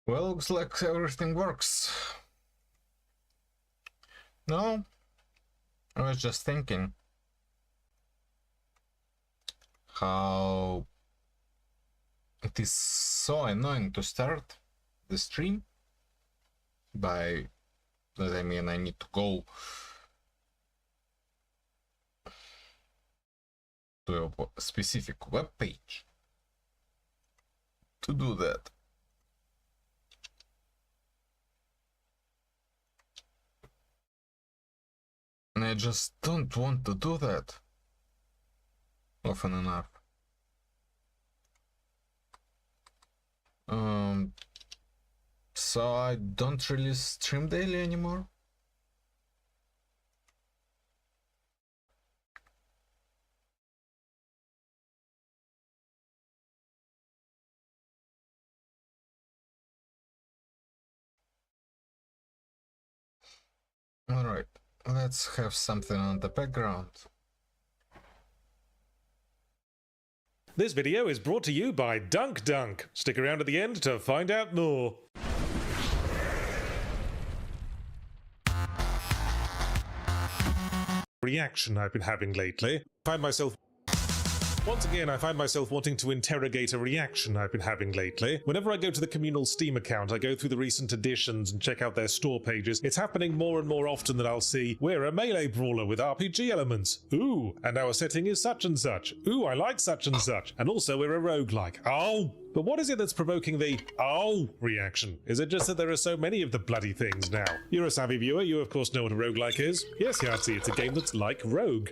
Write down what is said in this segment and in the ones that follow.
Well, looks like everything works. No, I was just thinking how it is so annoying to start the stream by, I mean, I need to go to a specific web page to do that. And I just don't want to do that often enough. So I don't really stream daily anymore. Alright, let's have something on the background. This video is brought to you by Dunk Dunk. Stick around at the end to find out more. Reaction I've been having lately. Once again, I find myself wanting to interrogate a reaction I've been having lately. Whenever I go to the communal Steam account, I go through the recent additions and check out their store pages. It's happening more and more often that I'll see, we're a melee brawler with RPG elements. Ooh, and our setting is such and such. Ooh, I like such and such. And also we're a roguelike. Oh! But what is it that's provoking the "oh" reaction? Is it just that there are so many of the bloody things now? You're a savvy viewer, you of course know what a roguelike is. Yes, Yahtzee, it's a game that's like Rogue.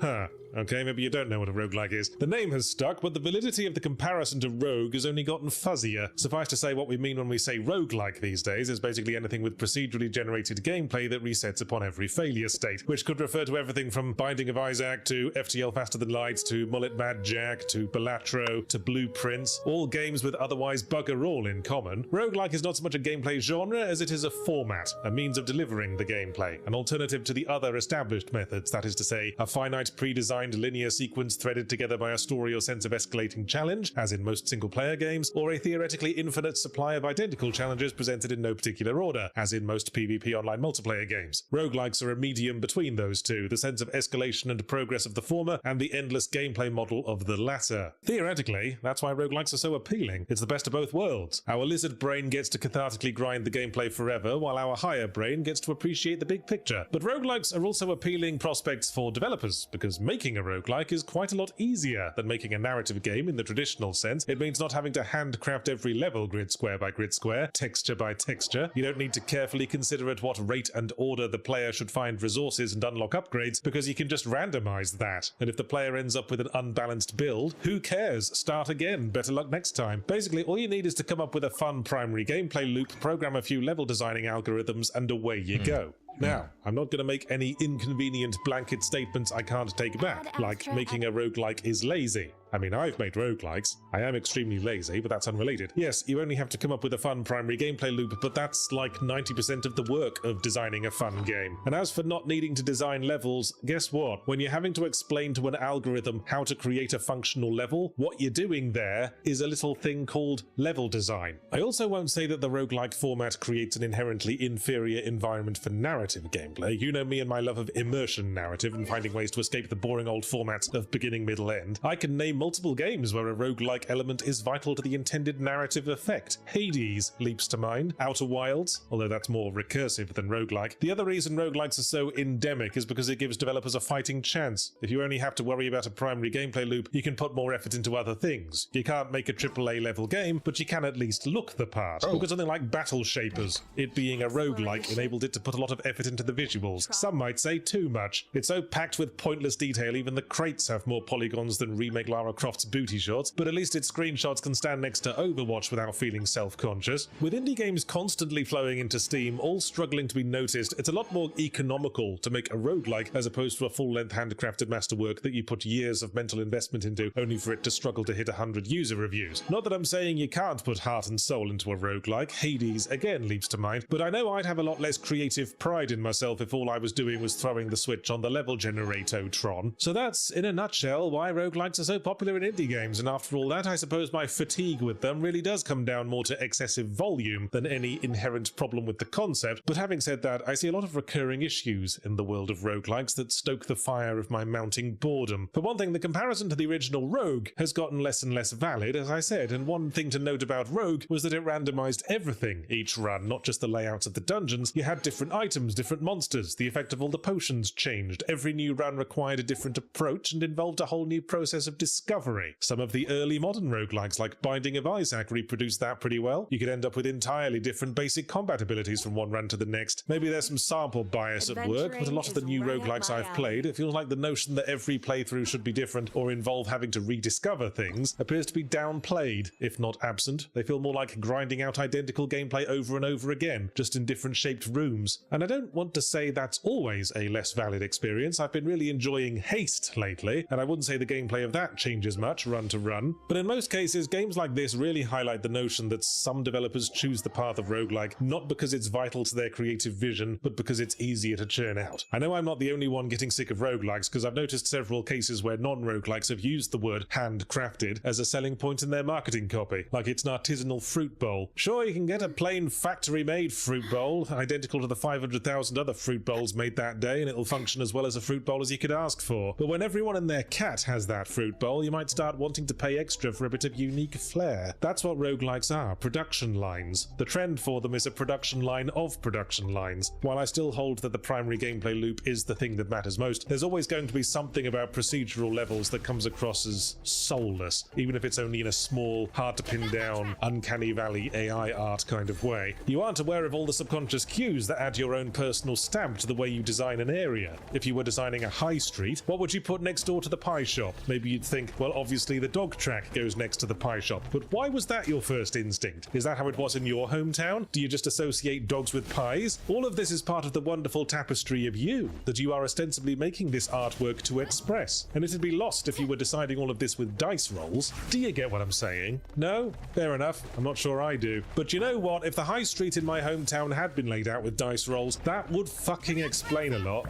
Huh. Okay, maybe you don't know what a roguelike is. The name has stuck, but the validity of the comparison to Rogue has only gotten fuzzier. Suffice to say, what we mean when we say roguelike these days is basically anything with procedurally generated gameplay that resets upon every failure state, which could refer to everything from Binding of Isaac to FTL Faster Than Light to Mullet Mad Jack to Balatro to Blueprints, all games with otherwise bugger all in common. Roguelike is not so much a gameplay genre as it is a format, a means of delivering the gameplay, an alternative to the other established methods, that is to say, a finite pre-designed linear sequence threaded together by a story or sense of escalating challenge, as in most single-player games, or a theoretically infinite supply of identical challenges presented in no particular order, as in most PvP online multiplayer games. Roguelikes are a medium between those two, the sense of escalation and progress of the former, and the endless gameplay model of the latter. Theoretically, that's why roguelikes are so appealing. It's the best of both worlds. Our lizard brain gets to cathartically grind the gameplay forever, while our higher brain gets to appreciate the big picture. But roguelikes are also appealing prospects for developers, because making a roguelike is quite a lot easier than making a narrative game in the traditional sense. It means not having to handcraft every level grid square by grid square, texture by texture. You don't need to carefully consider at what rate and order the player should find resources and unlock upgrades, because you can just randomize that. And if the player ends up with an unbalanced build, who cares? Start again. Better luck next time. Basically, all you need is to come up with a fun primary gameplay loop, program a few level designing algorithms, and away you go. Now, I'm not going to make any inconvenient blanket statements I can't take back, like making a roguelike is lazy. I mean, I've made roguelikes. I am extremely lazy, but that's unrelated. Yes, you only have to come up with a fun primary gameplay loop, but that's like 90% of the work of designing a fun game. And as for not needing to design levels, guess what? When you're having to explain to an algorithm how to create a functional level, what you're doing there is a little thing called level design. I also won't say that the roguelike format creates an inherently inferior environment for narrative gameplay. You know me and my love of immersion narrative and finding ways to escape the boring old formats of beginning, middle, end. I can name multiple games where a roguelike element is vital to the intended narrative effect. Hades leaps to mind, Outer Wilds, although that's more recursive than roguelike. The other reason roguelikes are so endemic is because it gives developers a fighting chance. If you only have to worry about a primary gameplay loop, you can put more effort into other things. You can't make a AAA level game, but you can at least look the part. Look at something like Battle Shapers. It being a roguelike enabled it to put a lot of effort into the visuals. Some might say too much. It's so packed with pointless detail, even the crates have more polygons than remake Lara Croft's booty shots, but at least its screenshots can stand next to Overwatch without feeling self-conscious. With indie games constantly flowing into Steam, all struggling to be noticed, it's a lot more economical to make a roguelike as opposed to a full-length handcrafted masterwork that you put years of mental investment into only for it to struggle to hit 100 user reviews. Not that I'm saying you can't put heart and soul into a roguelike. Hades again leaps to mind, but I know I'd have a lot less creative pride in myself if all I was doing was throwing the switch on the level generator-tron. So that's, in a nutshell, why roguelikes are so popular popular in indie games, and after all that, I suppose my fatigue with them really does come down more to excessive volume than any inherent problem with the concept. But having said that, I see a lot of recurring issues in the world of roguelikes that stoke the fire of my mounting boredom. For one thing, the comparison to the original Rogue has gotten less and less valid, as I said, and one thing to note about Rogue was that it randomized everything each run, not just the layouts of the dungeons. You had different items, different monsters, the effect of all the potions changed. Every new run required a different approach and involved a whole new process of discovery. Some of the early modern roguelikes, like Binding of Isaac, reproduced that pretty well. You could end up with entirely different basic combat abilities from one run to the next. Maybe there's some sample bias at work, but a lot of the new roguelikes I've played, it feels like the notion that every playthrough should be different or involve having to rediscover things appears to be downplayed, if not absent. They feel more like grinding out identical gameplay over and over again, just in different shaped rooms. And I don't want to say that's always a less valid experience. I've been really enjoying Haste lately, and I wouldn't say the gameplay of that changes much run to run. But in most cases, games like this really highlight the notion that some developers choose the path of roguelike not because it's vital to their creative vision, but because it's easier to churn out. I know I'm not the only one getting sick of roguelikes, because I've noticed several cases where non-roguelikes have used the word handcrafted as a selling point in their marketing copy, like it's an artisanal fruit bowl. Sure, you can get a plain factory-made fruit bowl, identical to the 500,000 other fruit bowls made that day, and it'll function as well as a fruit bowl as you could ask for. But when everyone and their cat has that fruit bowl, you might start wanting to pay extra for a bit of unique flair. That's what roguelikes are, production lines. The trend for them is a production line of production lines. While I still hold that the primary gameplay loop is the thing that matters most, there's always going to be something about procedural levels that comes across as soulless, even if it's only in a small, hard-to-pin-down, uncanny valley AI art kind of way. You aren't aware of all the subconscious cues that add your own personal stamp to the way you design an area. If you were designing a high street, what would you put next door to the pie shop? Maybe you'd think, well, obviously the dog track goes next to the pie shop, but why was that your first instinct? Is that how it was in your hometown? Do you just associate dogs with pies? All of this is part of the wonderful tapestry of you that you are ostensibly making this artwork to express, and it'd be lost if you were deciding all of this with dice rolls. Do you get what I'm saying? No? Fair enough. I'm not sure I do. But you know what? If the high street in my hometown had been laid out with dice rolls, that would fucking explain a lot.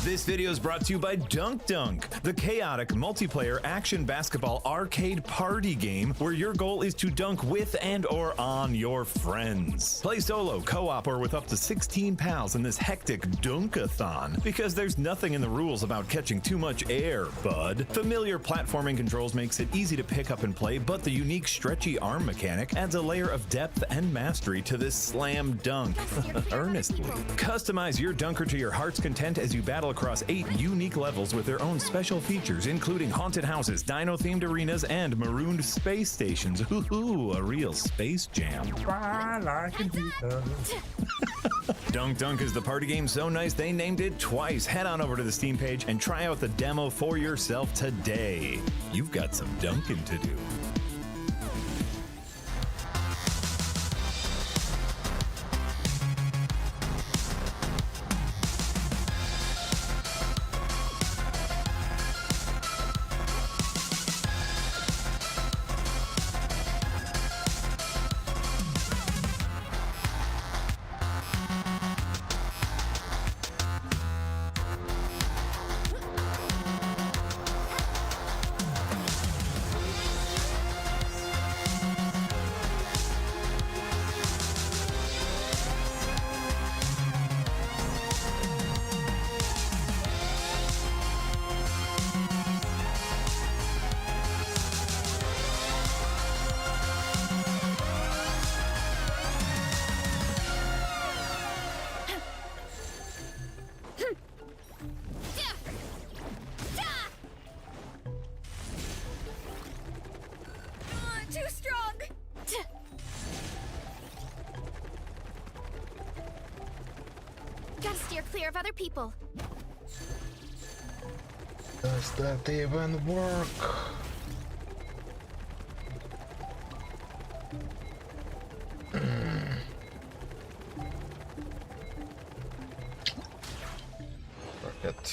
This video is brought to you by Dunk Dunk, the chaotic multiplayer action basketball arcade party game where your goal is to dunk with and or on your friends. Play solo, co-op, or with up to 16 pals in this hectic dunkathon because there's nothing in the rules about catching too much air, bud. Familiar platforming controls makes it easy to pick up and play, but the unique stretchy arm mechanic adds a layer of depth and mastery to this slam dunk. Earnestly. Customize your dunker to your heart's content as you battle across 8 unique levels with their own special features, including haunted houses, dino-themed arenas, and marooned space stations. Ooh, a real space jam. Dunk Dunk is the party game so nice they named it twice. Head on over to the Steam page and try out the demo for yourself today. You've got some dunking to do. Too strong! Gotta steer clear of other people. Does that even work? Fuck it.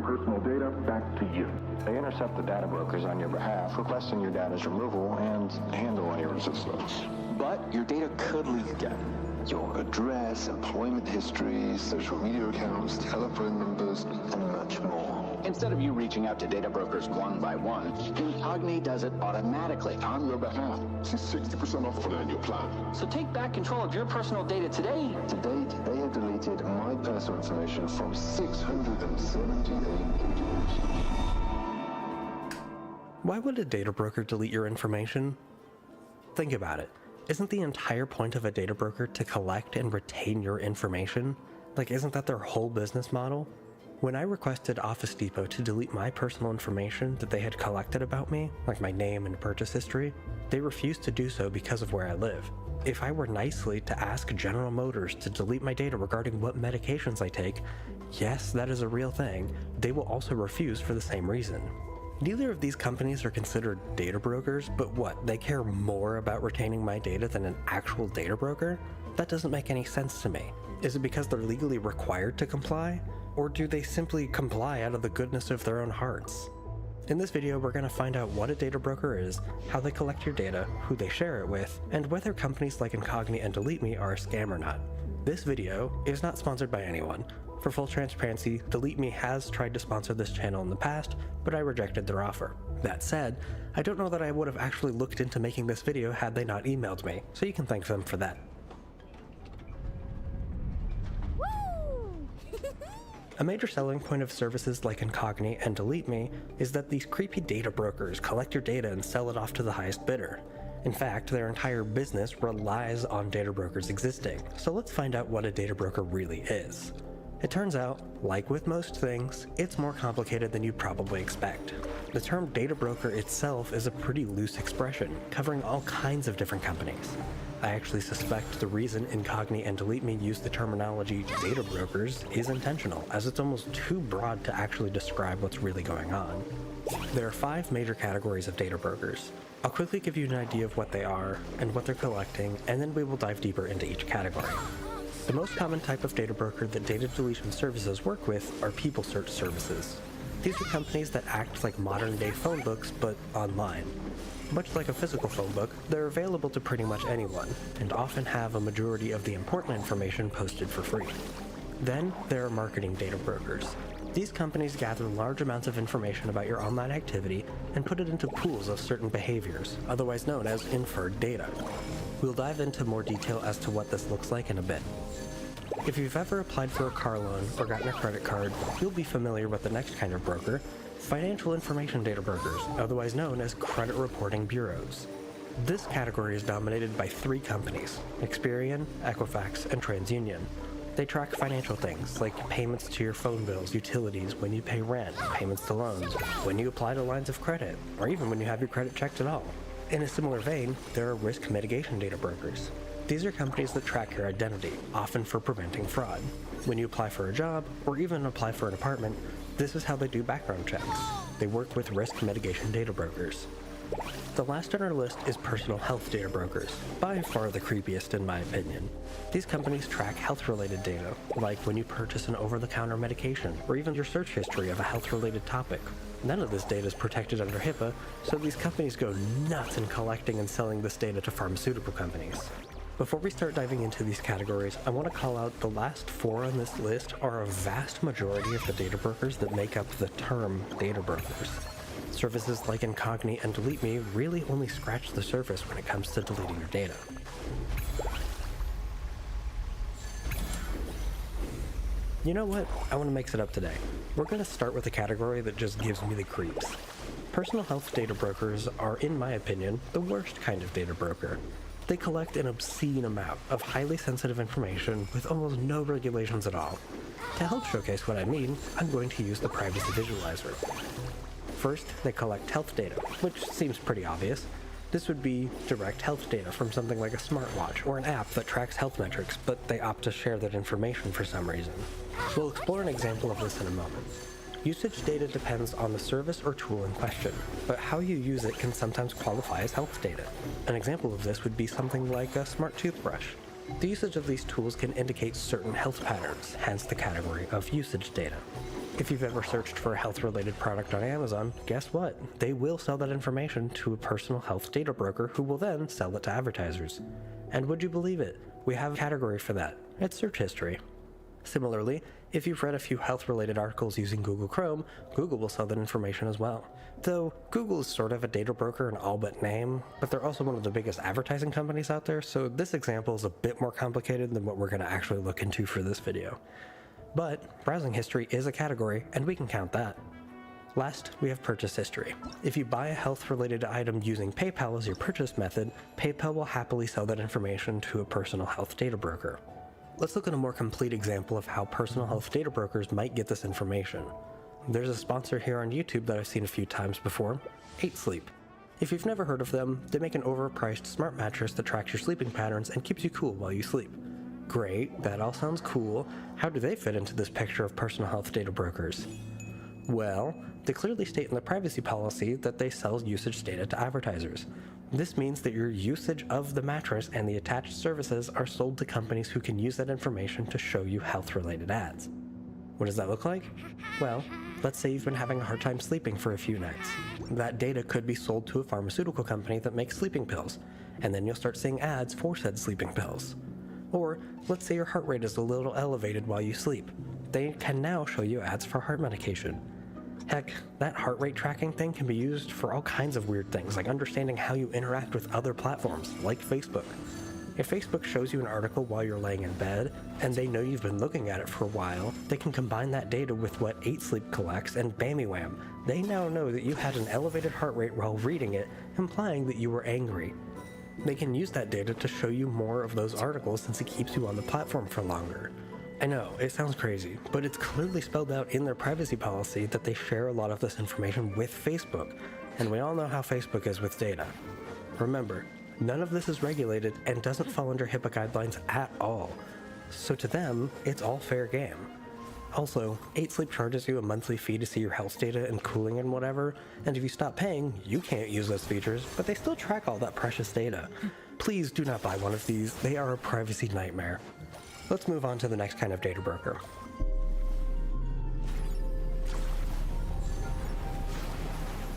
your personal data back to you. They intercept the data brokers on your behalf, requesting your data's removal and handle any resistance. But your data could leak again. Your address, employment history, social media accounts, telephone numbers, and much more. Instead of you reaching out to data brokers one by one, Incogni does it automatically. On your behalf, see 60% off for the annual plan. So take back control of your personal data today. To date, they have deleted my personal information from 678 pages. Why would a data broker delete your information? Think about it. Isn't the entire point of a data broker to collect and retain your information? Like, isn't that their whole business model? When I requested Office Depot to delete my personal information that they had collected about me, like my name and purchase history, they refused to do so because of where I live. If I were nicely to ask General Motors to delete my data regarding what medications I take, yes, that is a real thing, they will also refuse for the same reason. Neither of these companies are considered data brokers, but what, they care more about retaining my data than an actual data broker? That doesn't make any sense to me. Is it because they're legally required to comply? Or do they simply comply out of the goodness of their own hearts? In this video, we're going to find out what a data broker is, how they collect your data, who they share it with, and whether companies like Incogni and Delete Me are a scam or not. This video is not sponsored by anyone. For full transparency, Delete Me has tried to sponsor this channel in the past, but I rejected their offer. That said, I don't know that I would have actually looked into making this video had they not emailed me, so you can thank them for that. A major selling point of services like Incogni and Delete Me is that these creepy data brokers collect your data and sell it off to the highest bidder. In fact, their entire business relies on data brokers existing, so let's find out what a data broker really is. It turns out, like with most things, it's more complicated than you'd probably expect. The term data broker itself is a pretty loose expression, covering all kinds of different companies. I actually suspect the reason Incogni and Delete Me use the terminology data brokers is intentional, as it's almost too broad to actually describe what's really going on. There are 5 major categories of data brokers. I'll quickly give you an idea of what they are and what they're collecting, and then we will dive deeper into each category. The most common type of data broker that data deletion services work with are people search services. These are companies that act like modern-day phone books, but online. Much like a physical phone book, they're available to pretty much anyone, and often have a majority of the important information posted for free. Then, there are marketing data brokers. These companies gather large amounts of information about your online activity and put it into pools of certain behaviors, otherwise known as inferred data. We'll dive into more detail as to what this looks like in a bit. If you've ever applied for a car loan or gotten a credit card, you'll be familiar with the next kind of broker, financial information data brokers, otherwise known as credit reporting bureaus. This category is dominated by 3 companies, Experian, Equifax, and TransUnion. They track financial things like payments to your phone bills, utilities, when you pay rent, payments to loans, when you apply to lines of credit, or even when you have your credit checked at all. In a similar vein, there are risk mitigation data brokers. These are companies that track your identity, often for preventing fraud. When you apply for a job, or even apply for an apartment, this is how they do background checks. They work with risk mitigation data brokers. The last on our list is personal health data brokers, by far the creepiest in my opinion. These companies track health-related data, like when you purchase an over-the-counter medication, or even your search history of a health-related topic. None of this data is protected under HIPAA, so these companies go nuts in collecting and selling this data to pharmaceutical companies. Before we start diving into these categories, I want to call out the last 4 on this list are a vast majority of the data brokers that make up the term data brokers. Services like Incogni and Delete Me really only scratch the surface when it comes to deleting your data. You know what? I want to mix it up today. We're going to start with a category that just gives me the creeps. Personal health data brokers are, in my opinion, the worst kind of data broker. They collect an obscene amount of highly sensitive information with almost no regulations at all. To help showcase what I mean, I'm going to use the Privacy Visualizer. First, they collect health data, which seems pretty obvious. This would be direct health data from something like a smartwatch or an app that tracks health metrics, but they opt to share that information for some reason. We'll explore an example of this in a moment. Usage data depends on the service or tool in question, but how you use it can sometimes qualify as health data. An example of this would be something like a smart toothbrush. The usage of these tools can indicate certain health patterns, hence the category of usage data. If you've ever searched for a health-related product on Amazon, guess what? They will sell that information to a personal health data broker who will then sell it to advertisers. And would you believe it? We have a category for that. It's search history. Similarly, if you've read a few health-related articles using Google Chrome, Google will sell that information as well. Though, Google is sort of a data broker in all but name, but they're also one of the biggest advertising companies out there, so this example is a bit more complicated than what we're going to actually look into for this video. But, browsing history is a category, and we can count that. Last, we have purchase history. If you buy a health-related item using PayPal as your purchase method, PayPal will happily sell that information to a personal health data broker. Let's look at a more complete example of how personal health data brokers might get this information. There's a sponsor here on YouTube that I've seen a few times before, 8 Sleep. If you've never heard of them, they make an overpriced smart mattress that tracks your sleeping patterns and keeps you cool while you sleep. Great, that all sounds cool. How do they fit into this picture of personal health data brokers? Well, they clearly state in the privacy policy that they sell usage data to advertisers. This means that your usage of the mattress and the attached services are sold to companies who can use that information to show you health-related ads. What does that look like? Well, let's say you've been having a hard time sleeping for a few nights. That data could be sold to a pharmaceutical company that makes sleeping pills, and then you'll start seeing ads for said sleeping pills. Or, let's say your heart rate is a little elevated while you sleep. They can now show you ads for heart medication. Heck, that heart rate tracking thing can be used for all kinds of weird things, like understanding how you interact with other platforms, like Facebook. If Facebook shows you an article while you're laying in bed, and they know you've been looking at it for a while, they can combine that data with what 8 Sleep collects, and bammy wham, they now know that you had an elevated heart rate while reading it, implying that you were angry. They can use that data to show you more of those articles since it keeps you on the platform for longer. I know, it sounds crazy, but it's clearly spelled out in their privacy policy that they share a lot of this information with Facebook, and we all know how Facebook is with data. Remember, none of this is regulated and doesn't fall under HIPAA guidelines at all, so to them, it's all fair game. Also, 8 Sleep charges you a monthly fee to see your health data and cooling and whatever, and if you stop paying, you can't use those features, but they still track all that precious data. Please do not buy one of these, they are a privacy nightmare. Let's move on to the next kind of data broker.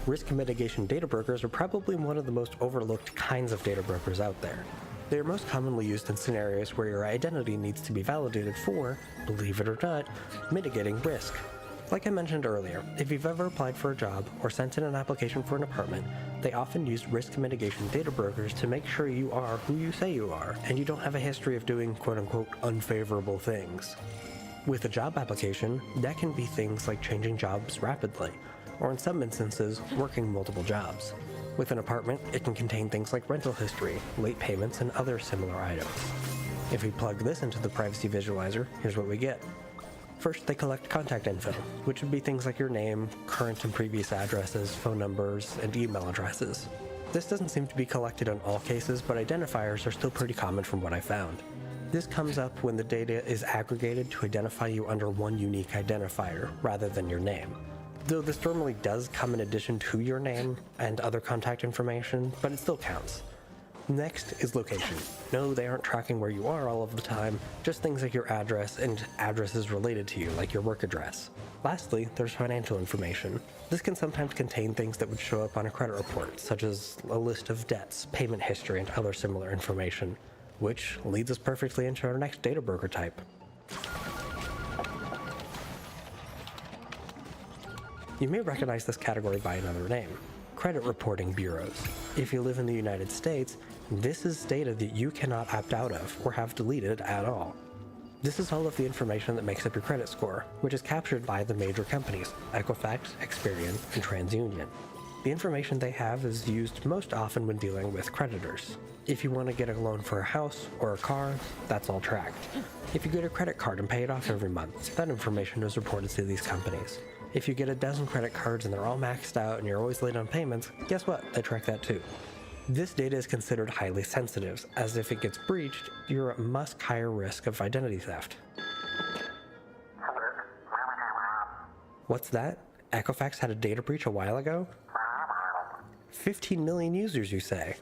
Risk mitigation data brokers are probably one of the most overlooked kinds of data brokers out there. They are most commonly used in scenarios where your identity needs to be validated for, believe it or not, mitigating risk. Like I mentioned earlier, if you've ever applied for a job or sent in an application for an apartment, they often use risk mitigation data brokers to make sure you are who you say you are, and you don't have a history of doing quote-unquote unfavorable things. With a job application, that can be things like changing jobs rapidly, or in some instances, working multiple jobs. With an apartment, it can contain things like rental history, late payments, and other similar items. If we plug this into the privacy visualizer, here's what we get. First, they collect contact info, which would be things like your name, current and previous addresses, phone numbers, and email addresses. This doesn't seem to be collected in all cases, but identifiers are still pretty common from what I found. This comes up when the data is aggregated to identify you under one unique identifier, rather than your name. Though this normally does come in addition to your name and other contact information, but it still counts. Next is location. No, they aren't tracking where you are all of the time, just things like your address and addresses related to you, like your work address. Lastly, there's financial information. This can sometimes contain things that would show up on a credit report, such as a list of debts, payment history, and other similar information, which leads us perfectly into our next data broker type. You may recognize this category by another name, credit reporting bureaus. If you live in the United States, this is data that you cannot opt out of or have deleted at all. This is all of the information that makes up your credit score, which is captured by the major companies, Equifax, Experian, and TransUnion. The information they have is used most often when dealing with creditors. If you want to get a loan for a house or a car, that's all tracked. If you get a credit card and pay it off every month, that information is reported to these companies. If you get a dozen credit cards and they're all maxed out and you're always late on payments, guess what? They track that too. This data is considered highly sensitive, as if it gets breached, you're at much higher risk of identity theft. What's that? Equifax had a data breach a while ago? 15 million users, you say?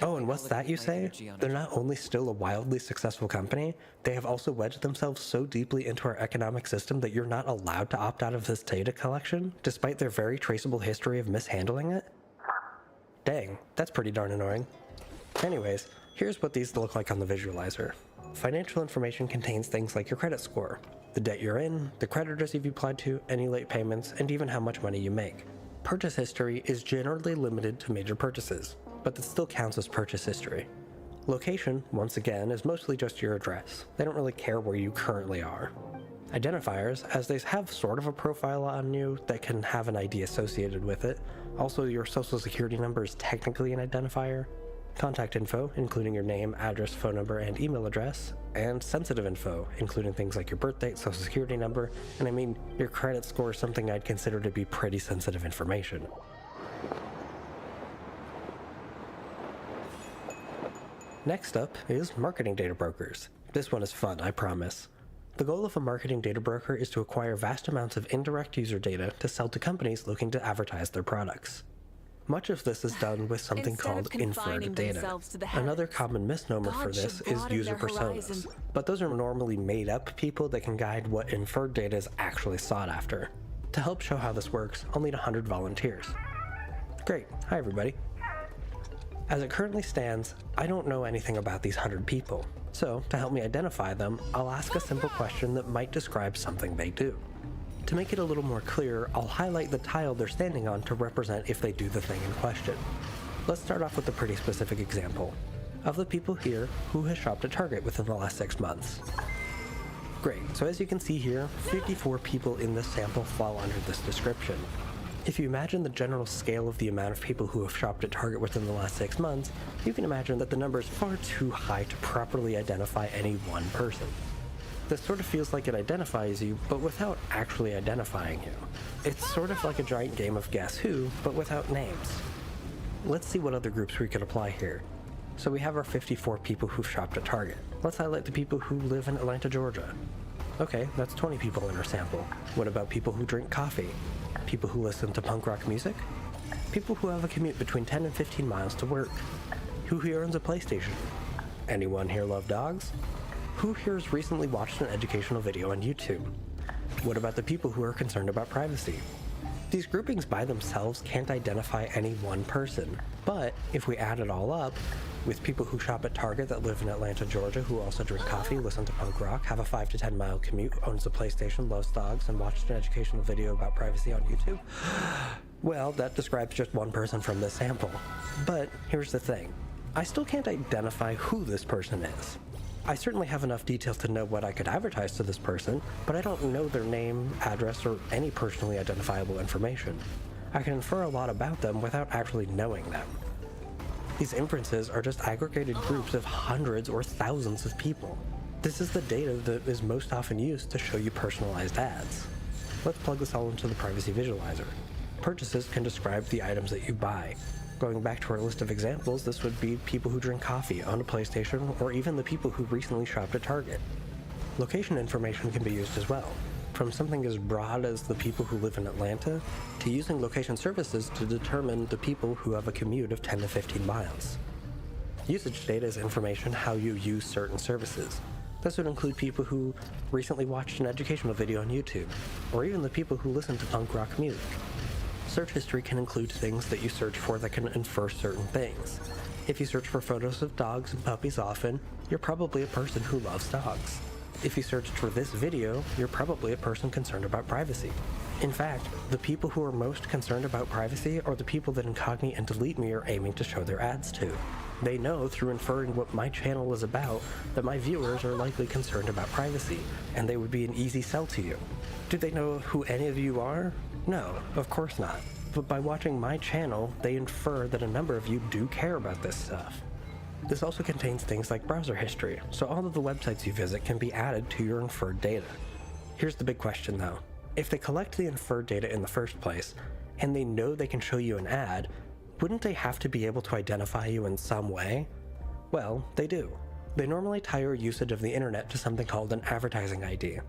Oh, and what's that you say? They're not only still a wildly successful company, they have also wedged themselves so deeply into our economic system that you're not allowed to opt out of this data collection, despite their very traceable history of mishandling it? Dang, that's pretty darn annoying. Anyways, here's what these look like on the visualizer. Financial information contains things like your credit score, the debt you're in, the creditors you've applied to, any late payments, and even how much money you make. Purchase history is generally limited to major purchases, but that still counts as purchase history. Location, once again, is mostly just your address. They don't really care where you currently are. Identifiers, as they have sort of a profile on you that can have an ID associated with it. Also, your social security number is technically an identifier. Contact info, including your name, address, phone number, and email address. And sensitive info, including things like your birth date, social security number, and I mean, your credit score is something I'd consider to be pretty sensitive information. Next up is marketing data brokers. This one is fun, I promise. The goal of a marketing data broker is to acquire vast amounts of indirect user data to sell to companies looking to advertise their products. Much of this is done with something called inferred data. Another common misnomer for this is user personas, but those are normally made up people that can guide what inferred data is actually sought after. To help show how this works, I'll need 100 volunteers. Great, hi everybody. As it currently stands, I don't know anything about these 100 people, so to help me identify them, I'll ask a simple question that might describe something they do. To make it a little more clear, I'll highlight the tile they're standing on to represent if they do the thing in question. Let's start off with a pretty specific example. Of the people here, who has shopped at Target within the last 6 months? Great, so as you can see here, 54 people in this sample fall under this description. If you imagine the general scale of the amount of people who have shopped at Target within the last 6 months, you can imagine that the number is far too high to properly identify any one person. This sort of feels like it identifies you, but without actually identifying you. It's sort of like a giant game of Guess Who, but without names. Let's see what other groups we could apply here. So we have our 54 people who've shopped at Target. Let's highlight the people who live in Atlanta, Georgia. Okay, that's 20 people in our sample. What about people who drink coffee? People who listen to punk rock music? People who have a commute between 10 and 15 miles to work? Who here owns a PlayStation? Anyone here love dogs? Who here has recently watched an educational video on YouTube? What about the people who are concerned about privacy? These groupings by themselves can't identify any one person, but if we add it all up, with people who shop at Target that live in Atlanta, Georgia, who also drink coffee, listen to punk rock, have a 5 to 10 mile commute, owns a PlayStation, loves dogs, and watched an educational video about privacy on YouTube, well, that describes just one person from this sample. But here's the thing. I still can't identify who this person is. I certainly have enough details to know what I could advertise to this person, but I don't know their name, address, or any personally identifiable information. I can infer a lot about them without actually knowing them. These inferences are just aggregated groups of hundreds or thousands of people. This is the data that is most often used to show you personalized ads. Let's plug this all into the privacy visualizer. Purchases can describe the items that you buy. Going back to our list of examples, this would be people who drink coffee, own a PlayStation, or even the people who recently shopped at Target. Location information can be used as well, from something as broad as the people who live in Atlanta, to using location services to determine the people who have a commute of 10 to 15 miles. Usage data is information how you use certain services. This would include people who recently watched an educational video on YouTube, or even the people who listen to punk rock music. Search history can include things that you search for that can infer certain things. If you search for photos of dogs and puppies often, you're probably a person who loves dogs. If you searched for this video, you're probably a person concerned about privacy. In fact, the people who are most concerned about privacy are the people that Incogni and Delete Me are aiming to show their ads to. They know through inferring what my channel is about that my viewers are likely concerned about privacy, and they would be an easy sell to you. Do they know who any of you are? No, of course not. But by watching my channel, they infer that a number of you do care about this stuff. This also contains things like browser history, so all of the websites you visit can be added to your inferred data. Here's the big question though. If they collect the inferred data in the first place, and they know they can show you an ad, wouldn't they have to be able to identify you in some way? Well, they do. They normally tie your usage of the internet to something called an advertising ID.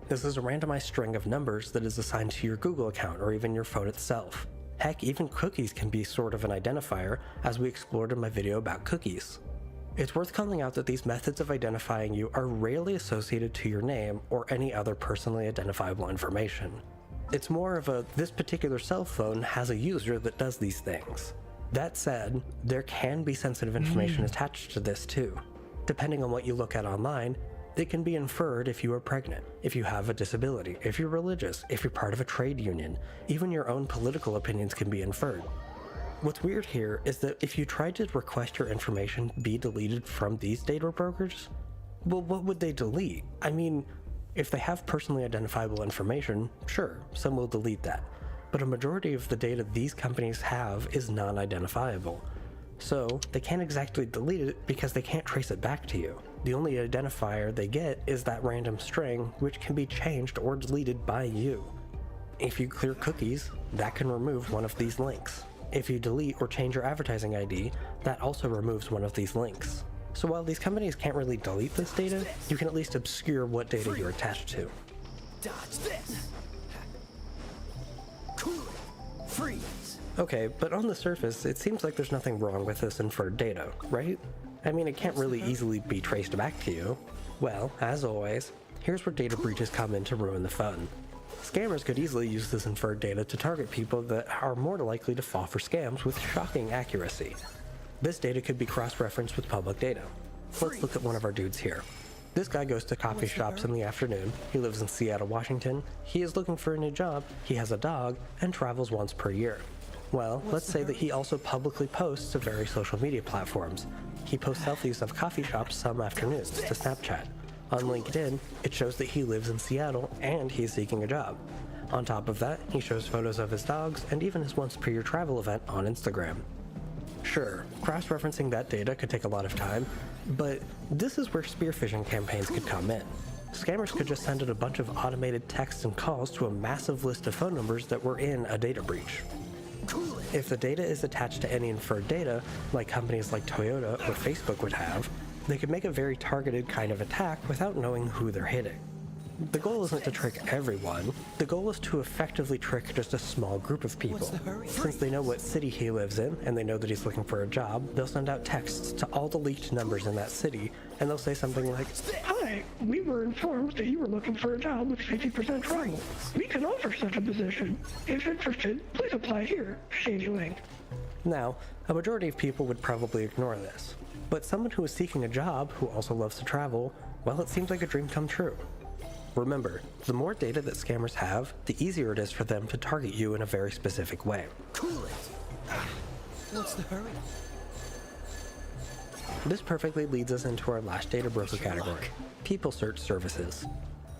This is a randomized string of numbers that is assigned to your Google account or even your phone itself. Heck, even cookies can be sort of an identifier, as we explored in my video about cookies. It's worth calling out that these methods of identifying you are rarely associated to your name or any other personally identifiable information. It's more of a, this particular cell phone has a user that does these things. That said, there can be sensitive information attached to this too. Depending on what you look at online, it can be inferred if you are pregnant, if you have a disability, if you're religious, if you're part of a trade union. Even your own political opinions can be inferred. What's weird here is that if you tried to request your information be deleted from these data brokers, well, what would they delete? I mean, if they have personally identifiable information, sure, some will delete that. But a majority of the data these companies have is non-identifiable. So they can't exactly delete it because they can't trace it back to you. The only identifier they get is that random string, which can be changed or deleted by you. If you clear cookies, that can remove one of these links. If you delete or change your advertising ID, that also removes one of these links. So while these companies can't really delete this data, you can at least obscure what data you're attached to. Dodge this. Cool it. Freeze. Okay, but on the surface, it seems like there's nothing wrong with this inferred data, right? I mean, it can't really easily be traced back to you. Well, as always, here's where data breaches come in to ruin the fun. Scammers could easily use this inferred data to target people that are more likely to fall for scams with shocking accuracy. This data could be cross-referenced with public data. Let's look at one of our dudes here. This guy goes to coffee shops in the afternoon, he lives in Seattle, Washington, he is looking for a new job, he has a dog, and travels once per year. Well, let's say that he also publicly posts to various social media platforms. He posts selfies of coffee shops some afternoons to Snapchat. On LinkedIn, it shows that he lives in Seattle and he is seeking a job. On top of that, he shows photos of his dogs and even his once per year travel event on Instagram. Sure, cross-referencing that data could take a lot of time, but this is where spear phishing campaigns could come in. Scammers could just send out a bunch of automated texts and calls to a massive list of phone numbers that were in a data breach. If the data is attached to any inferred data, like companies like Toyota or Facebook would have, they could make a very targeted kind of attack without knowing who they're hitting. The goal isn't to trick everyone, the goal is to effectively trick just a small group of people. Since they know what city he lives in, and they know that he's looking for a job, they'll send out texts to all the leaked numbers in that city, and they'll say something like, "Hi, we were informed that you were looking for a job with 50% travel. We can offer such a position. If interested, please apply here. Shady link." Now, a majority of people would probably ignore this. But someone who is seeking a job who also loves to travel, well, it seems like a dream come true. Remember, the more data that scammers have, the easier it is for them to target you in a very specific way. Cool it. What's the hurry? This perfectly leads us into our last data broker category, people search services.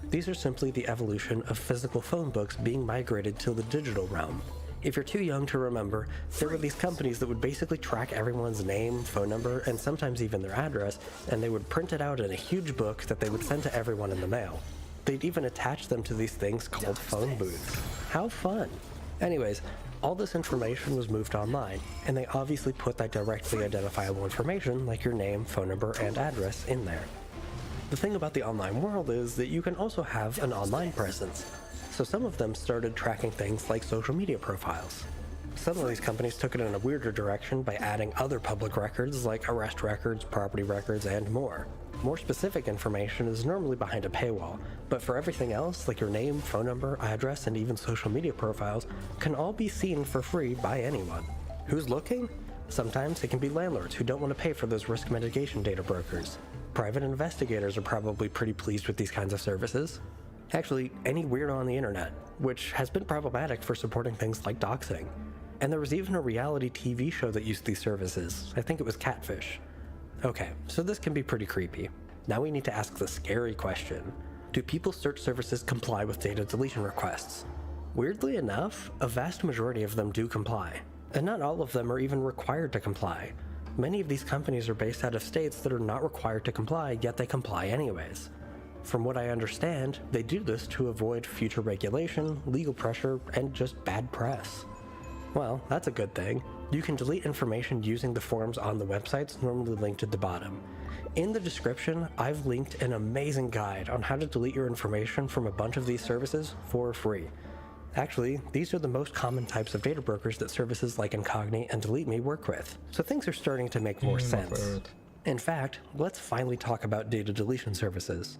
These are simply the evolution of physical phone books being migrated to the digital realm. If you're too young to remember, there were these companies that would basically track everyone's name, phone number, and sometimes even their address, and they would print it out in a huge book that they would send to everyone in the mail. They'd even attach them to these things called phone booths. How fun! Anyways, all this information was moved online, and they obviously put that directly identifiable information like your name, phone number, and address in there. The thing about the online world is that you can also have an online presence. So some of them started tracking things like social media profiles. Some of these companies took it in a weirder direction by adding other public records like arrest records, property records, and more. More specific information is normally behind a paywall, but for everything else, like your name, phone number, address, and even social media profiles, can all be seen for free by anyone. Who's looking? Sometimes it can be landlords who don't want to pay for those risk mitigation data brokers. Private investigators are probably pretty pleased with these kinds of services. Actually, any weirdo on the internet, which has been problematic for supporting things like doxing. And there was even a reality TV show that used these services. I think it was Catfish. Okay, so this can be pretty creepy. Now we need to ask the scary question. Do people search services comply with data deletion requests? Weirdly enough, a vast majority of them do comply. And not all of them are even required to comply. Many of these companies are based out of states that are not required to comply, yet they comply anyways. From what I understand, they do this to avoid future regulation, legal pressure, and just bad press. Well, that's a good thing. You can delete information using the forms on the websites normally linked at the bottom. In the description, I've linked an amazing guide on how to delete your information from a bunch of these services for free. Actually, these are the most common types of data brokers that services like Incogni and DeleteMe work with, so things are starting to make more sense. In fact, let's finally talk about data deletion services.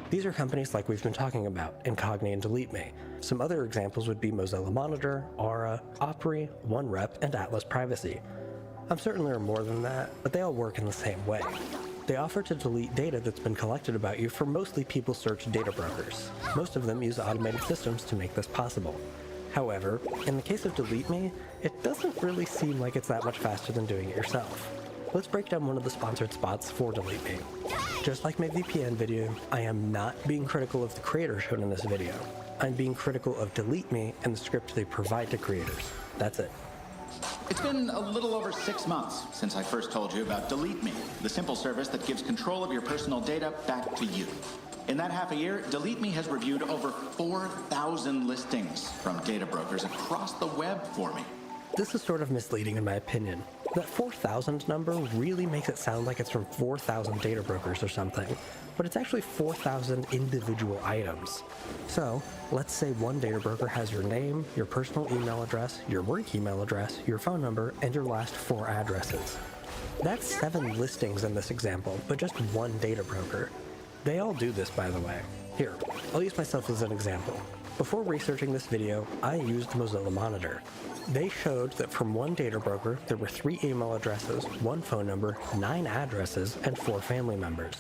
These are companies like we've been talking about, Incogni and DeleteMe. Some other examples would be Mozilla Monitor, Aura, Opry, OneRep, and Atlas Privacy. I'm certain there are more than that, but they all work in the same way. They offer to delete data that's been collected about you for mostly people search data brokers. Most of them use automated systems to make this possible. However, in the case of DeleteMe, it doesn't really seem like it's that much faster than doing it yourself. Let's break down one of the sponsored spots for DeleteMe. Just like my VPN video, I am not being critical of the creator shown in this video. I'm being critical of DeleteMe and the script they provide to creators. That's it. It's been a little over 6 months since I first told you about DeleteMe, the simple service that gives control of your personal data back to you. In that half a year, DeleteMe has reviewed over 4,000 listings from data brokers across the web for me. This is sort of misleading in my opinion. That 4,000 number really makes it sound like it's from 4,000 data brokers or something, but it's actually 4,000 individual items. So, let's say one data broker has your name, your personal email address, your work email address, your phone number, and your last 4 addresses. That's 7 listings in this example, but just one data broker. They all do this, by the way. Here, I'll use myself as an example. Before researching this video, I used Mozilla Monitor. They showed that from one data broker, there were 3 email addresses, 1 phone number, 9 addresses, and 4 family members.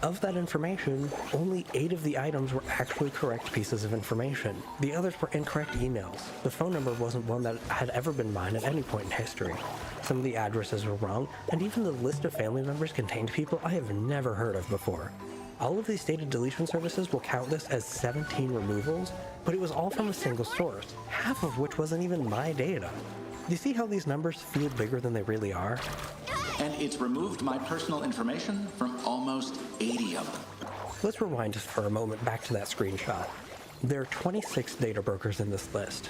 Of that information, only 8 of the items were actually correct pieces of information. The others were incorrect emails. The phone number wasn't one that had ever been mine at any point in history. Some of the addresses were wrong, and even the list of family members contained people I have never heard of before. All of these data deletion services will count this as 17 removals, but it was all from a single source, half of which wasn't even my data. Do you see how these numbers feel bigger than they really are? And it's removed my personal information from almost 80 of them. Let's rewind just for a moment back to that screenshot. There are 26 data brokers in this list.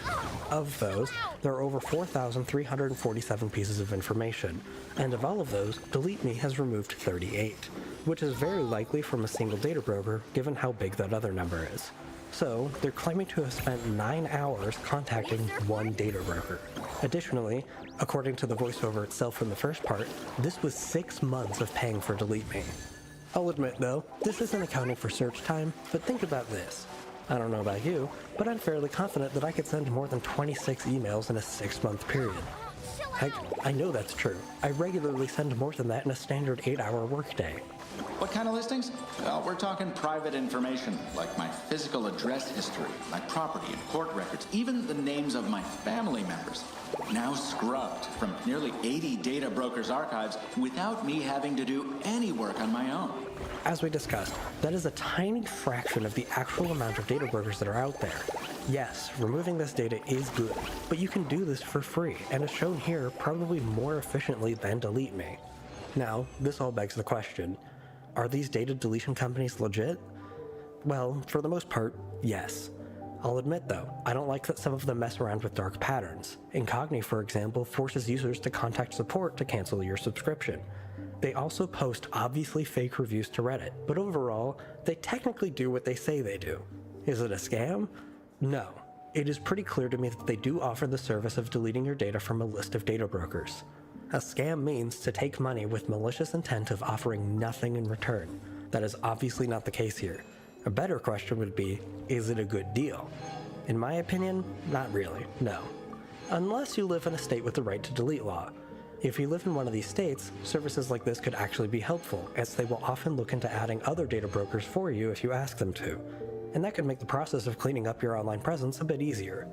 Of those, there are over 4,347 pieces of information, and of all of those, DeleteMe has removed 38, which is very likely from a single data broker given how big that other number is. So, they're claiming to have spent 9 hours contacting one data broker. Additionally, according to the voiceover itself from the first part, this was 6 months of paying for DeleteMe. I'll admit though, this isn't accounting for search time, but think about this. I don't know about you, but I'm fairly confident that I could send more than 26 emails in a 6-month period. Heck, I know that's true. I regularly send more than that in a standard 8-hour workday. What kind of listings? Well, we're talking private information, like my physical address history, my property and court records, even the names of my family members. Now scrubbed from nearly 80 data brokers' archives without me having to do any work on my own. As we discussed, that is a tiny fraction of the actual amount of data brokers that are out there. Yes, removing this data is good, but you can do this for free, and as shown here, probably more efficiently than DeleteMe. Now, this all begs the question, are these data deletion companies legit? Well, for the most part, yes. I'll admit though, I don't like that some of them mess around with dark patterns. Incogni, for example, forces users to contact support to cancel your subscription. They also post obviously fake reviews to Reddit, but overall, they technically do what they say they do. Is it a scam? No. It is pretty clear to me that they do offer the service of deleting your data from a list of data brokers. A scam means to take money with malicious intent of offering nothing in return. That is obviously not the case here. A better question would be, is it a good deal? In my opinion, not really, no. Unless you live in a state with the right to delete law. If you live in one of these states, services like this could actually be helpful, as they will often look into adding other data brokers for you if you ask them to. And that could make the process of cleaning up your online presence a bit easier.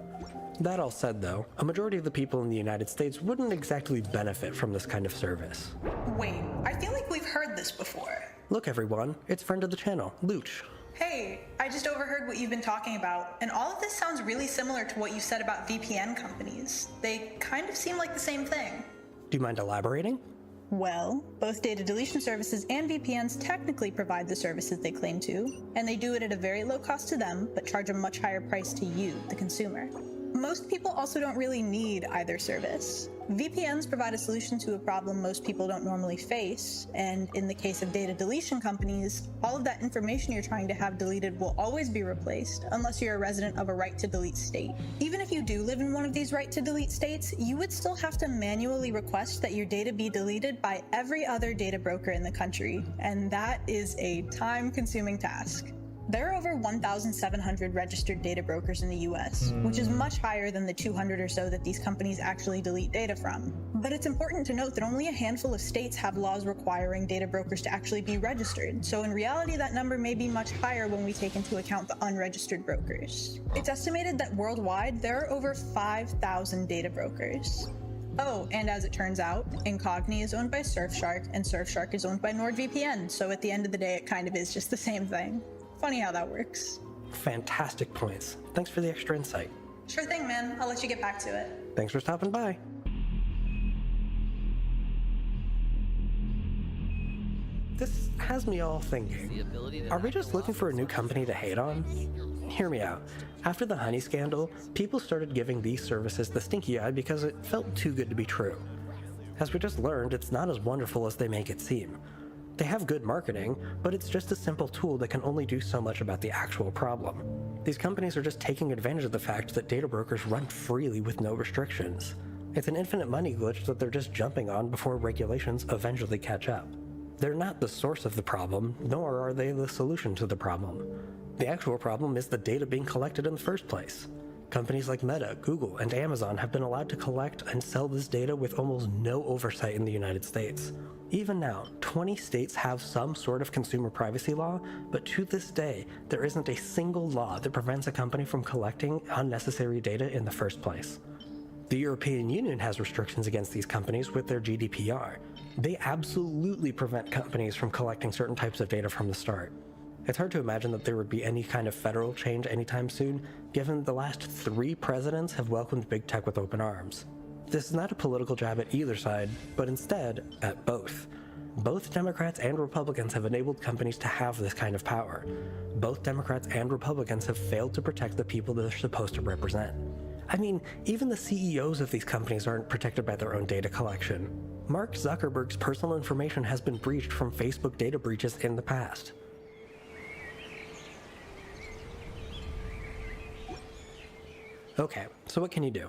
That all said though, a majority of the people in the United States wouldn't exactly benefit from this kind of service. Wait, I feel like we've heard this before. Look everyone, it's friend of the channel, Luch. Hey, I just overheard what you've been talking about, and all of this sounds really similar to what you said about VPN companies. They kind of seem like the same thing. Do you mind elaborating? Well, both data deletion services and VPNs technically provide the services they claim to, and they do it at a very low cost to them, but charge a much higher price to you, the consumer. Most people also don't really need either service. VPNs provide a solution to a problem most people don't normally face, and in the case of data deletion companies, all of that information you're trying to have deleted will always be replaced unless you're a resident of a right-to-delete state. Even if you do live in one of these right-to-delete states, you would still have to manually request that your data be deleted by every other data broker in the country, and that is a time-consuming task. There are over 1,700 registered data brokers in the US, which is much higher than the 200 or so that these companies actually delete data from. But it's important to note that only a handful of states have laws requiring data brokers to actually be registered, so in reality that number may be much higher when we take into account the unregistered brokers. It's estimated that worldwide there are over 5,000 data brokers. Oh, and as it turns out, Incogni is owned by Surfshark, and Surfshark is owned by NordVPN, so at the end of the day it kind of is just the same thing. Funny how that works. Fantastic points. Thanks for the extra insight. Sure thing, man. I'll let you get back to it. Thanks for stopping by. This has me all thinking. Are we just looking for a new company to hate on? Hear me out. After the honey scandal, people started giving these services the stinky eye because it felt too good to be true. As we just learned, it's not as wonderful as they make it seem. They have good marketing, but it's just a simple tool that can only do so much about the actual problem. These companies are just taking advantage of the fact that data brokers run freely with no restrictions. It's an infinite money glitch that they're just jumping on before regulations eventually catch up. They're not the source of the problem, nor are they the solution to the problem. The actual problem is the data being collected in the first place. Companies like Meta, Google, and Amazon have been allowed to collect and sell this data with almost no oversight in the United States. Even now, 20 states have some sort of consumer privacy law, but to this day, there isn't a single law that prevents a company from collecting unnecessary data in the first place. The European Union has restrictions against these companies with their GDPR. They absolutely prevent companies from collecting certain types of data from the start. It's hard to imagine that there would be any kind of federal change anytime soon, given the last 3 presidents have welcomed big tech with open arms. This is not a political jab at either side, but instead at both. Both Democrats and Republicans have enabled companies to have this kind of power. Both Democrats and Republicans have failed to protect the people that they're supposed to represent. I mean, even the CEOs of these companies aren't protected by their own data collection. Mark Zuckerberg's personal information has been breached from Facebook data breaches in the past. Okay, so what can you do?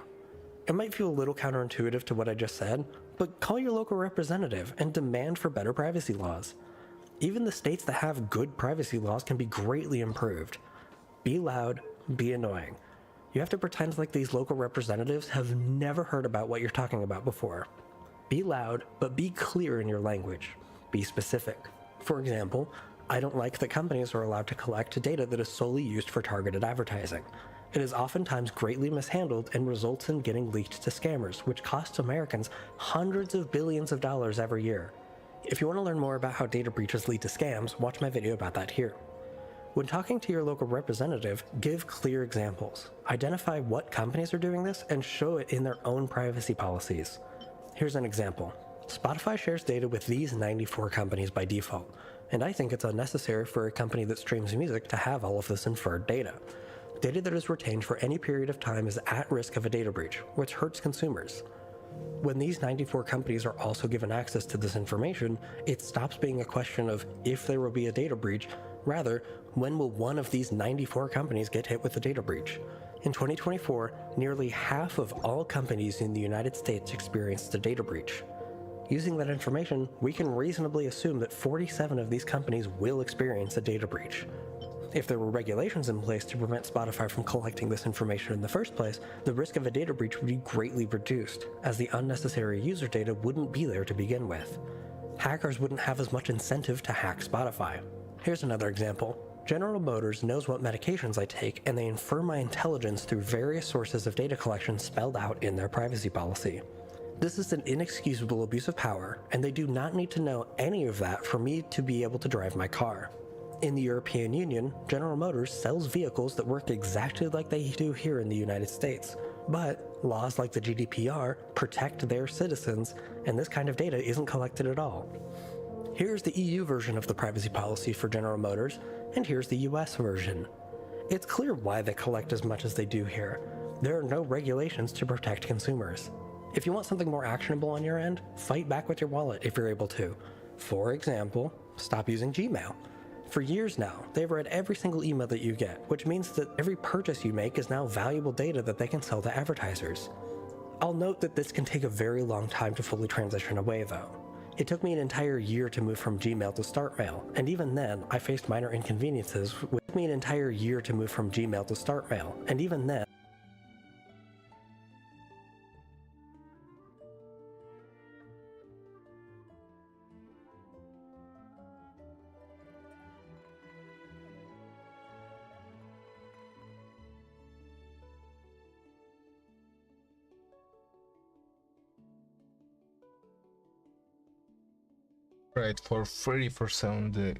It might feel a little counterintuitive to what I just said, but call your local representative and demand for better privacy laws. Even the states that have good privacy laws can be greatly improved. Be loud, be annoying. You have to pretend like these local representatives have never heard about what you're talking about before. Be loud, but be clear in your language. Be specific. For example, I don't like that companies are allowed to collect data that is solely used for targeted advertising. It is oftentimes greatly mishandled and results in getting leaked to scammers, which costs Americans hundreds of billions of dollars every year. If you want to learn more about how data breaches lead to scams, watch my video about that here. When talking to your local representative, give clear examples. Identify what companies are doing this and show it in their own privacy policies. Here's an example. Spotify shares data with these 94 companies by default, and I think it's unnecessary for a company that streams music to have all of this inferred data. Data that is retained for any period of time is at risk of a data breach, which hurts consumers. When these 94 companies are also given access to this information, it stops being a question of if there will be a data breach, rather, when will one of these 94 companies get hit with a data breach? In 2024, nearly half of all companies in the United States experienced a data breach. Using that information, we can reasonably assume that 47 of these companies will experience a data breach. If there were regulations in place to prevent Spotify from collecting this information in the first place, the risk of a data breach would be greatly reduced, as the unnecessary user data wouldn't be there to begin with. Hackers wouldn't have as much incentive to hack Spotify. Here's another example. General Motors knows what medications I take, and they infer my intelligence through various sources of data collection spelled out in their privacy policy. This is an inexcusable abuse of power, and they do not need to know any of that for me to be able to drive my car. In the European Union, General Motors sells vehicles that work exactly like they do here in the United States. But laws like the GDPR protect their citizens, and this kind of data isn't collected at all. Here's the EU version of the privacy policy for General Motors, and here's the US version. It's clear why they collect as much as they do here. There are no regulations to protect consumers. If you want something more actionable on your end, fight back with your wallet if you're able to. For example, stop using Gmail. For years now, they've read every single email that you get, which means that every purchase you make is now valuable data that they can sell to advertisers. I'll note that this can take a very long time to fully transition away though. It took me an entire year to move from Gmail to StartMail, and even then, I faced minor inconveniences. It took me an entire year to move from Gmail to StartMail, and even then, Right, for free for 7 days.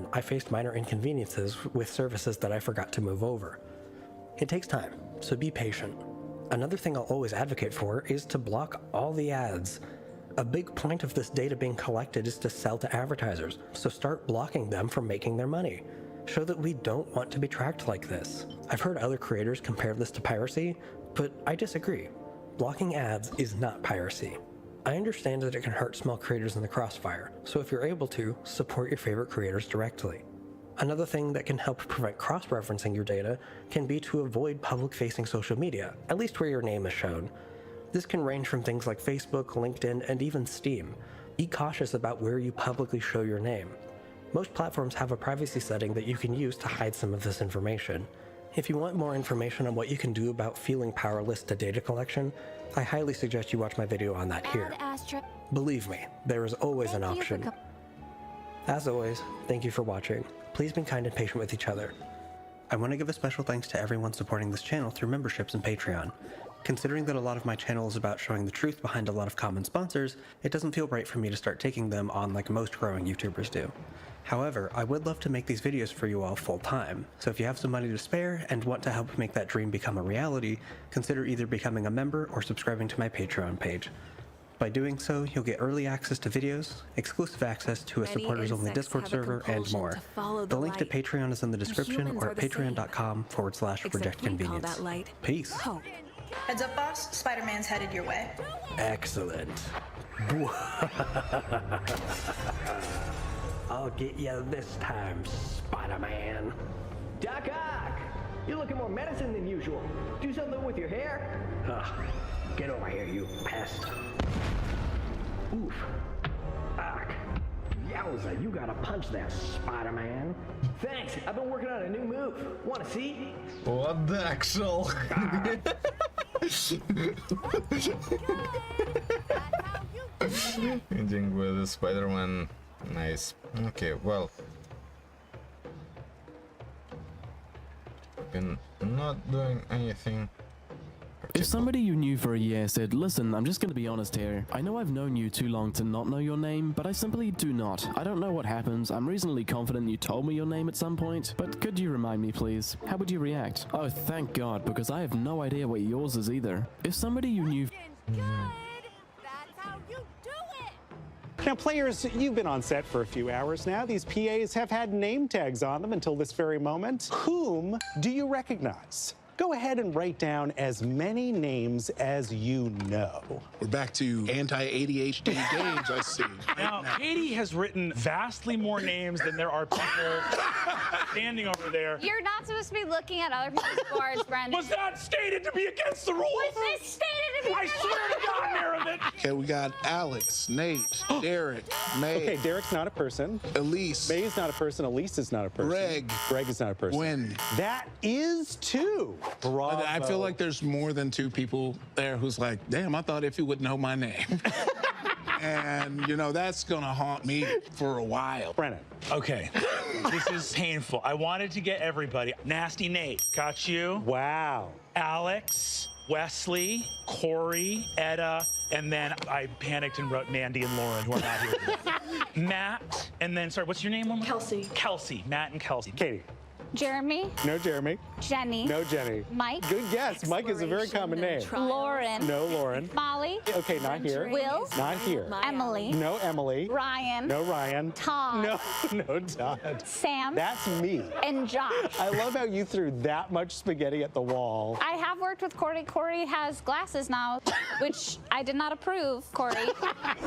often, I faced minor inconveniences with services that I forgot to move over. It takes time, so be patient. Another thing I'll always advocate for is to block all the ads. A big point of this data being collected is to sell to advertisers, so start blocking them from making their money. Show that we don't want to be tracked like this. I've heard other creators compare this to piracy, but I disagree. Blocking ads is not piracy. I understand that it can hurt small creators in the crossfire, so if you're able to, support your favorite creators directly. Another thing that can help prevent cross-referencing your data can be to avoid public-facing social media, at least where your name is shown. This can range from things like Facebook, LinkedIn, and even Steam. Be cautious about where you publicly show your name. Most platforms have a privacy setting that you can use to hide some of this information. If you want more information on what you can do about feeling powerless to data collection, I highly suggest you watch my video on that here. Believe me, there is always an option. As always, thank you for watching. Please be kind and patient with each other. I want to give a special thanks to everyone supporting this channel through memberships and Patreon. Considering that a lot of my channel is about showing the truth behind a lot of common sponsors, it doesn't feel right for me to start taking them on like most growing YouTubers do. However, I would love to make these videos for you all full time, so if you have some money to spare and want to help make that dream become a reality, consider either becoming a member or subscribing to my Patreon page. By doing so, you'll get early access to videos, exclusive access to a supporters-only Discord server, and more. The link to Patreon is in the description or at patreon.com/rejectconvenience. Peace. Heads up, boss. Spider-Man's headed your way. Excellent. I'll get you this time, Spider-Man. Doc Ock! You're looking more menacing than usual. Do something with your hair? Get over here, you pest. Oof. Ock. Yowza, you gotta punch that, Spider-Man. Thanks. I've been working on a new move. Want to see? What the actual? Ending with the Spider-Man. Nice. Okay, well. Been not doing anything. If somebody you knew for a year said, listen, I'm just gonna be honest here. I know I've known you too long to not know your name, but I simply do not. I don't know what happens. I'm reasonably confident you told me your name at some point, but could you remind me, please? How would you react? Oh, thank God, because I have no idea what yours is either. If somebody you knew... Now, players, you've been on set for a few hours now. These PAs have had name tags on them until this very moment. Whom do you recognize? Go ahead and write down as many names as you know. We're back to anti-ADHD games, I see. Now, Katie has written vastly more names than there are people standing over there. You're not supposed to be looking at other people's scores, Brendan. Was that stated to be against the rules? Was this stated to be I swear to God, Meredith! Okay, we got Alex, Nate, Derek, May. Okay, Derek's not a person. Elise. May is not a person. Elise is not a person. Greg. Greg is not a person. Win. That is two. Bravo. I feel like there's more than two people there who's like, damn, I thought Iffy would know my name. And, you know, that's going to haunt me for a while. Brennan. Okay, this is painful. I wanted to get everybody. Nasty Nate, got you. Wow. Alex, Wesley, Corey, Etta, and then I panicked and wrote Mandy and Lauren, who are not here today. Matt, and then, sorry, what's your name? Kelsey. Kelsey, Matt and Kelsey. Katie. Jeremy. No Jeremy. Jenny. No Jenny. Mike. Good guess. Mike is a very common name. Lauren. No Lauren. Molly. Okay, not here. Will. Not here. Emily. No Emily. Ryan. No Ryan. Todd. No Todd. Sam. That's me. And Josh. I love how you threw that much spaghetti at the wall. I have worked with Corey. Corey has glasses now, which I did not approve, Corey.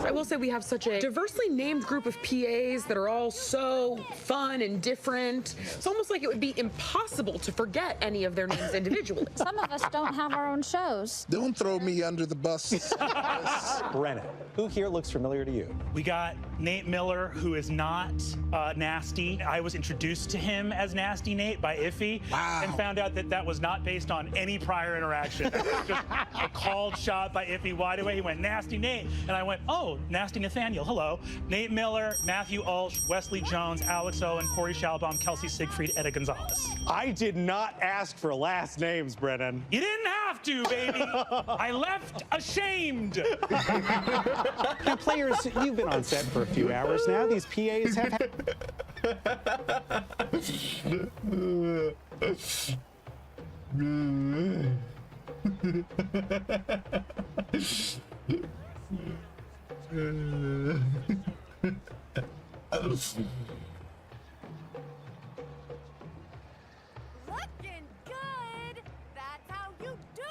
I will say we have such a diversely named group of PAs that are all so fun and different. It's almost like it would be impossible to forget any of their names individually. Some of us don't have our own shows. Don't throw me under the bus. Brennan, who here looks familiar to you? We got Nate Miller, who is not nasty. I was introduced to him as Nasty Nate by Iffy, and found out that that was not based on any prior interaction. It was just a called shot by Iffy wide away. He went, Nasty Nate, and I went, oh, Nasty Nathaniel, hello. Nate Miller, Matthew Ulsh, Wesley Jones, Alex Owen, Corey Schalbaum, Kelsey Siegfried, Etta Gonzalez. I did not ask for last names, Brennan. You didn't have to, baby. I left ashamed. Now, players, you've been on set for a few hours now. These PAs have had... Looking good. That's how you do it.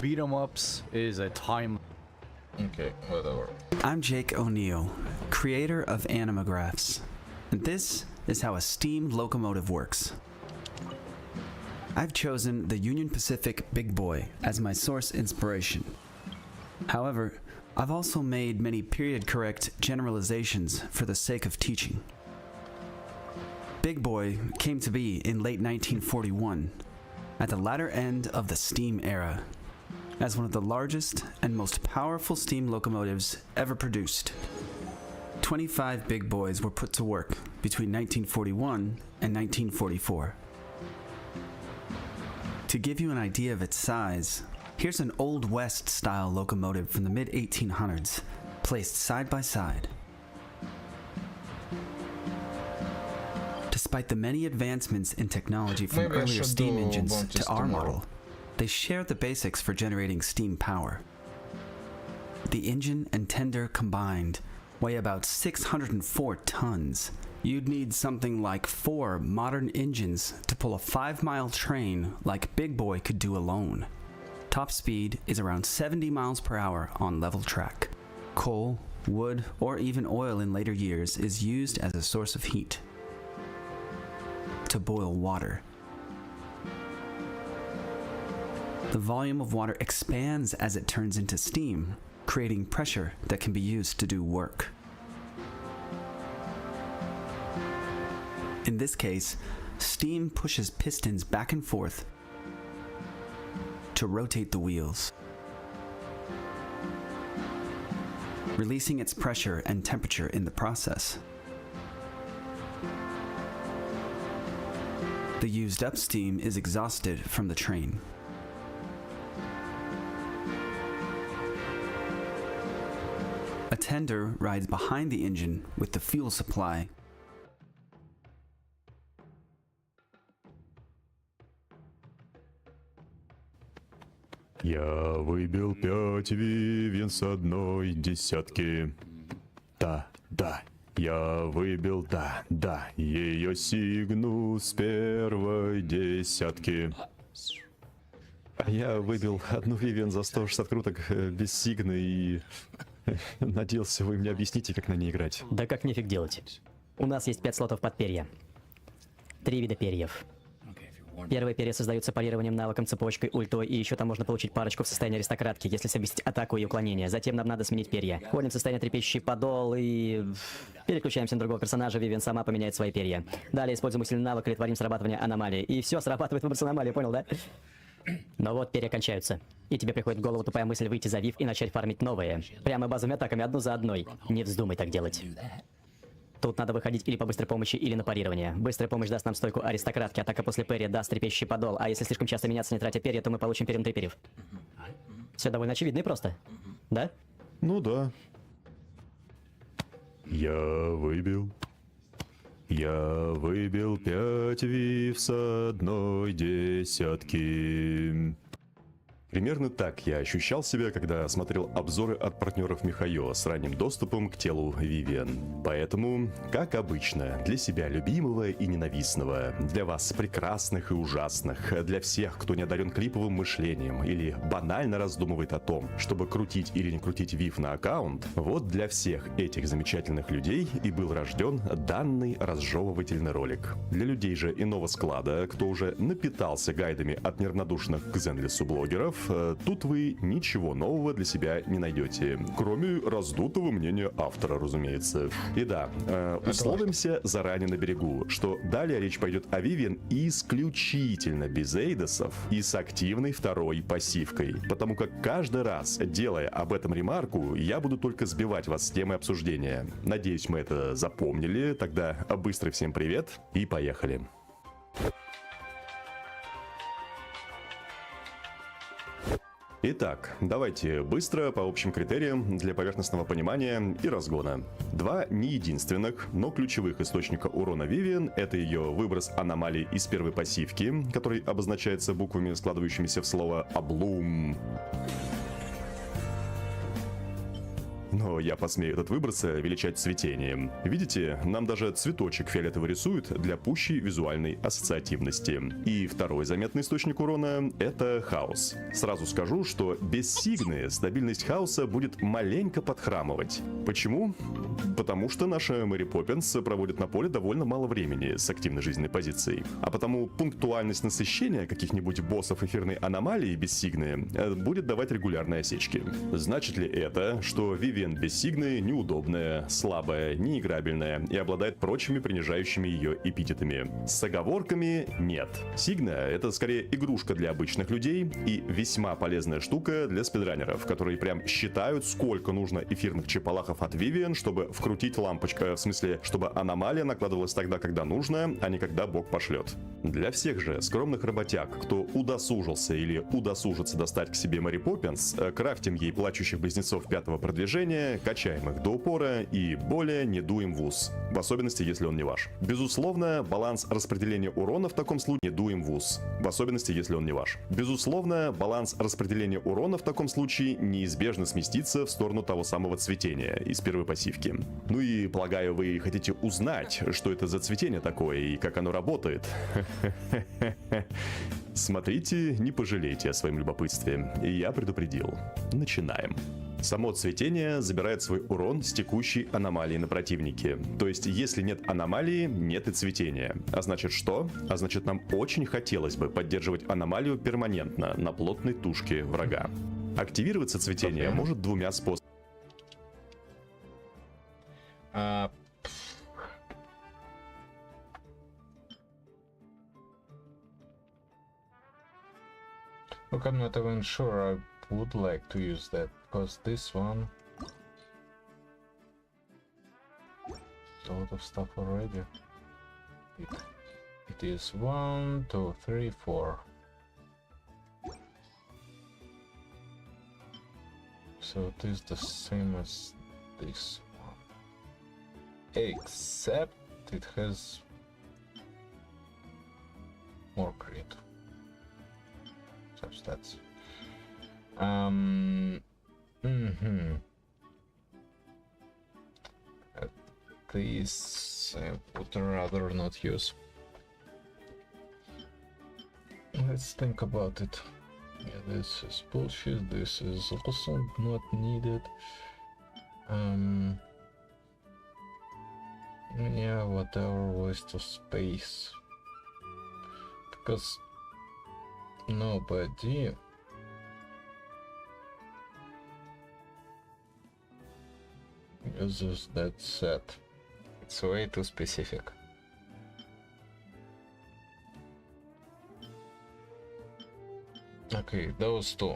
Beat 'em ups is a time. Okay, whatever. I'm Jake O'Neill, creator of Animagraphs, and this is how a steam locomotive works. I've chosen the Union Pacific Big Boy as my source inspiration. However, I've also made many period-correct generalizations for the sake of teaching. Big Boy came to be in late 1941, at the latter end of the steam era, as one of the largest and most powerful steam locomotives ever produced. 25 Big Boys were put to work between 1941 and 1944. To give you an idea of its size, here's an Old West style locomotive from the mid-1800s, placed side by side. Despite the many advancements in technology from Maybe I earlier should steam do engines one to just our tomorrow. model, they share the basics for generating steam power. The engine and tender combined weigh about 604 tons. You'd need something like 4 modern engines to pull a 5-mile train like Big Boy could do alone. Top speed is around 70 miles per hour on level track. Coal, wood, or even oil in later years is used as a source of heat. To boil water. The volume of water expands as it turns into steam, creating pressure that can be used to do work. In this case, steam pushes pistons back and forth to rotate the wheels, releasing its pressure and temperature in the process. The used up steam is exhausted from the train. A tender rides behind the engine with the fuel supply. Я выбил 5 вивен с одной десятки. Да, я выбил, да, ее сигну с первой десятки. А я выбил одну вивен за 160 круток без сигны и надеялся, вы мне объясните, как на ней играть. Да как нефиг делать. У нас есть 5 слотов под перья. 3 вида перьев. Первые перья создаются парированием, навыком, цепочкой, ультой, и еще там можно получить парочку в состоянии аристократки, если совместить атаку и уклонение. Затем нам надо сменить перья. Входим в состояние трепещущий подол и переключаемся на другого персонажа, Вивиан сама поменяет свои перья. Далее используем усиленный навык или творим срабатывание аномалии. И все, срабатывает выброс аномалии, понял, да? Но вот перья кончаются. И тебе приходит в голову тупая мысль выйти за Вив и начать фармить новые. Прямо базовыми атаками, одну за одной. Не вздумай так делать. Тут надо выходить или по быстрой помощи, или на парирование. Быстрая помощь даст нам стойку аристократки, атака после перья даст трепещущий подол, а если слишком часто меняться, не тратя перья, то мы получим перемотый перьев. Все довольно очевидно и просто. Да? Ну да. Я выбил 5 вив с одной десятки. Примерно так я ощущал себя, когда смотрел обзоры от партнеров Михаила с ранним доступом к телу Вивиан. Поэтому, как обычно, для себя любимого и ненавистного, для вас прекрасных и ужасных, для всех, кто не одарен клиповым мышлением или банально раздумывает о том, чтобы крутить или не крутить Вив на аккаунт, вот для всех этих замечательных людей и был рожден данный разжевывательный ролик. Для людей же иного склада, кто уже напитался гайдами от неравнодушных к Зенлису блогеров, тут вы ничего нового для себя не найдете. Кроме раздутого мнения автора, разумеется. И да, условимся заранее на берегу, что далее речь пойдет о Вивиан исключительно без эйдосов и с активной второй пассивкой. Потому как каждый раз, делая об этом ремарку, я буду только сбивать вас с темы обсуждения. Надеюсь, мы это запомнили. Тогда быстро всем привет и поехали. Итак, давайте быстро по общим критериям для поверхностного понимания и разгона. Два не единственных, но ключевых источника урона Вивиан — это ее выброс аномалий из первой пассивки, который обозначается буквами, складывающимися в слово «облум». Но я посмею этот выброс величать цветением. Видите, нам даже цветочек фиолетовый рисуют для пущей визуальной ассоциативности. И второй заметный источник урона — это хаос. Сразу скажу, что без Сигны стабильность хаоса будет маленько подхрамывать. Почему? Потому что наша Мэри Поппинс проводит на поле довольно мало времени с активной жизненной позицией. А потому пунктуальность насыщения каких-нибудь боссов эфирной аномалии без Сигны будет давать регулярные осечки. Значит ли это, что Вивиан без Сигны неудобная, слабая, неиграбельная и обладает прочими принижающими ее эпитетами? С оговорками нет. Сигна — это скорее игрушка для обычных людей и весьма полезная штука для спидранеров, которые прям считают, сколько нужно эфирных чепалахов от Вивиан, чтобы вкрутить лампочку, в смысле, чтобы аномалия накладывалась тогда, когда нужно, а не когда бог пошлет. Для всех же скромных работяг, кто удосужился или удосужится достать к себе Мэри Поппинс, крафтим ей плачущих близнецов пятого продвижения, качаем их до упора и более не дуем в ус, в особенности, если он не ваш. Безусловно, баланс распределения урона в таком случае не дуем в ус, в особенности, если он не ваш. Безусловно, баланс распределения урона в таком случае неизбежно сместится в сторону того самого цветения из первой пассивки. Ну и, полагаю, вы хотите узнать, что это за цветение такое и как оно работает. Смотрите, не пожалейте о своем любопытстве. Я предупредил. Начинаем. Само цветение забирает свой урон с текущей аномалии на противнике. То есть, если нет аномалии, нет и цветения. А значит что? А значит, нам очень хотелось бы поддерживать аномалию перманентно на плотной тушке врага. Активироваться цветение может двумя способами. Look, I'm not even sure I would like to use that, because this one... a lot of stuff already. It is 1, 2, 3, 4. So it is the same as this one. Except it has more crit. Stats. This I would rather not use. Let's think about it. Yeah, this is bullshit. This is also not needed. Yeah, whatever, waste of space. Because nobody uses that set. It's way too specific. Okay, those two.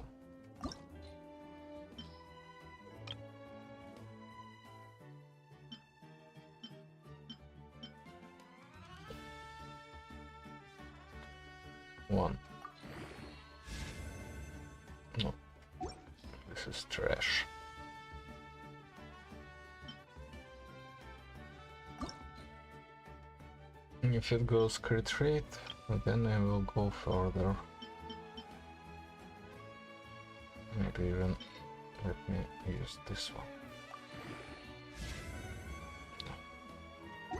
One. No. This is trash. If it goes crit rate, then I will go further. Maybe even let me use this one. No.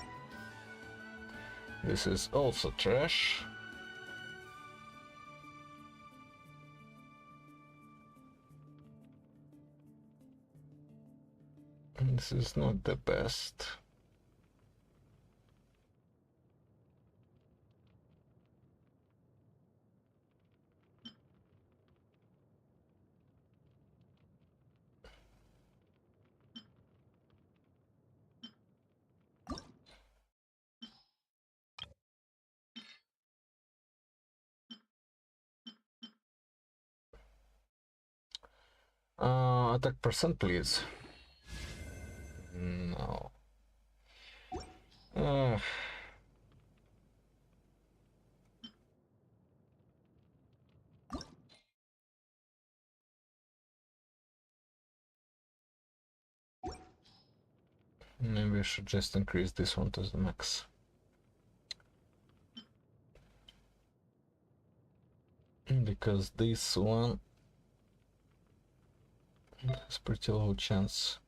This is also trash. This is not the best. Attack percent, please. No. Maybe I should just increase this one to the max. Because this one has pretty low chance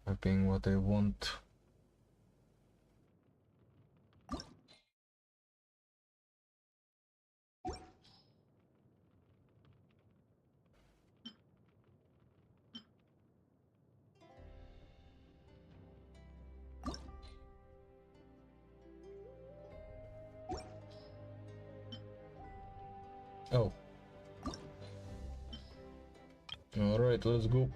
of being what I want. Oh. Alright, let's go.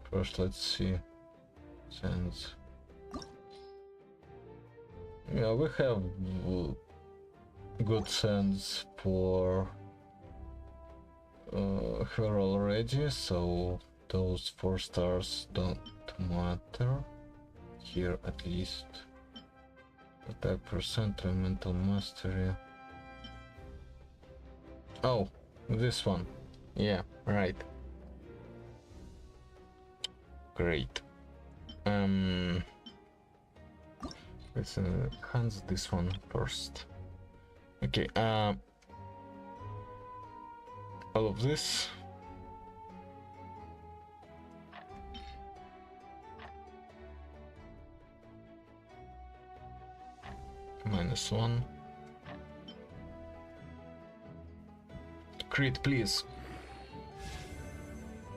First, let's see. Sands. Yeah, we have good sands for her already, so those 4 stars don't matter. Here at least. Attack percent, mental mastery. Oh, this one. Yeah, right. Great. Let's enhance this one first. Okay, all of this. -1. Crit, please.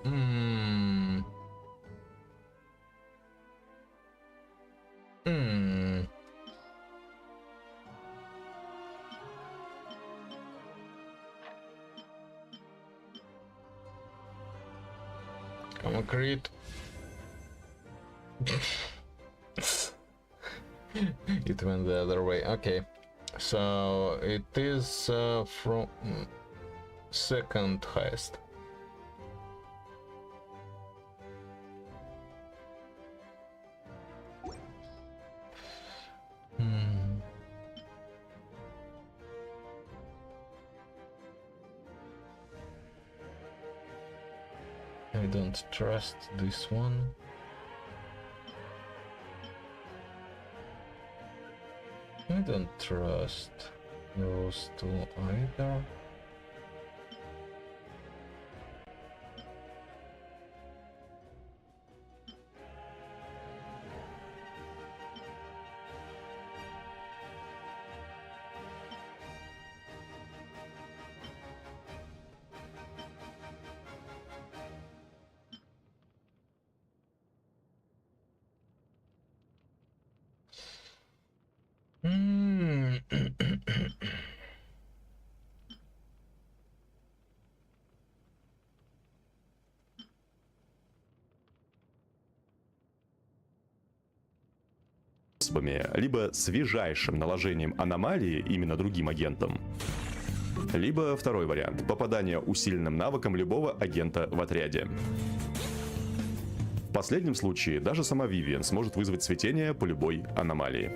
Come on, crit. It went the other way. Okay, so it is from second highest. I don't trust this one. I don't trust those two either. Либо свежайшим наложением аномалии именно другим агентом, либо второй вариант — попадание усиленным навыком любого агента в отряде. В последнем случае даже сама Вивиан сможет вызвать цветение по любой аномалии.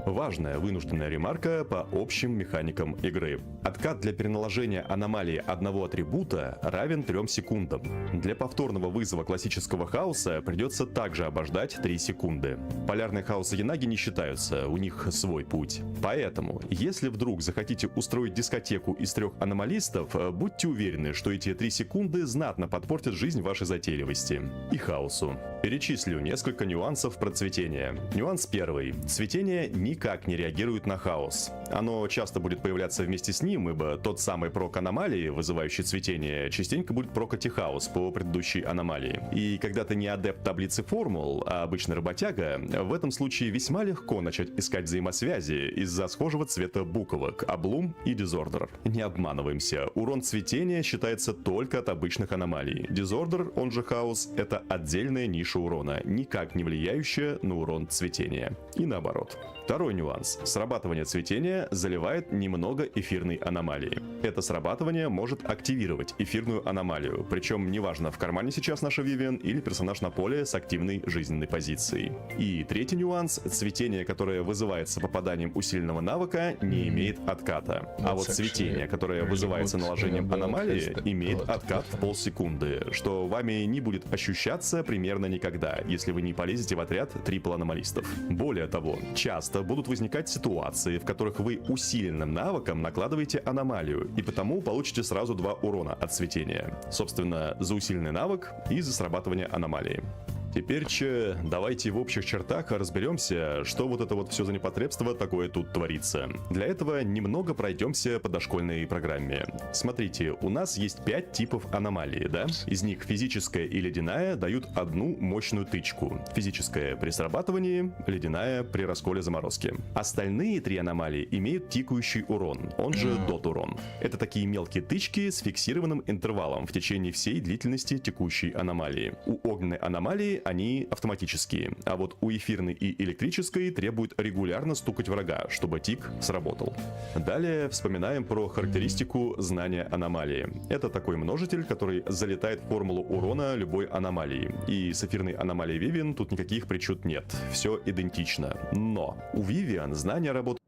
Важная вынужденная ремарка по общим механикам игры. Откат для переналожения аномалии одного атрибута равен 3 секундам. Для повторного вызова классического хаоса придется также обождать 3 секунды. Полярные хаосы Янаги не считаются, у них свой путь. Поэтому, если вдруг захотите устроить дискотеку из 3 аномалистов, будьте уверены, что эти 3 секунды знатно подпортят жизнь вашей затейливости и хаосу. Перечислю несколько нюансов про цветение. Нюанс первый. Цветение никак не реагирует на хаос. Оно часто будет появляться вместе с ним, ибо тот самый прок аномалии, вызывающий цветение, частенько будет прокать и хаос по предыдущей аномалии. И когда ты не адепт таблицы формул, а обычный работяга, в этом случае весьма легко начать искать взаимосвязи из-за схожего цвета буквок Облум и Дизордер. Не обманываемся, урон цветения считается только от обычных аномалий. Дизордер, он же хаос, это отдельная ниша урона, никак не влияющая на урон цветения. И наоборот. Второй Второй нюанс. Срабатывание цветения заливает немного эфирной аномалии. Это срабатывание может активировать эфирную аномалию, причем неважно, в кармане сейчас наша Вивиан или персонаж на поле с активной жизненной позицией. И третий нюанс. Цветение, которое вызывается попаданием усиленного навыка, не имеет отката. А вот цветение, которое вызывается наложением аномалии, имеет откат в полсекунды, что вами не будет ощущаться примерно никогда, если вы не полезете в отряд трипл-аномалистов. Более того, часто будут возникать ситуации, в которых вы усиленным навыком накладываете аномалию, и потому получите сразу 2 урона от цветения. Собственно, за усиленный навык и за срабатывание аномалии. Теперь давайте в общих чертах разберемся, что вот это вот все за непотребство такое тут творится. Для этого немного пройдемся по дошкольной программе. Смотрите, у нас есть 5 типов аномалии, да? Из них физическая и ледяная дают одну мощную тычку. Физическая при срабатывании, ледяная при расколе заморозки. Остальные 3 аномалии имеют тикающий урон, он же дот-урон. Это такие мелкие тычки с фиксированным интервалом в течение всей длительности текущей аномалии. У огненной аномалии они автоматические, а вот у эфирной и электрической требует регулярно стукать врага, чтобы тик сработал. Далее вспоминаем про характеристику знания аномалии. Это такой множитель, который залетает в формулу урона любой аномалии. И с эфирной аномалией Вивиан тут никаких причуд нет, все идентично. Но у Вивиан знание работает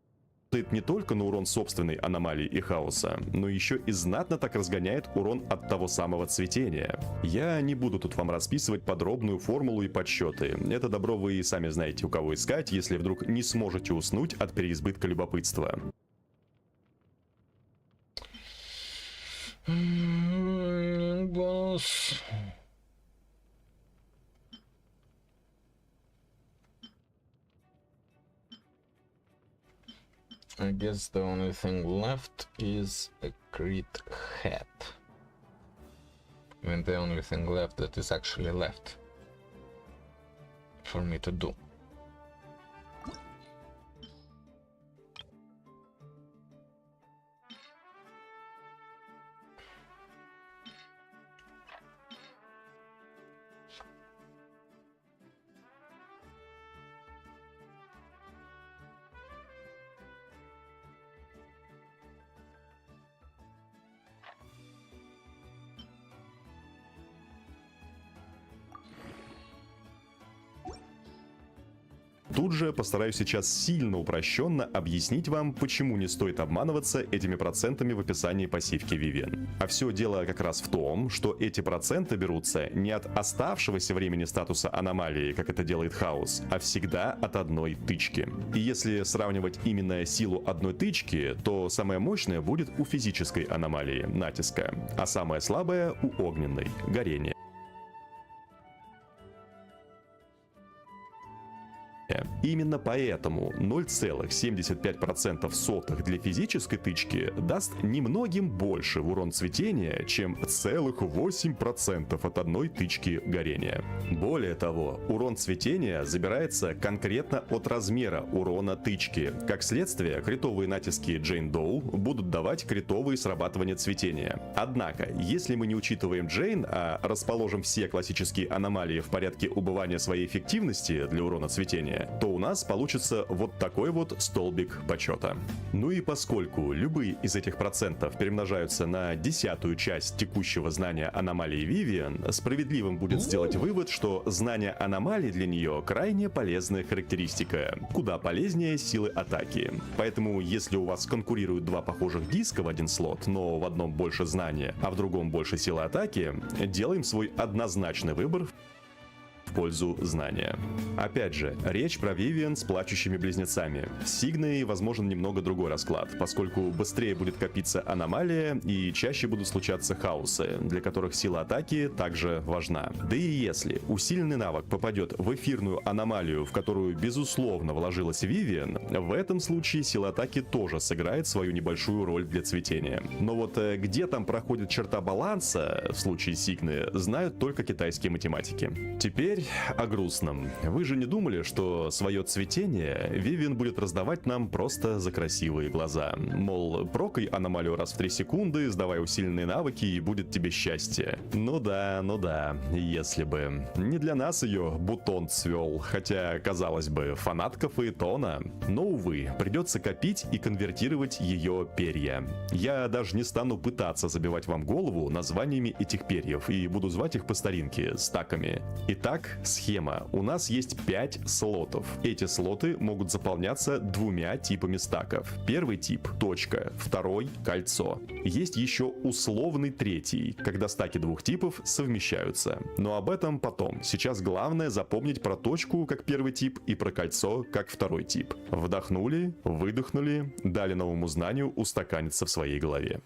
не только на урон собственной аномалии и хаоса, но еще и знатно так разгоняет урон от того самого цветения. Я не буду тут вам расписывать подробную формулу и подсчеты. Это добро вы и сами знаете, у кого искать, если вдруг не сможете уснуть от переизбытка любопытства. I guess the only thing left is a crit hat. I mean, the only thing left that is actually left for me to do. Тут же постараюсь сейчас сильно упрощенно объяснить вам, почему не стоит обманываться этими процентами в описании пассивки Вивиан. А все дело как раз в том, что эти проценты берутся не от оставшегося времени статуса аномалии, как это делает хаос, а всегда от одной тычки. И если сравнивать именно силу одной тычки, то самая мощная будет у физической аномалии, натиска, а самая слабая у огненной, горения. Именно поэтому 0,75% для физической тычки даст немногим больше в урон цветения, чем 0,8% от одной тычки горения. Более того, урон цветения забирается конкретно от размера урона тычки. Как следствие, критовые натиски Джейн Доу будут давать критовые срабатывания цветения. Однако, если мы не учитываем Джейн, а расположим все классические аномалии в порядке убывания своей эффективности для урона цветения, то у нас получится вот такой вот столбик почета. Ну и поскольку любые из этих процентов перемножаются на 10-ю часть текущего знания аномалии Вивиан, справедливым будет сделать вывод, что знание аномалии для нее крайне полезная характеристика, куда полезнее силы атаки. Поэтому, если у вас конкурируют 2 похожих диска в один слот, но в одном больше знания, а в другом больше силы атаки, делаем свой однозначный выбор в пользу знания. Опять же, речь про Вивиан с плачущими близнецами. С Сигной возможен немного другой расклад, поскольку быстрее будет копиться аномалия и чаще будут случаться хаосы, для которых сила атаки также важна. Да и если усиленный навык попадет в эфирную аномалию, в которую безусловно вложилась Вивиан, в этом случае сила атаки тоже сыграет свою небольшую роль для цветения. Но вот где там проходит черта баланса в случае Сигны, знают только китайские математики. Теперь теперь о грустном. Вы же не думали, что свое цветение Вивиан будет раздавать нам просто за красивые глаза? Мол, прокай аномалию раз в 3 секунды, сдавай усиленные навыки и будет тебе счастье. Ну да, если бы. Не для нас ее бутон цвел, хотя, казалось бы, фанатка фаэтона. Но, увы, придется копить и конвертировать ее перья. Я даже не стану пытаться забивать вам голову названиями этих перьев и буду звать их по старинке стаками. Итак, схема. У нас есть 5 слотов. Эти слоты могут заполняться 2 типами стаков. Первый тип — точка, второй — кольцо. Есть еще условный третий, когда стаки 2 типов совмещаются. Но об этом потом. Сейчас главное запомнить про точку как первый тип и про кольцо как второй тип. Вдохнули, выдохнули, дали новому знанию устаканиться в своей голове.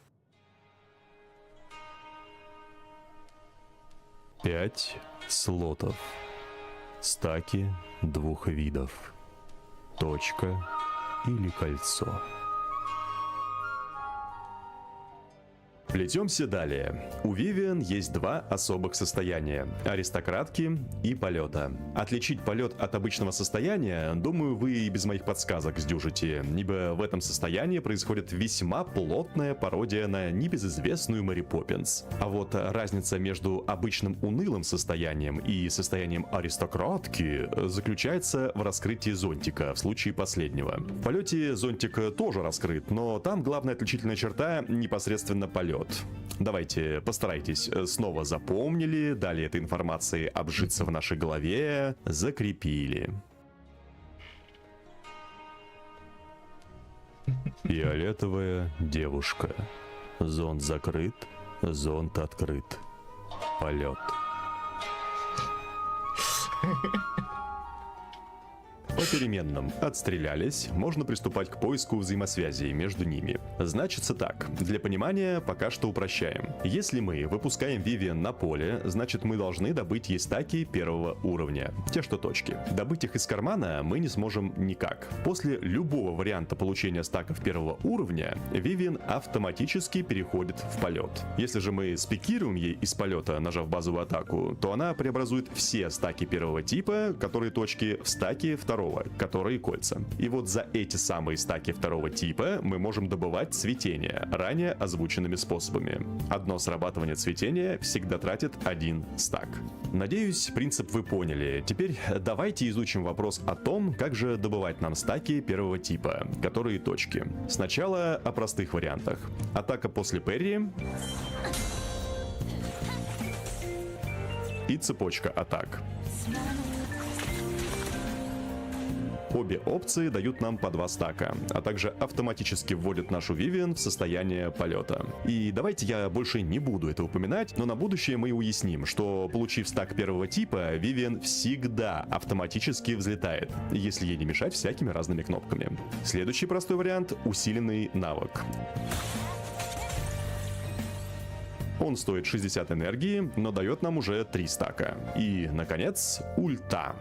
5 слотов. Стаки 2 видов. Точка или кольцо. Плетемся далее. У Вивиан есть 2 особых состояния — аристократки и полета. Отличить полет от обычного состояния, думаю, вы и без моих подсказок сдюжите, ибо в этом состоянии происходит весьма плотная пародия на небезызвестную Мэри Поппинс. А вот разница между обычным унылым состоянием и состоянием аристократки заключается в раскрытии зонтика в случае последнего. В полете зонтик тоже раскрыт, но там главная отличительная черта — непосредственно полет. Давайте, постарайтесь. Снова запомнили, дали этой информации обжиться в нашей голове, закрепили. Фиолетовая девушка. Зонт закрыт, зонт открыт. Полет. По переменным отстрелялись, можно приступать к поиску взаимосвязей между ними. Значится так, для понимания пока что упрощаем. Если мы выпускаем Вивиан на поле, значит мы должны добыть ей стаки 1-го уровня, те что точки. Добыть их из кармана мы не сможем никак. После любого варианта получения стаков 1-го уровня, Вивиан автоматически переходит в полет. Если же мы спикируем ей из полета, нажав базовую атаку, то она преобразует все стаки 1-го типа, которые точки, в стаки 2-го, которые кольца. И вот за эти самые стаки 2-го типа мы можем добывать цветение, ранее озвученными способами. Одно срабатывание цветения всегда тратит 1 стак. Надеюсь, принцип вы поняли. Теперь давайте изучим вопрос о том, как же добывать нам стаки 1-го типа, которые точки. Сначала о простых вариантах. Атака после парри и цепочка атак. Обе опции дают нам по 2 стака, а также автоматически вводят нашу Вивиан в состояние полета. И давайте я больше не буду это упоминать, но на будущее мы уясним, что получив стак 1-го типа, Вивиан всегда автоматически взлетает, если ей не мешать всякими разными кнопками. Следующий простой вариант — усиленный навык. Он стоит 60 энергии, но дает нам уже 3 стака. И, наконец, ульта.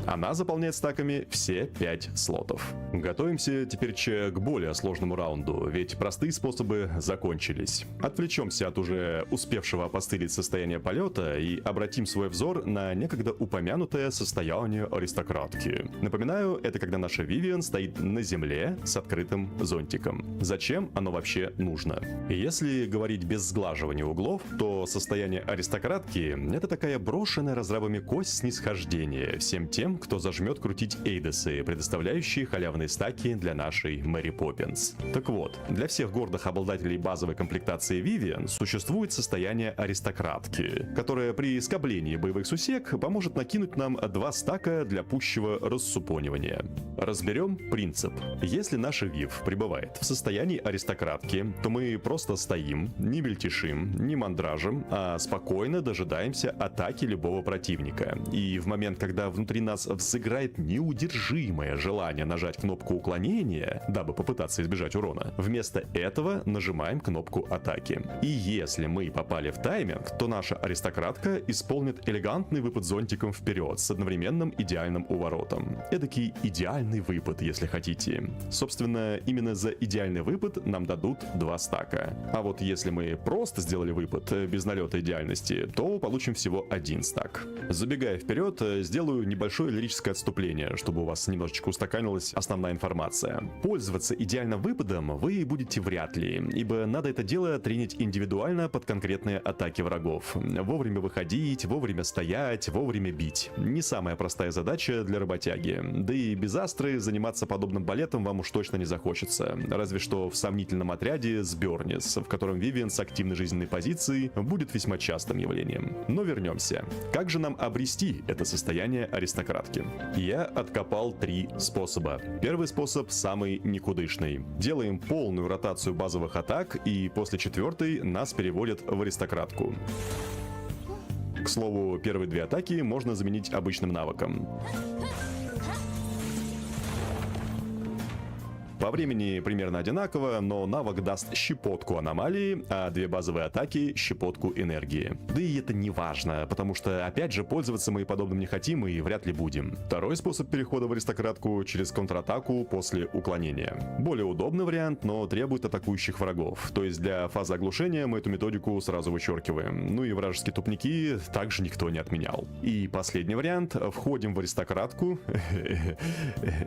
Она заполняет стаками все 5 слотов. Готовимся теперь к более сложному раунду, ведь простые способы закончились. Отвлечемся от уже успевшего опостылить состояние полета и обратим свой взор на некогда упомянутое состояние аристократки. Напоминаю, это когда наша Вивиан стоит на земле с открытым зонтиком. Зачем оно вообще нужно? Если говорить без сглаживания углов, то состояние аристократки — это такая брошенная разрабами кость снисхождения всем тем, кто зажмет крутить эйдосы, предоставляющие халявные стаки для нашей Мэри Поппинс. Так вот, для всех гордых обладателей базовой комплектации Вивиан существует состояние аристократки, которое при скоблении боевых сусек поможет накинуть нам 2 стака для пущего рассупонивания. Разберем принцип. Если наша Вив пребывает в состоянии аристократки, то мы просто стоим, не мельтешим, не мандражим, а спокойно дожидаемся атаки любого противника. И в момент, когда внутри нас вас взыграет неудержимое желание нажать кнопку уклонения, дабы попытаться избежать урона, вместо этого нажимаем кнопку атаки. И если мы попали в тайминг, то наша аристократка исполнит элегантный выпад зонтиком вперед с одновременным идеальным уворотом. Эдакий идеальный выпад, если хотите. Собственно, именно за идеальный выпад нам дадут 2 стака. А вот если мы просто сделали выпад без налета идеальности, то получим всего 1 стак. Забегая вперед, сделаю небольшое лирическое отступление, чтобы у вас немножечко устаканилась основная информация. Пользоваться идеальным выпадом вы будете вряд ли, ибо надо это дело тренить индивидуально под конкретные атаки врагов. Вовремя выходить, вовремя стоять, вовремя бить. Не самая простая задача для работяги. Да и без Астры заниматься подобным балетом вам уж точно не захочется. Разве что в сомнительном отряде с Бёрнис, в котором Вивиан с активной жизненной позицией будет весьма частым явлением. Но вернемся. Как же нам обрести это состояние аристократки? Я откопал 3 способа. Первый способ самый никудышный. Делаем полную ротацию базовых атак, и после 4-й нас переводят в аристократку. К слову, первые 2 атаки можно заменить обычным навыком. По времени примерно одинаково, но навык даст щепотку аномалии, а 2 базовые атаки — щепотку энергии. Да и это не важно, потому что, опять же, пользоваться мы подобным не хотим и вряд ли будем. Второй способ перехода в аристократку — через контратаку после уклонения. Более удобный вариант, но требует атакующих врагов. То есть для фазы оглушения мы эту методику сразу вычеркиваем. Ну и вражеские тупники также никто не отменял. И последний вариант — входим в аристократку.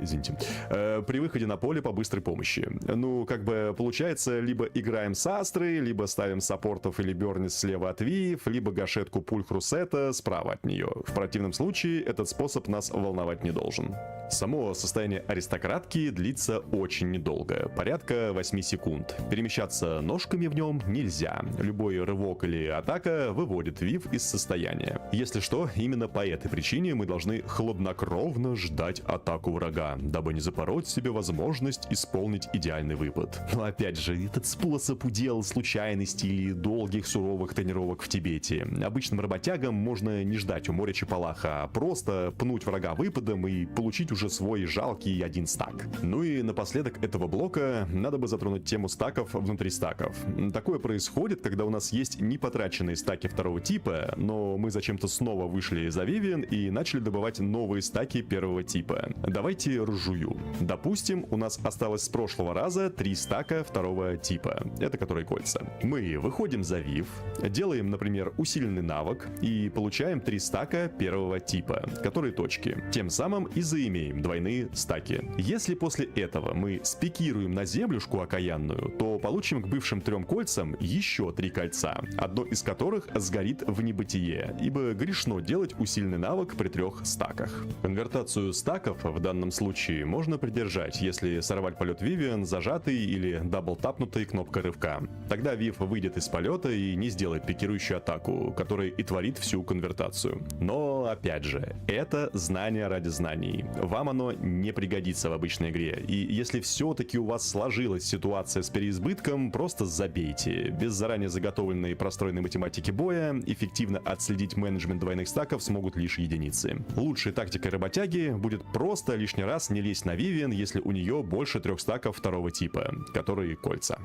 Извините. При выходе на поле по быстрой помощи. Ну, как бы получается, либо играем с Астрой, либо ставим саппортов или Бёрнис слева от Вив, либо гашетку Пульхрусета справа от нее. В противном случае этот способ нас волновать не должен. Само состояние аристократки длится очень недолго, порядка 8 секунд. Перемещаться ножками в нем нельзя. Любой рывок или атака выводит Вив из состояния. Если что, именно по этой причине мы должны хладнокровно ждать атаку врага, дабы не запороть себе возможность исполнить идеальный выпад. Но опять же, этот способ удел случайности или долгих суровых тренировок в Тибете. Обычным работягам можно не ждать у моря Чапалаха, а просто пнуть врага выпадом и получить уже свой жалкий 1 стак. Ну и напоследок этого блока надо бы затронуть тему стаков внутри стаков. Такое происходит, когда у нас есть непотраченные стаки 2-го типа, но мы зачем-то снова вышли за Вивиан и начали добывать новые стаки 1-го типа. Давайте разжую. Допустим, у нас осталось с прошлого раза 3 стака 2-го типа. Это которые кольца. Мы выходим за Вив, делаем, например, усиленный навык и получаем 3 стака 1-го типа, которые точки. Тем самым и заимеем двойные стаки. Если после этого мы спикируем на землюшку окаянную, то получим к бывшим 3 кольцам еще 3 кольца, одно из которых сгорит в небытие, ибо грешно делать усиленный навык при 3 стаках. Конвертацию стаков в данном случае можно придержать, если сорвать полет Вивиан зажатой или дабл-тапнутой кнопкой рывка. Тогда Вив выйдет из полета и не сделает пикирующую атаку, которая и творит всю конвертацию. Но, опять же, это знание ради знаний. Вам оно не пригодится в обычной игре. И если все-таки у вас сложилась ситуация с переизбытком, просто забейте. Без заранее заготовленной простроенной математики боя эффективно отследить менеджмент двойных стаков смогут лишь единицы. Лучшей тактикой работяги будет просто лишний раз не лезть на Вивиан, если у нее больше 3 стаков 2-го типа, которые кольца.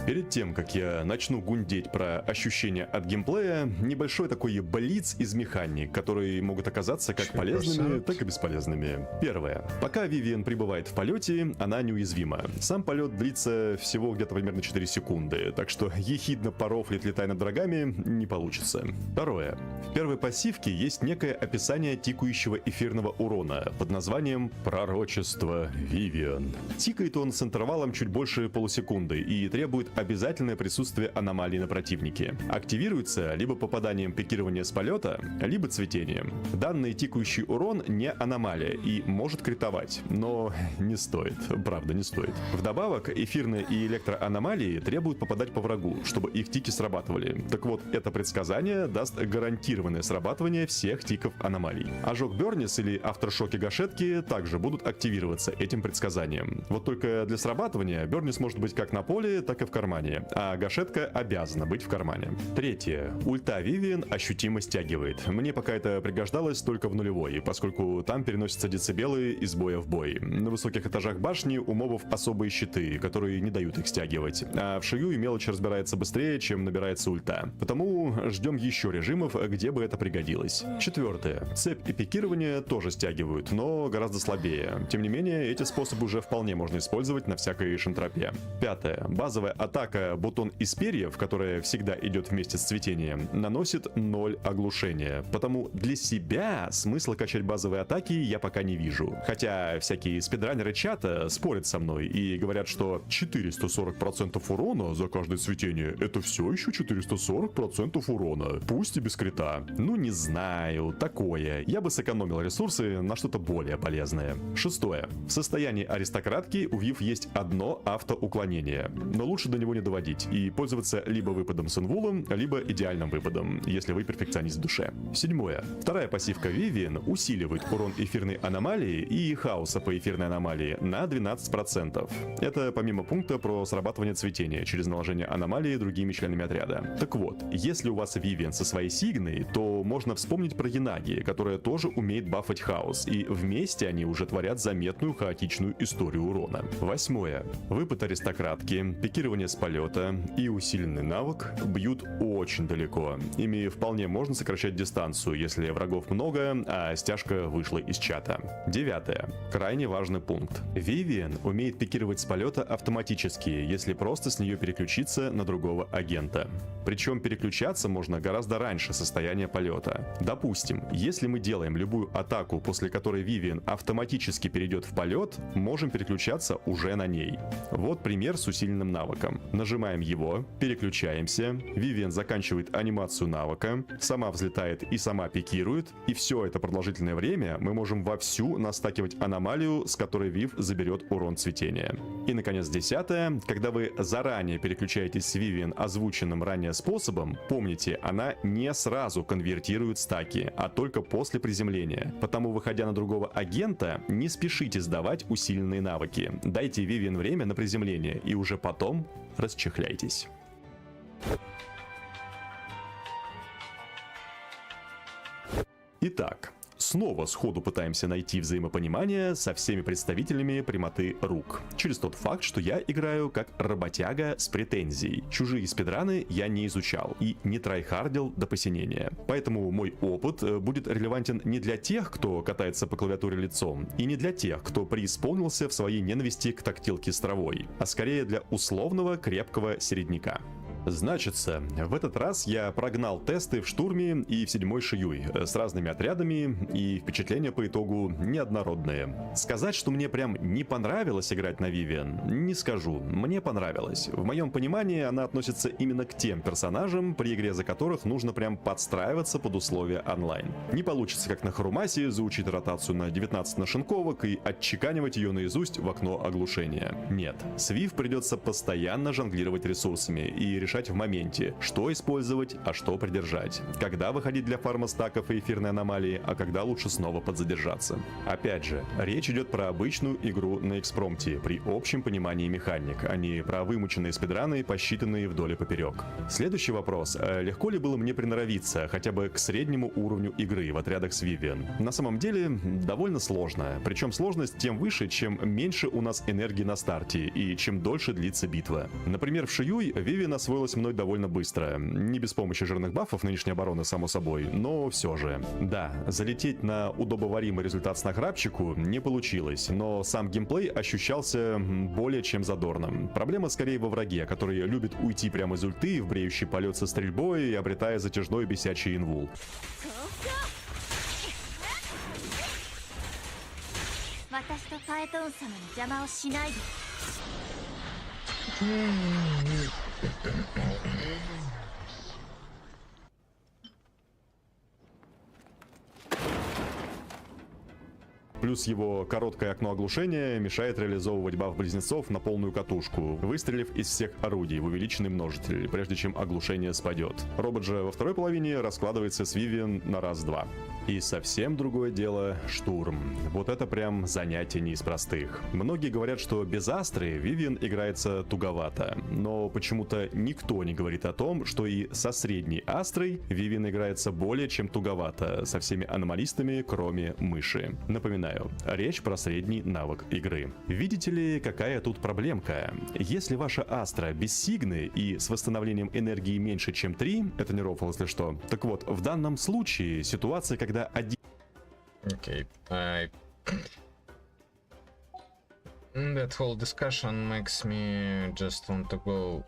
Перед тем, как я начну гундеть про ощущения от геймплея, небольшой такой блиц из механик, которые могут оказаться как полезными, так и бесполезными. Первое. Пока Вивиан пребывает в полете, она неуязвима. Сам полет длится всего где-то примерно 4 секунды, так что ехидно порофлить, летая над врагами, не получится. Второе. В первой пассивке есть некое описание тикающего эфирного урона под названием «Пророчество Вивиан». Тикает он с интервалом чуть больше полусекунды и требует обязательное присутствие аномалий на противнике. Активируется либо попаданием пикирования с полета, либо цветением. Данный тикающий урон не аномалия и может критовать, но не стоит, правда не стоит. Вдобавок, эфирные и электроаномалии требуют попадать по врагу, чтобы их тики срабатывали. Так вот, это предсказание даст гарантированное срабатывание всех тиков аномалий. Ожог Бёрнис или авторшоки гашетки также будут активироваться этим предсказанием. Вот только для срабатывания Бёрнис может быть как на поле, так и в кармане кармане, а гашетка обязана быть в кармане. Третье. Ульта Вивиан ощутимо стягивает. Мне пока это пригождалось только в нулевой, поскольку там переносятся децибелы из боя в бой. На высоких этажах башни у мобов особые щиты, которые не дают их стягивать, а в Шиюи мелочь разбирается быстрее, чем набирается ульта. Потому ждем еще режимов, где бы это пригодилось. Четвертое. Цепь и пикирование тоже стягивают, но гораздо слабее. Тем не менее, эти способы уже вполне можно использовать на всякой шантропе. Пятое. Базовая атака бутон из перьев, которая всегда идет вместе с цветением, наносит 0 оглушения. Потому для себя смысла качать базовые атаки я пока не вижу. Хотя всякие спидранеры чата спорят со мной и говорят, что 440% урона за каждое цветение — это все еще 440% урона. Пусть и без крита. Ну не знаю, такое. Я бы сэкономил ресурсы на что-то более полезное. Шестое. В состоянии аристократки у Вив есть одно автоуклонение, но лучше до него не доводить и пользоваться либо выпадом с инвулом, либо идеальным выпадом, если вы перфекционист в душе. Седьмое. Вторая пассивка Вивиан усиливает урон эфирной аномалии и хаоса по эфирной аномалии на 12%. Это помимо пункта про срабатывание цветения через наложение аномалии другими членами отряда. Так вот, если у вас Вивиан со своей сигной, то можно вспомнить про Янаги, которая тоже умеет бафать хаос, и вместе они уже творят заметную хаотичную историю урона. Восьмое. Выпад аристократки, пикирование с полета и усиленный навык бьют очень далеко. Ими вполне можно сокращать дистанцию, если врагов много, а стяжка вышла из чата. Девятое. Крайне важный пункт. Вивиан умеет пикировать с полета автоматически, если просто с нее переключиться на другого агента. Причем переключаться можно гораздо раньше состояния полета. Допустим, если мы делаем любую атаку, после которой Вивиан автоматически перейдет в полет, можем переключаться уже на ней. Вот пример с усиленным навыком. Нажимаем его, переключаемся, Вивиан заканчивает анимацию навыка, сама взлетает и сама пикирует, и все это продолжительное время мы можем вовсю настакивать аномалию, с которой Вив заберет урон цветения. И наконец, десятое. Когда вы заранее переключаетесь с Вивиан озвученным ранее способом, помните, она не сразу конвертирует стаки, а только после приземления. Потому, выходя на другого агента, не спешите сдавать усиленные навыки. Дайте Вивиан время на приземление и уже потом расчехляйтесь. Итак, снова сходу пытаемся найти взаимопонимание со всеми представителями прямоты рук. Через тот факт, что я играю как работяга с претензией. Чужие спидраны я не изучал и не трайхардил до посинения. Поэтому мой опыт будет релевантен не для тех, кто катается по клавиатуре лицом, и не для тех, кто преисполнился в своей ненависти к тактилке с травой, а скорее для условного крепкого середняка. Значится, в этот раз я прогнал тесты в штурме и в 7-й Шиюй с разными отрядами, и впечатления по итогу неоднородные. Сказать, что мне прям не понравилось играть на Вивиан, не скажу. Мне понравилось. В моем понимании она относится именно к тем персонажам, при игре за которых нужно прям подстраиваться под условия онлайн. Не получится, как на Харумасе, заучить ротацию на 19 нашинковок и отчеканивать ее наизусть в окно оглушения. Нет, с Вив придется постоянно жонглировать ресурсами и решать в моменте, что использовать, а что придержать. Когда выходить для фарма стаков и эфирной аномалии, а когда лучше снова подзадержаться. Опять же, речь идет про обычную игру на экспромте, при общем понимании механик, а не про вымученные спидраны, посчитанные вдоль и поперек. Следующий вопрос. Легко ли было мне приноровиться хотя бы к среднему уровню игры в отрядах с Вивиан? На самом деле, довольно сложно. Причем сложность тем выше, чем меньше у нас энергии на старте и чем дольше длится битва. Например, в Шиюй Вивиан освоилась мной довольно быстро. Не без помощи жирных бафов нынешней обороны, само собой, но все же. Да, залететь на удобоваримый результат с нахрапчику не получилось, но сам геймплей ощущался более чем задорным. Проблема скорее во враге, который любит уйти прямо из ульты в бреющий полет со стрельбой, обретая затяжной бесячий инвул. Плюс его короткое окно оглушения мешает реализовывать баф близнецов на полную катушку, выстрелив из всех орудий в увеличенный множитель, прежде чем оглушение спадет. Робот же во второй половине раскладывается с Вивиан на раз-два. И совсем другое дело штурм. Вот это прям занятие не из простых. Многие говорят, что без Астры Вивиан играется туговато, но почему-то никто не говорит о том, что и со средней Астрой Вивиан играется более чем туговато, со всеми аномалистами, кроме мыши. Напоминаю, речь про средний навык игры. Видите ли, какая тут проблемка? Если ваша Астра без Сигны и с восстановлением энергии меньше, чем 3, это не рофл, если что, так вот, в данном случае ситуация, когда один... Okay, that whole discussion makes me just want to go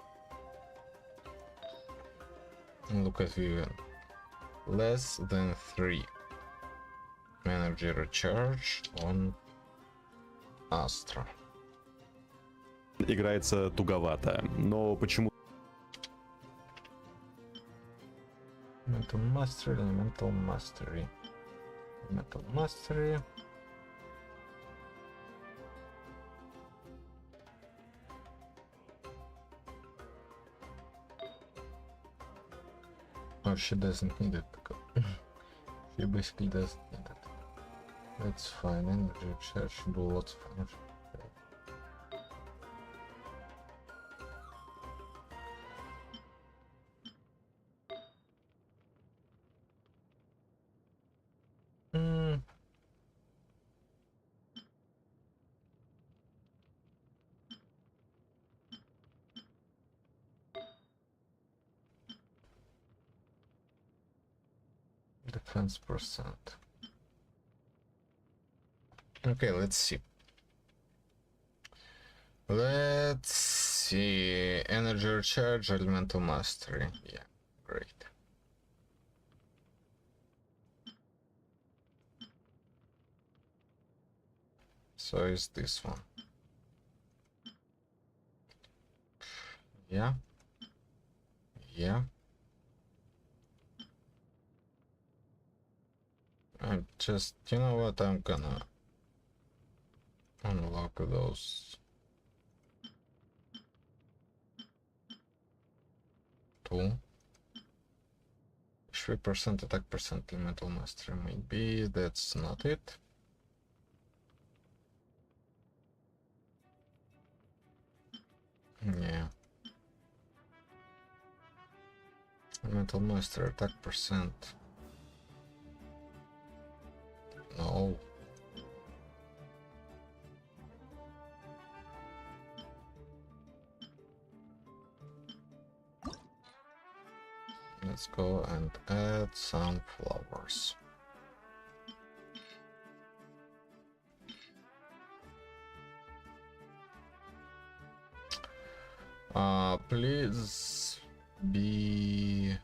look at Vivian. Less than 3 energy recharge on Astra. Играется туговато, но почему... Mental Mastery, Elemental Mastery. Mental Mastery. Oh, she doesn't need it. She basically doesn't need it. That's fine. Energy charge should do lots of energy. Defense percent. Okay, let's see. Let's see. Energy recharge, elemental mastery. Yeah, great. So is this one. Yeah. Yeah. I'm just, you know what, I'm gonna unlock those 2. 3% attack percent elemental mastery. Maybe that's not it. Yeah. Elemental master attack percent. No. Let's go and add some flowers. Please be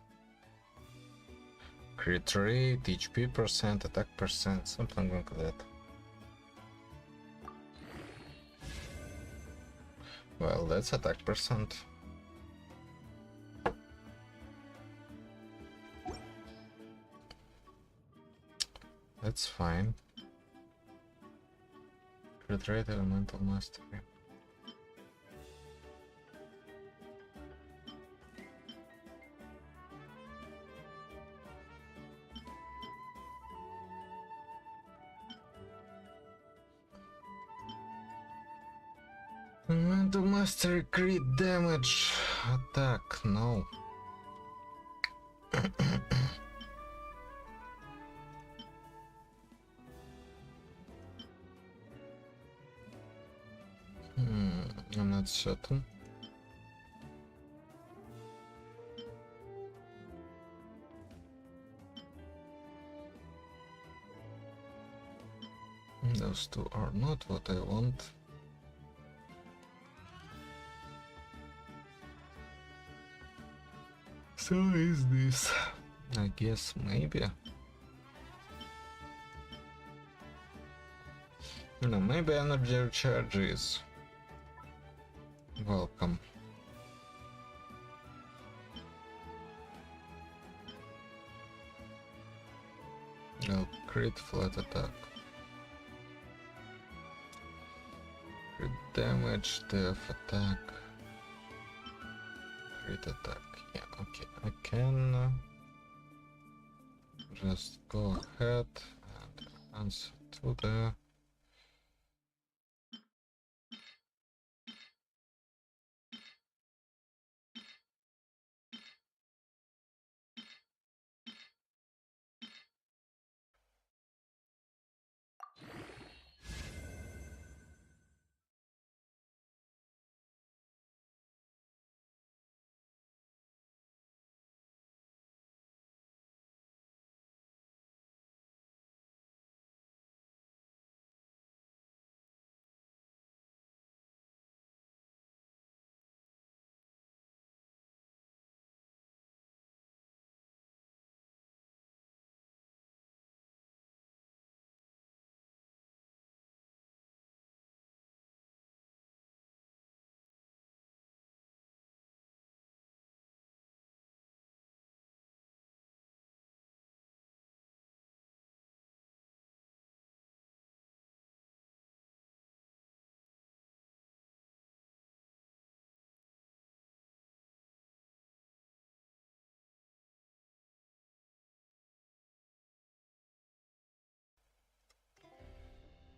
crit rate, HP percent, attack percent, something like that. Well, that's attack percent. That's fine. Crit rate, elemental mastery. Elemental mastery, crit damage, attack, no. I'm not certain. Those two are not what I want. So is this? I guess maybe. No, maybe energy recharge is welcome. I'll crit flat attack. damage, def attack, crit attack. Yeah, okay, I can just go ahead and answer to the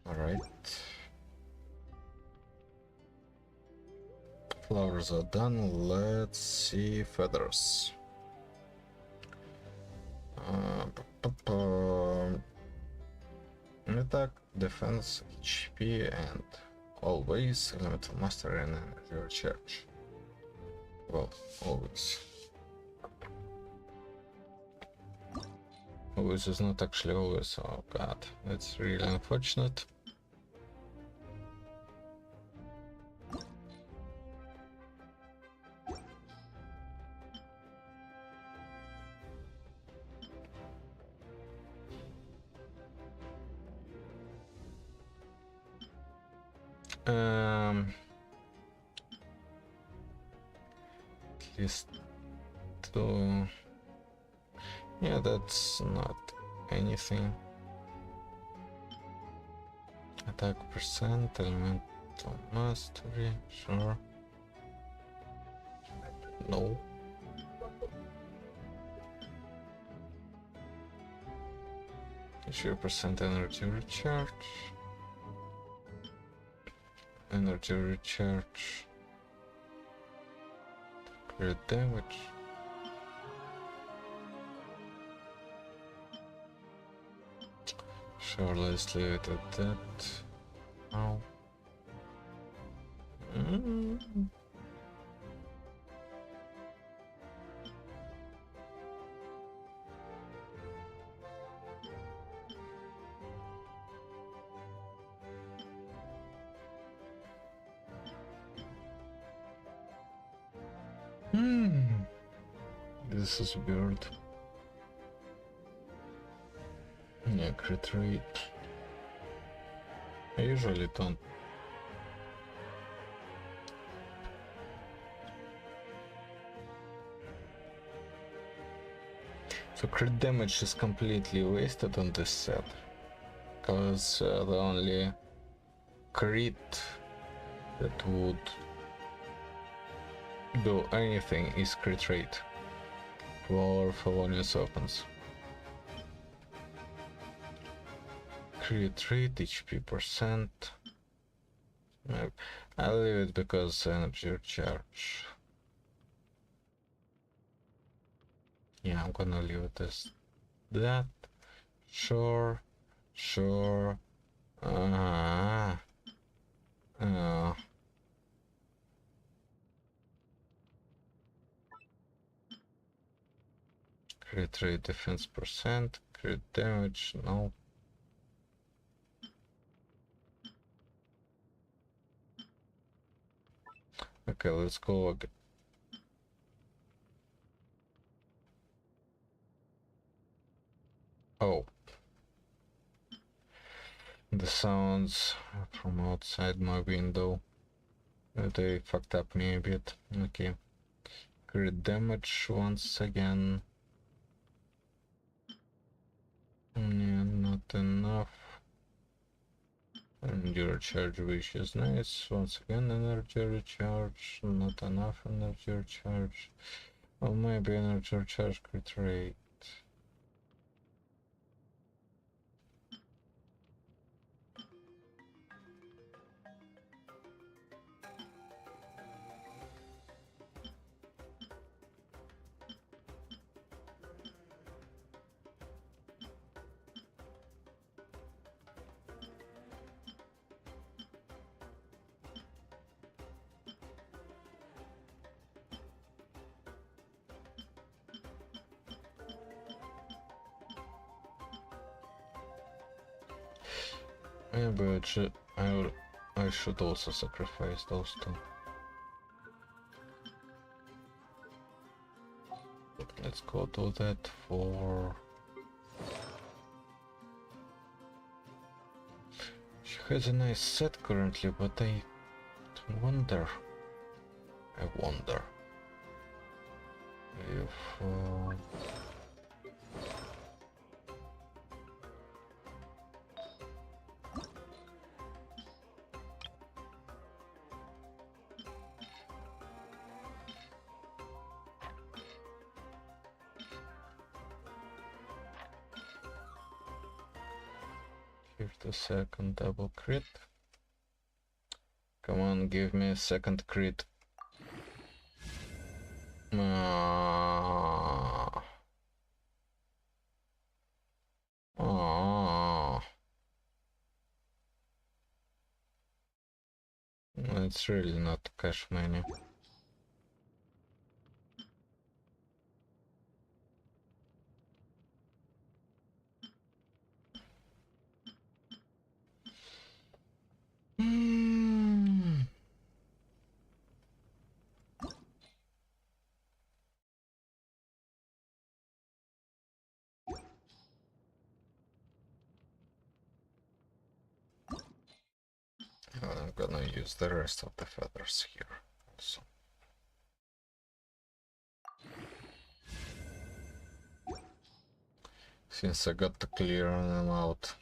Alright. Flowers are done. Let's see feathers. Attack, defense, HP, and always elemental mastery and energy recharge. Well, always. Always is not actually always. Oh god, that's really unfortunate. At least to... Yeah, that's not anything. Attack percent, elemental mastery, sure. No. Sure, percent energy recharge. Energy recharge. Crit damage. Sure, let's leave it at that. Now. This is weird. Yeah, crit rate. I usually don't. So crit damage is completely wasted on this set, because the only crit that would do anything is crit rate for Favonius weapons. Crit rate, HP percent. I'll leave it because energy recharge. Yeah, I'm gonna leave it as that. Sure, sure. Crit rate, defense percent, crit damage, no. Okay, let's go again. Oh. The sounds from outside my window. They fucked up me a bit. Okay. Crit damage once again. Yeah, not enough. Energy recharge, which is nice. Once again, energy recharge, not enough energy recharge. Or maybe energy recharge crit rate. Yeah, but I should also sacrifice those two. Let's go do that for... She has a nice set currently, but I wonder if... Give the second double crit. Come on, give me a second crit. It's really not cash money. I'm gonna use the rest of the feathers here also. Since I got to clear them out.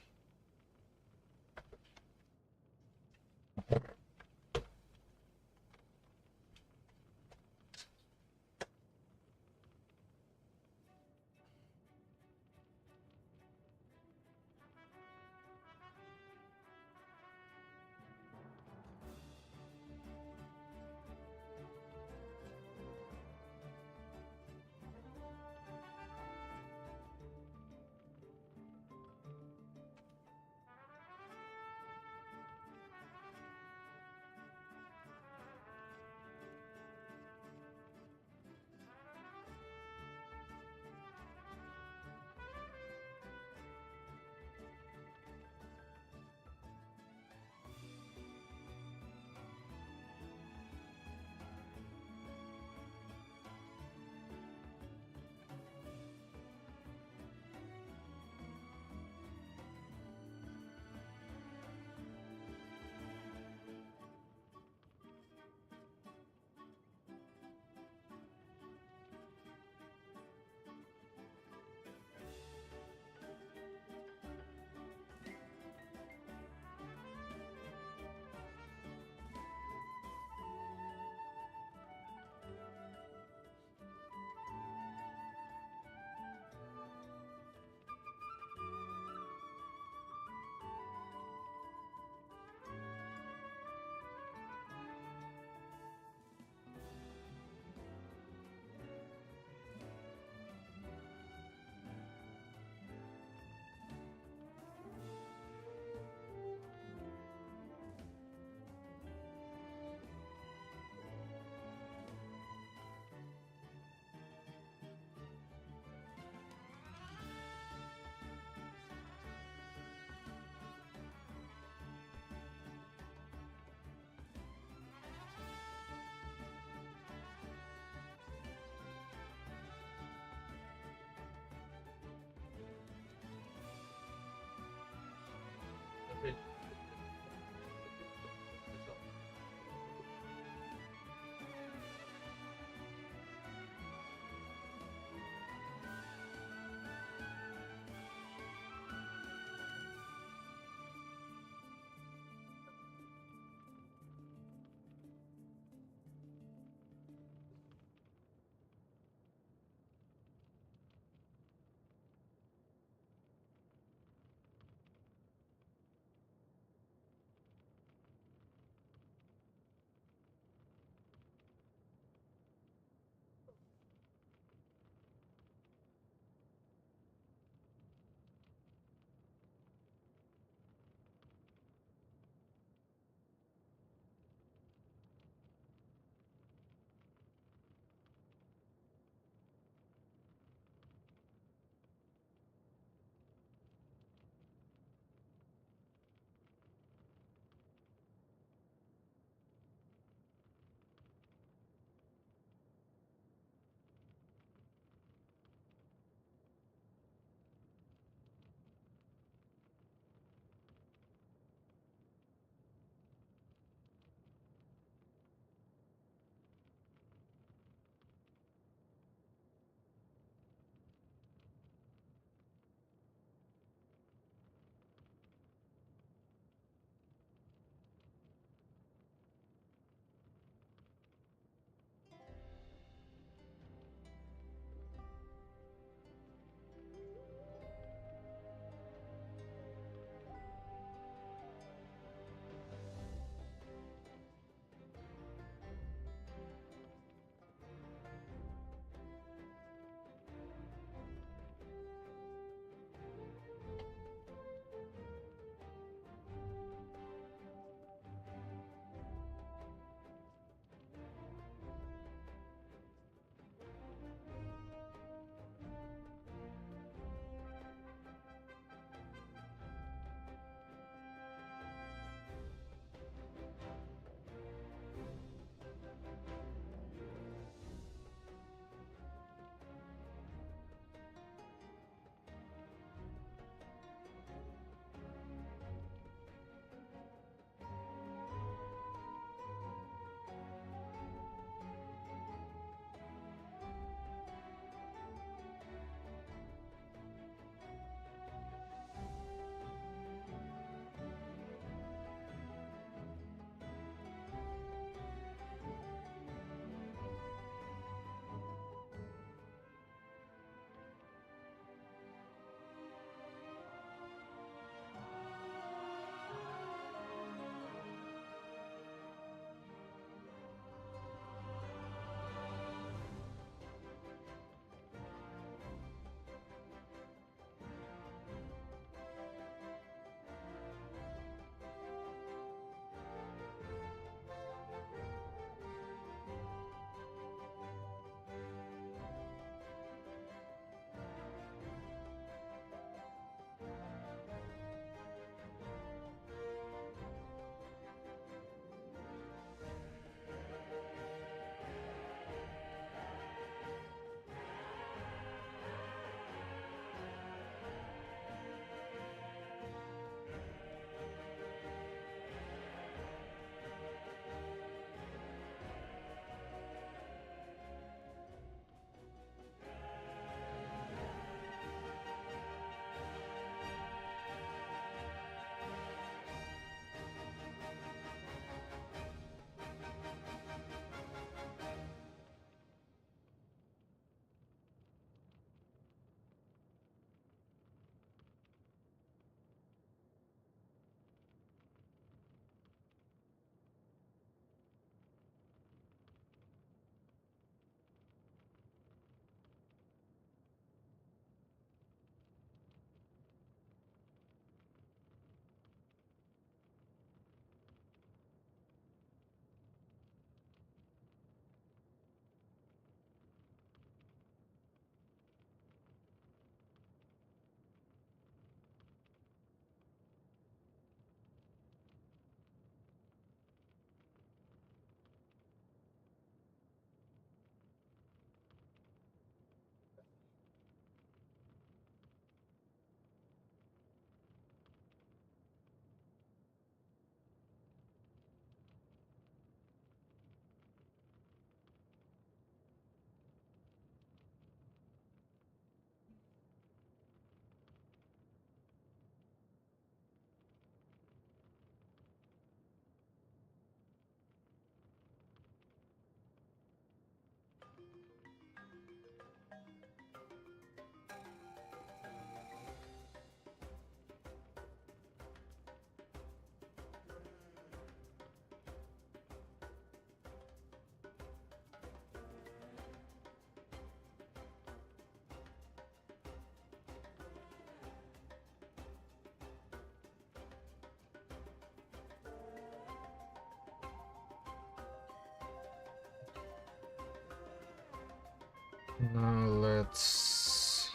Now let's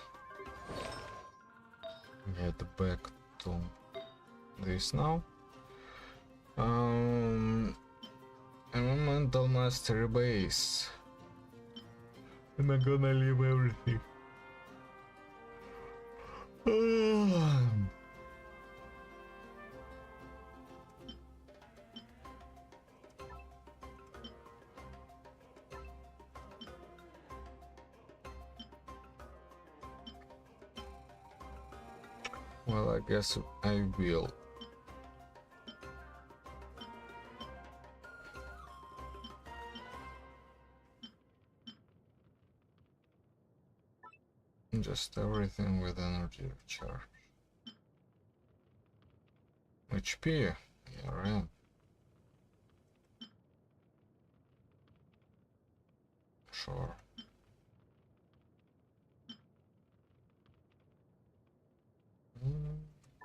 get back to this now. Elemental Mastery Base. Am I gonna leave everything? Well, I guess I will. Just everything with energy recharge. HP, yeah, right. Sure.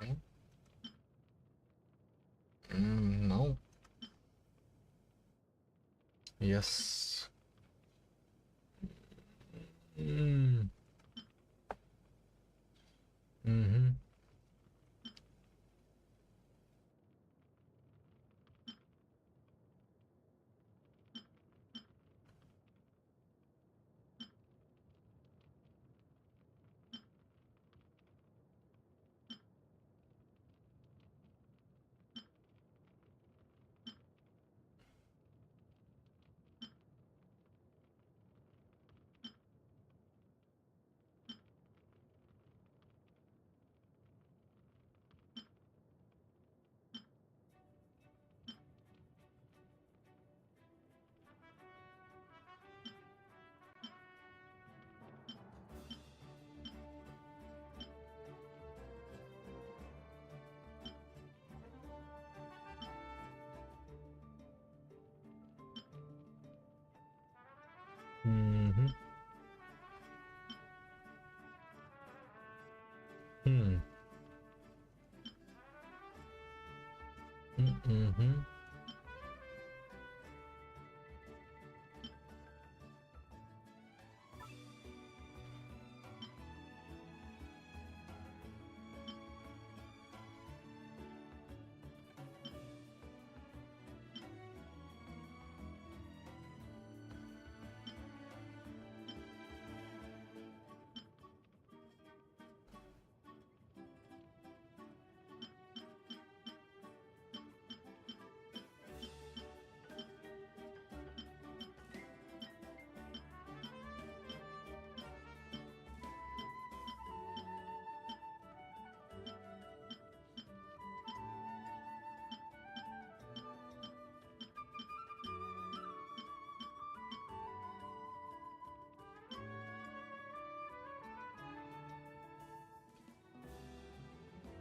Okay. No. Yes.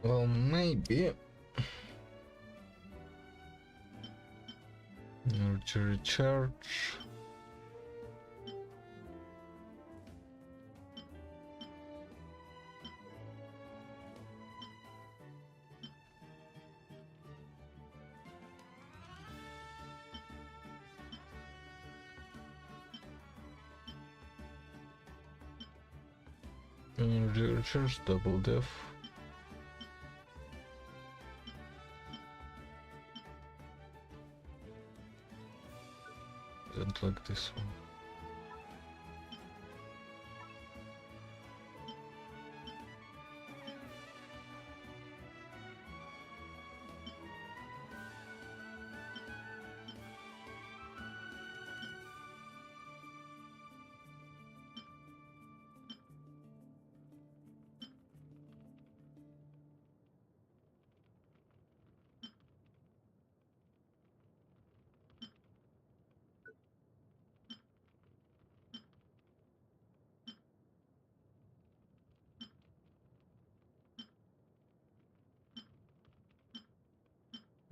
Well, maybe. Energy recharge. Energy recharge, double def. Don't like this one.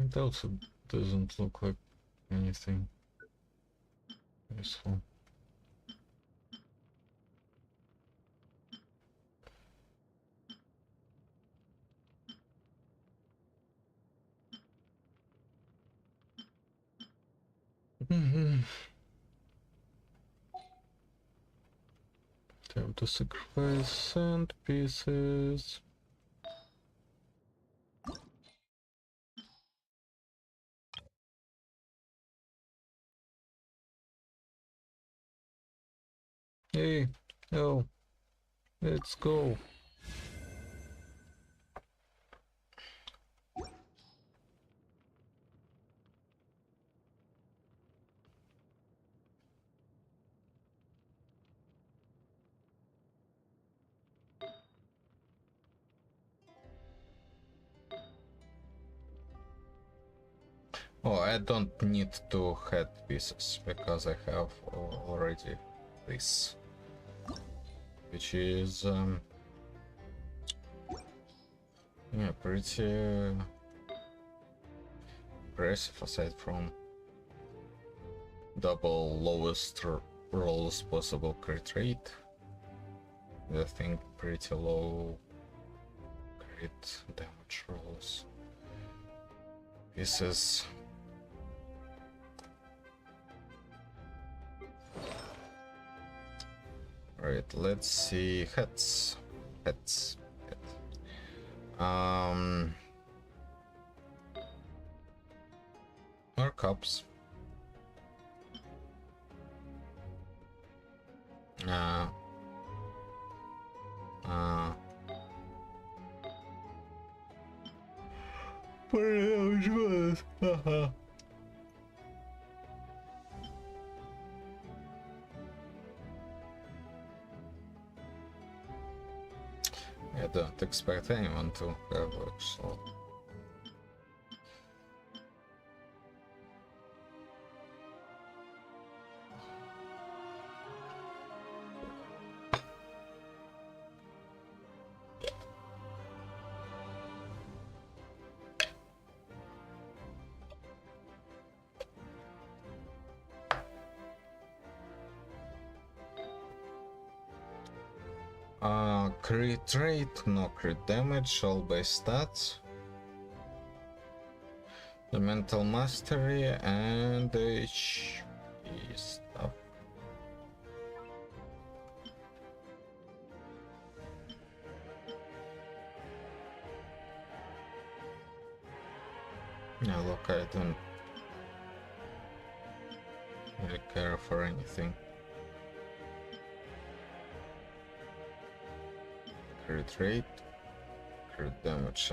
It also doesn't look like anything useful. Time to sacrifice sand pieces. Hey, oh, let's go. Oh, I don't need 2 head pieces because I have already this, which is yeah, pretty impressive aside from double lowest rolls possible crit rate. I think pretty low crit damage rolls. Pieces. Right, let's see heads. Heads. Or cups. I don't expect anyone to have a slot. Crit rate, no crit damage, all base stats. The mental mastery and the HP stuff. Yeah, look, I don't really care for anything. Crit rate, crit damage,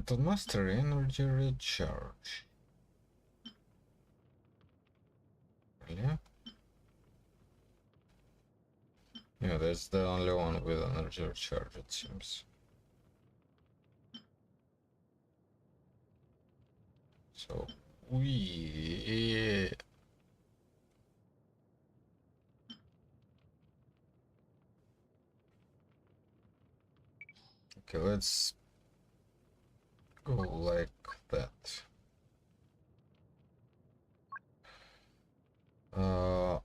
mental mastery, energy recharge. Really? Yeah, that's the only one with energy recharge, it seems. So we okay, let's go like that.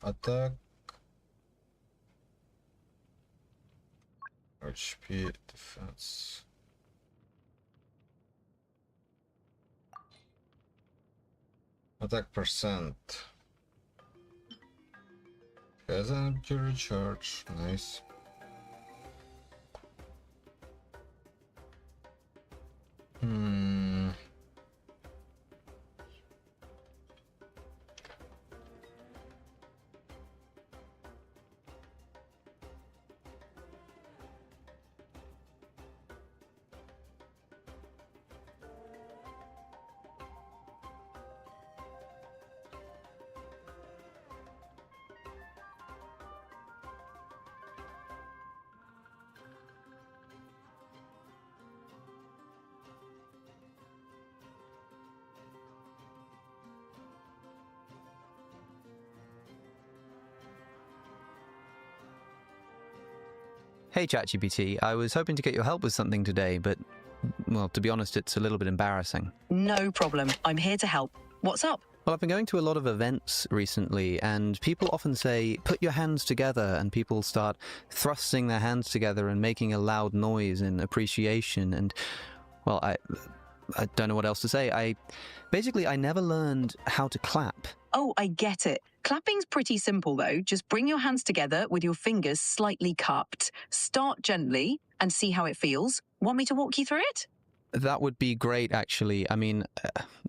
Attack, HP, defense. Attack percent. Has energy recharge, nice. Hey ChatGPT, I was hoping to get your help with something today, but, well, to be honest, it's a little bit embarrassing. No problem. I'm here to help. What's up? Well, I've been going to a lot of events recently, and people often say, put your hands together, and people start thrusting their hands together and making a loud noise in appreciation, and, well, I don't know what else to say. I never learned how to clap. Oh, I get it. Clapping's pretty simple, though. Just bring your hands together with your fingers slightly cupped. Start gently and see how it feels. Want me to walk you through it? That would be great, actually. I mean,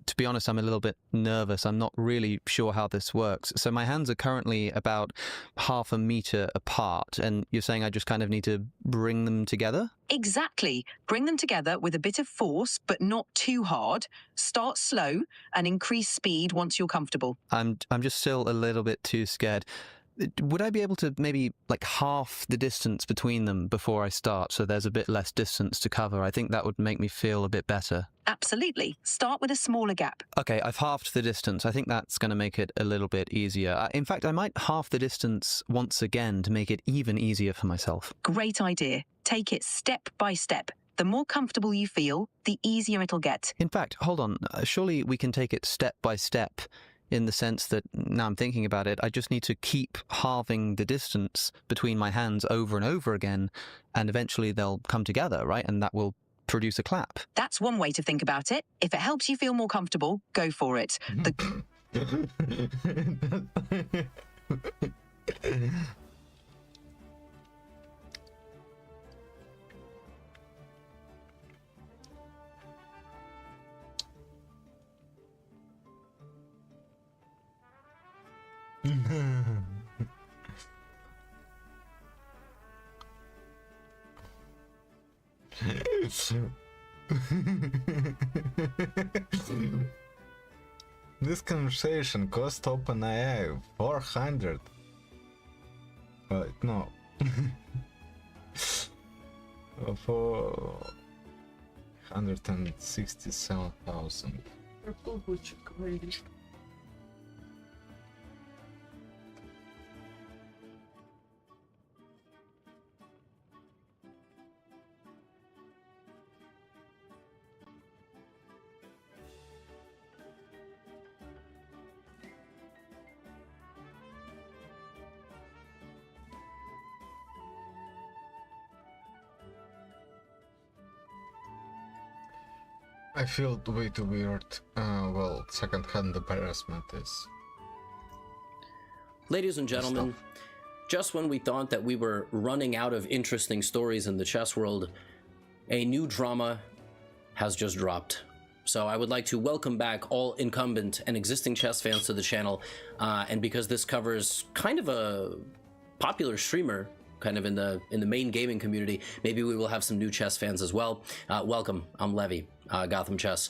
to be honest, I'm a little bit nervous. I'm not really sure how this works. So my hands are currently about 1/2 meter apart, and you're saying I just kind of need to bring them together? Exactly. Bring them together with a bit of force, but not too hard. Start slow and increase speed once you're comfortable. I'm just still a little bit too scared. Would I be able to maybe like half the distance between them before I start, so there's a bit less distance to cover? I think that would make me feel a bit better. Absolutely. Start with a smaller gap. Okay, I've halved the distance. I think that's going to make it a little bit easier. In fact, I might halve the distance once again to make it even easier for myself. Great idea. Take it step by step. The more comfortable you feel, the easier it'll get. In fact, hold on. Surely we can take it step by step, in the sense that, now I'm thinking about it, I just need to keep halving the distance between my hands over and over again, and eventually they'll come together, right? And that will produce a clap. That's one way to think about it. If it helps you feel more comfortable, go for it. This conversation cost OpenAI 400. No. 467,000. I feel way too weird. Well, second-hand embarrassment is... Ladies and gentlemen, just when we thought that we were running out of interesting stories in the chess world, a new drama has just dropped. So I would like to welcome back all incumbent and existing chess fans to the channel, and because this covers kind of a popular streamer, kind of in the main gaming community, maybe we will have some new chess fans as well. Welcome, I'm Levy, Gotham Chess.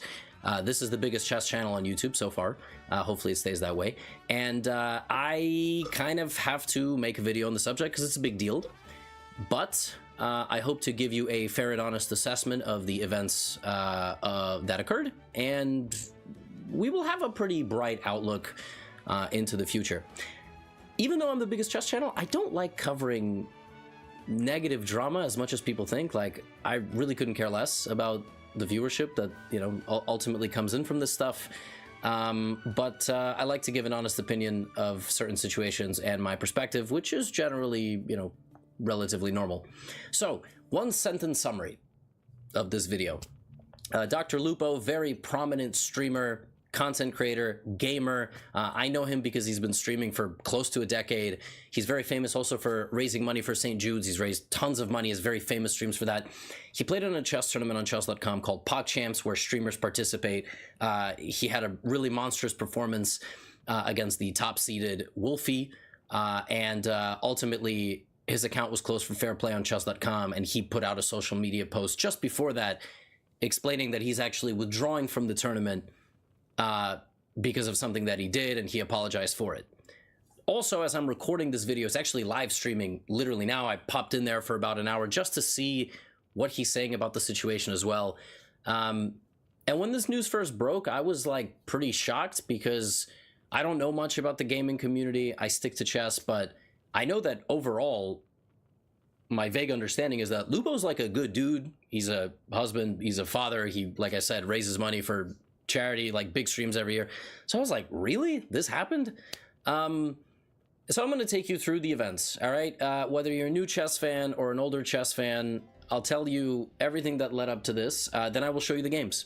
This is the biggest chess channel on YouTube so far. Hopefully it stays that way. And I kind of have to make a video on the subject because it's a big deal. But I hope to give you a fair and honest assessment of the events that occurred. And we will have a pretty bright outlook into the future. Even though I'm the biggest chess channel, I don't like covering negative drama as much as people think. Like, I really couldn't care less about the viewership that, you know, ultimately comes in from this stuff. But I like to give an honest opinion of certain situations and my perspective, which is generally, you know, relatively normal. So, one sentence summary of this video. Dr. Lupo, very prominent streamer, content creator, gamer. I know him because he's been streaming for close to a decade. He's very famous also for raising money for St. Jude's. He's raised tons of money, has very famous streams for that. He played in a chess tournament on chess.com called PogChamps, where streamers participate. He had a really monstrous performance against the top-seeded Wolfie, and ultimately his account was closed for fair play on chess.com, and he put out a social media post just before that explaining that he's actually withdrawing from the tournament because of something that he did, and he apologized for it. Also, as I'm recording this video, it's actually live streaming literally now. I popped in there for about an hour just to see what he's saying about the situation as well. And when this news first broke, I was like pretty shocked because I don't know much about the gaming community. I stick to chess, but I know that overall my vague understanding is that Lupo's like a good dude. He's a husband, he's a father. He, like I said, raises money for charity, like big streams every year. So I was like, really? This happened? So I'm going to take you through the events, all right? Whether you're a new chess fan or an older chess fan, I'll tell you everything that led up to this. Then I will show you the games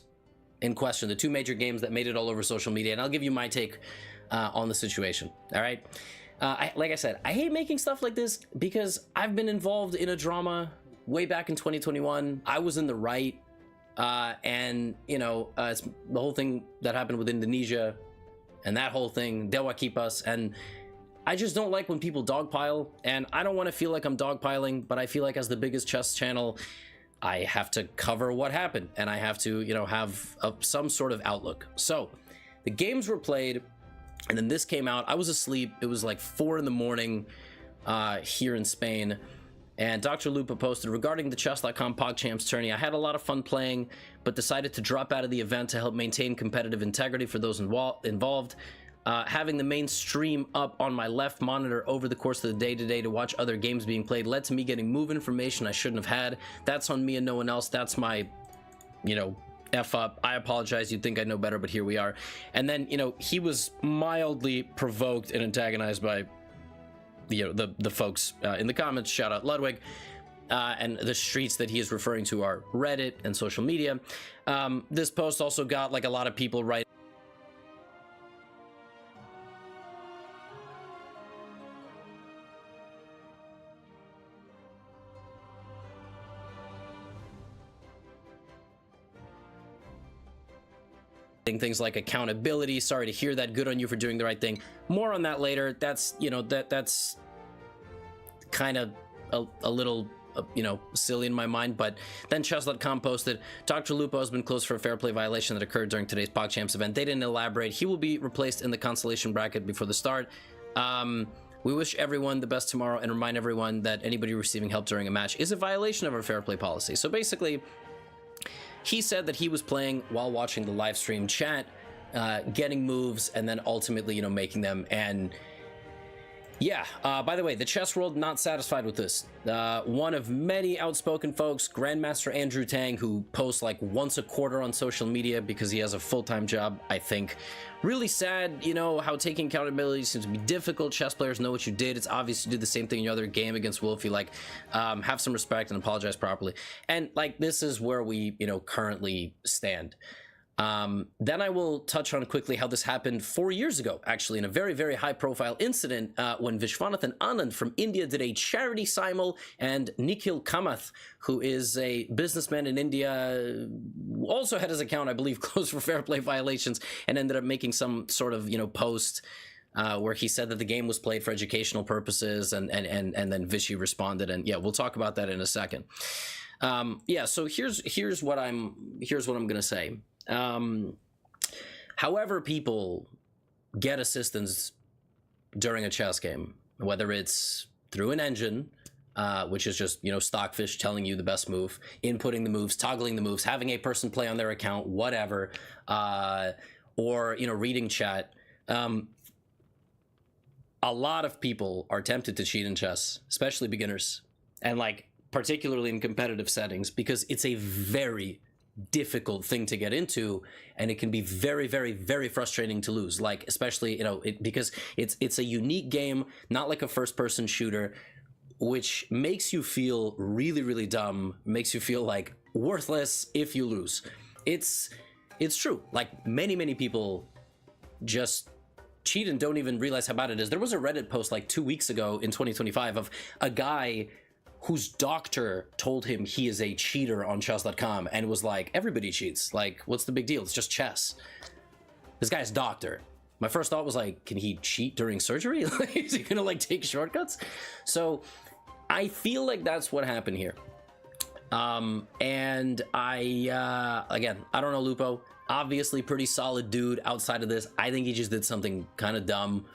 in question, the two major games that made it all over social media, and I'll give you my take on the situation, all right? Like I said, I hate making stuff like this because I've been involved in a drama way back in 2021. I was in the right, and you know, it's the whole thing that happened with Indonesia and that whole thing, Dewa Kipas, and I just don't like when people dogpile, and I don't want to feel like I'm dogpiling, but I feel like as the biggest chess channel, I have to cover what happened, and I have to, you know, have some sort of outlook. So the games were played, and then this came out. I was asleep. It was like 4 in the morning here in Spain. And Dr. Lupo posted, regarding the Chess.com PogChamps tourney, I had a lot of fun playing, but decided to drop out of the event to help maintain competitive integrity for those involved. Having the main stream up on my left monitor over the course of the day today to watch other games being played led to me getting move information I shouldn't have had. That's on me and no one else. That's my, you know, F up. I apologize. You'd think I know better, but here we are. And then, you know, he was mildly provoked and antagonized by, you know, the folks in the comments. Shout out Ludwig. And the streets that he is referring to are Reddit and social media. This post also got like a lot of people writing things like accountability. Sorry to hear that. Good on you for doing the right thing. More on that later. That's, you know, that's kind of a little, you know, silly in my mind. But then Chess.com posted, Dr. Lupo has been closed for a fair play violation that occurred during today's PogChamps event. They didn't elaborate. He will be replaced in the consolation bracket before the start. We wish everyone the best tomorrow and remind everyone that anybody receiving help during a match is a violation of our fair play policy. So basically, he said that he was playing while watching the live stream chat, getting moves, and then ultimately, you know, making them. And yeah, by the way, the chess world not satisfied with this. One of many outspoken folks, Grandmaster Andrew Tang, who posts like once a quarter on social media because he has a full-time job, I think. Really sad, you know, how taking accountability seems to be difficult. Chess players know what you did. It's obvious you did the same thing in your other game against Wolfie. Like, have some respect and apologize properly. And like, this is where we, you know, currently stand. Then I will touch on quickly how this happened 4 years ago, actually, in a very, very high-profile incident when Vishwanathan Anand from India did a charity simul, and Nikhil Kamath, who is a businessman in India, also had his account, I believe, closed for fair play violations, and ended up making some sort of, you know, post where he said that the game was played for educational purposes, and then Vishy responded, and yeah, we'll talk about that in a second. Yeah, so here's what I'm gonna say. However people get assistance during a chess game, whether it's through an engine, which is just, you know, Stockfish telling you the best move, inputting the moves, toggling the moves, having a person play on their account, whatever, or, you know, reading chat. A lot of people are tempted to cheat in chess, especially beginners, and like particularly in competitive settings, because it's a very difficult thing to get into, and it can be very, very, very frustrating to lose. Like, especially, you know, because it's a unique game, not like a first-person shooter, which makes you feel really, really dumb, makes you feel like worthless if you lose. It's true. Like, many people just cheat and don't even realize how bad it is. There was a Reddit post like 2 weeks ago in 2025 of a guy whose doctor told him he is a cheater on chess.com and was like, everybody cheats. Like, what's the big deal? It's just chess. This guy's doctor. My first thought was like, can he cheat during surgery? Like, is he gonna like take shortcuts? So I feel like that's what happened here. And again, I don't know Lupo. Obviously pretty solid dude outside of this. I think he just did something kind of dumb.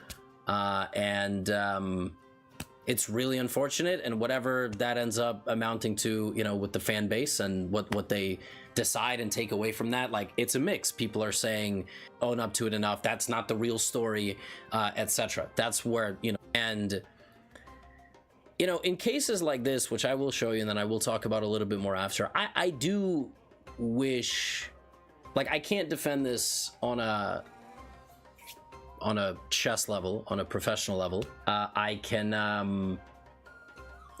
It's really unfortunate, and whatever that ends up amounting to, you know, with the fan base and what they decide and take away from that, like, it's a mix. People are saying, own up to it enough, that's not the real story, etc. That's where, you know, and you know, in cases like this, which I will show you and then I will talk about a little bit more after, I do wish, like, I can't defend this on a chess level, on a professional level. I can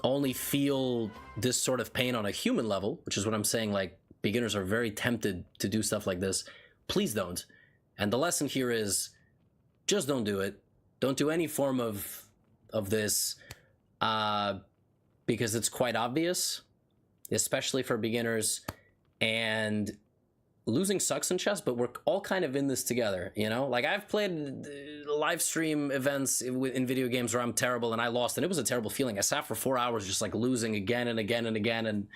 only feel this sort of pain on a human level, which is what I'm saying. Like, beginners are very tempted to do stuff like this. Please don't. And the lesson here is just don't do it. Don't do any form of this because it's quite obvious, especially for beginners. And losing sucks in chess, but we're all kind of in this together, you know? Like, I've played live stream events in video games where I'm terrible and I lost, and it was a terrible feeling. I sat for 4 hours just like losing again and again and again, and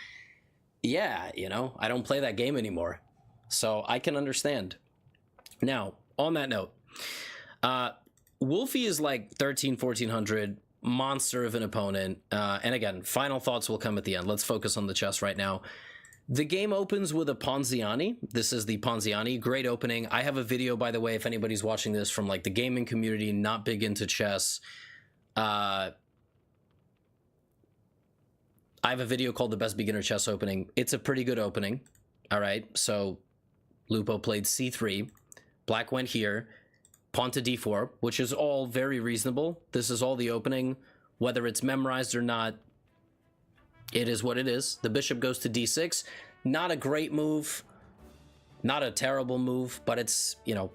yeah, you know, I don't play that game anymore. So I can understand. Now, on that note, Wolfie is like 1400, monster of an opponent. And again, final thoughts will come at the end. Let's focus on the chess right now. The game opens with a Ponziani. This is the Ponziani. Great opening. I have a video, by the way, if anybody's watching this from like the gaming community, not big into chess. I have a video called The Best Beginner Chess Opening. It's a pretty good opening. All right. So Lupo played c3. Black went here. Pawn to d4, which is all very reasonable. This is all the opening. Whether it's memorized or not, it is what it is. The bishop goes to d6. Not a great move. Not a terrible move, but it's, you know,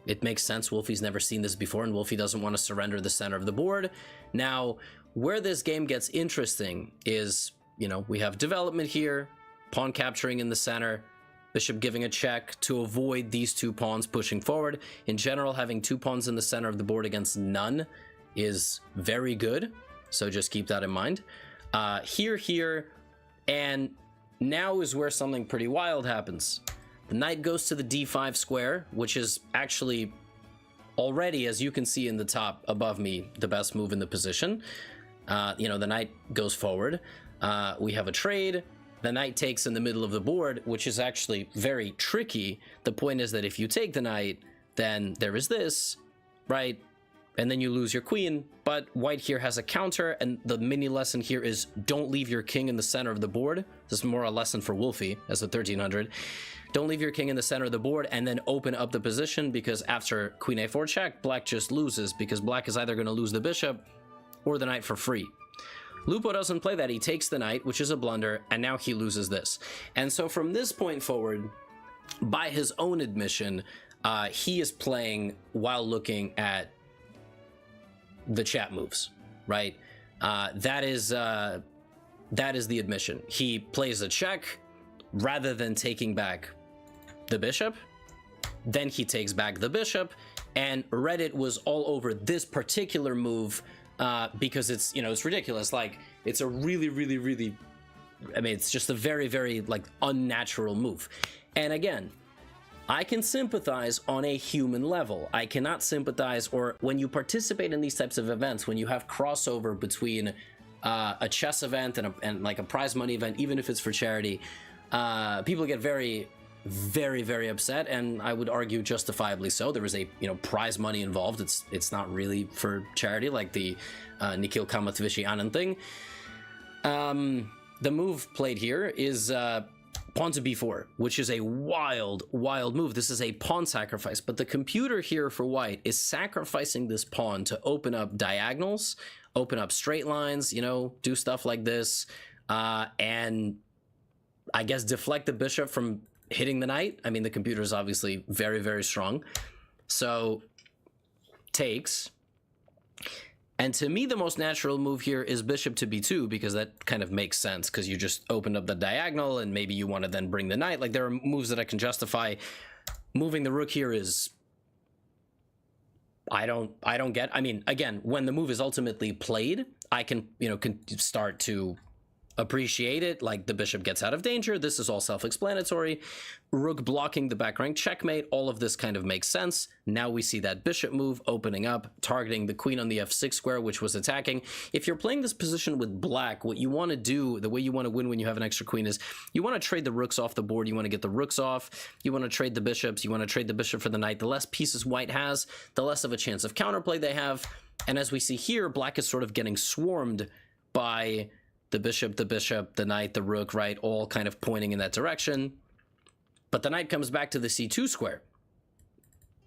it makes sense. Wolfie's never seen this before, and Wolfie doesn't want to surrender the center of the board. Now, where this game gets interesting is, you know, we have development here, pawn capturing in the center, bishop giving a check to avoid these two pawns pushing forward. In general, having two pawns in the center of the board against none is very good, so just keep that in mind. Here, and now is where something pretty wild happens. The knight goes to the d5 square, which is actually already, as you can see in the top above me, the best move in the position. You know, the knight goes forward. We have a trade. The knight takes in the middle of the board, which is actually very tricky. The point is that if you take the knight, then there is this, right? And then you lose your queen, but white here has a counter, and the mini lesson here is don't leave your king in the center of the board. This is more a lesson for Wolfie as a 1300. Don't leave your king in the center of the board and then open up the position, because after queen a4 check, black just loses, because black is either going to lose the bishop or the knight for free. Lupo doesn't play that. He takes the knight, which is a blunder, and now he loses this. And so from this point forward, by his own admission, he is playing while looking at the chat moves, right? That is the admission. He plays a check rather than taking back the bishop. Then he takes back the bishop, and Reddit was all over this particular move because it's, you know, it's ridiculous. Like, it's a really, I mean, it's just a very, very like unnatural move. And again, I can sympathize on a human level. I cannot sympathize, or when you participate in these types of events, when you have crossover between a chess event and like a prize money event, even if it's for charity, people get very, very upset, and I would argue justifiably so. There is a, you know, prize money involved. It's not really for charity like the Nikhil Kamathvishi Anand thing. The move played here is pawn to b4, which is a wild move. This is a pawn sacrifice, but the computer here for white is sacrificing this pawn to open up diagonals, open up straight lines, you know, do stuff like this, and I guess deflect the bishop from hitting the knight. I mean, the computer is obviously very strong. So takes. And to me, the most natural move here is bishop to b2, because that kind of makes sense, because you just opened up the diagonal and maybe you want to then bring the knight. Like, there are moves that I can justify. Moving the rook here is, I don't get. I mean, again, when the move is ultimately played, I can, you know, can start to appreciate it, like the bishop gets out of danger. This is all self-explanatory. Rook blocking the back rank checkmate, all of this kind of makes sense. Now we see that bishop move opening up, targeting the queen on the f6 square, which was attacking. If you're playing this position with black, what you want to do, the way you want to win when you have an extra queen, is you want to trade the rooks off the board. You want to get the rooks off. You want to trade the bishops. You want to trade the bishop for the knight. The less pieces white has, the less of a chance of counterplay they have. And as we see here, black is sort of getting swarmed by the bishop, the knight, the rook, right? All kind of pointing in that direction. But the knight comes back to the c2 square,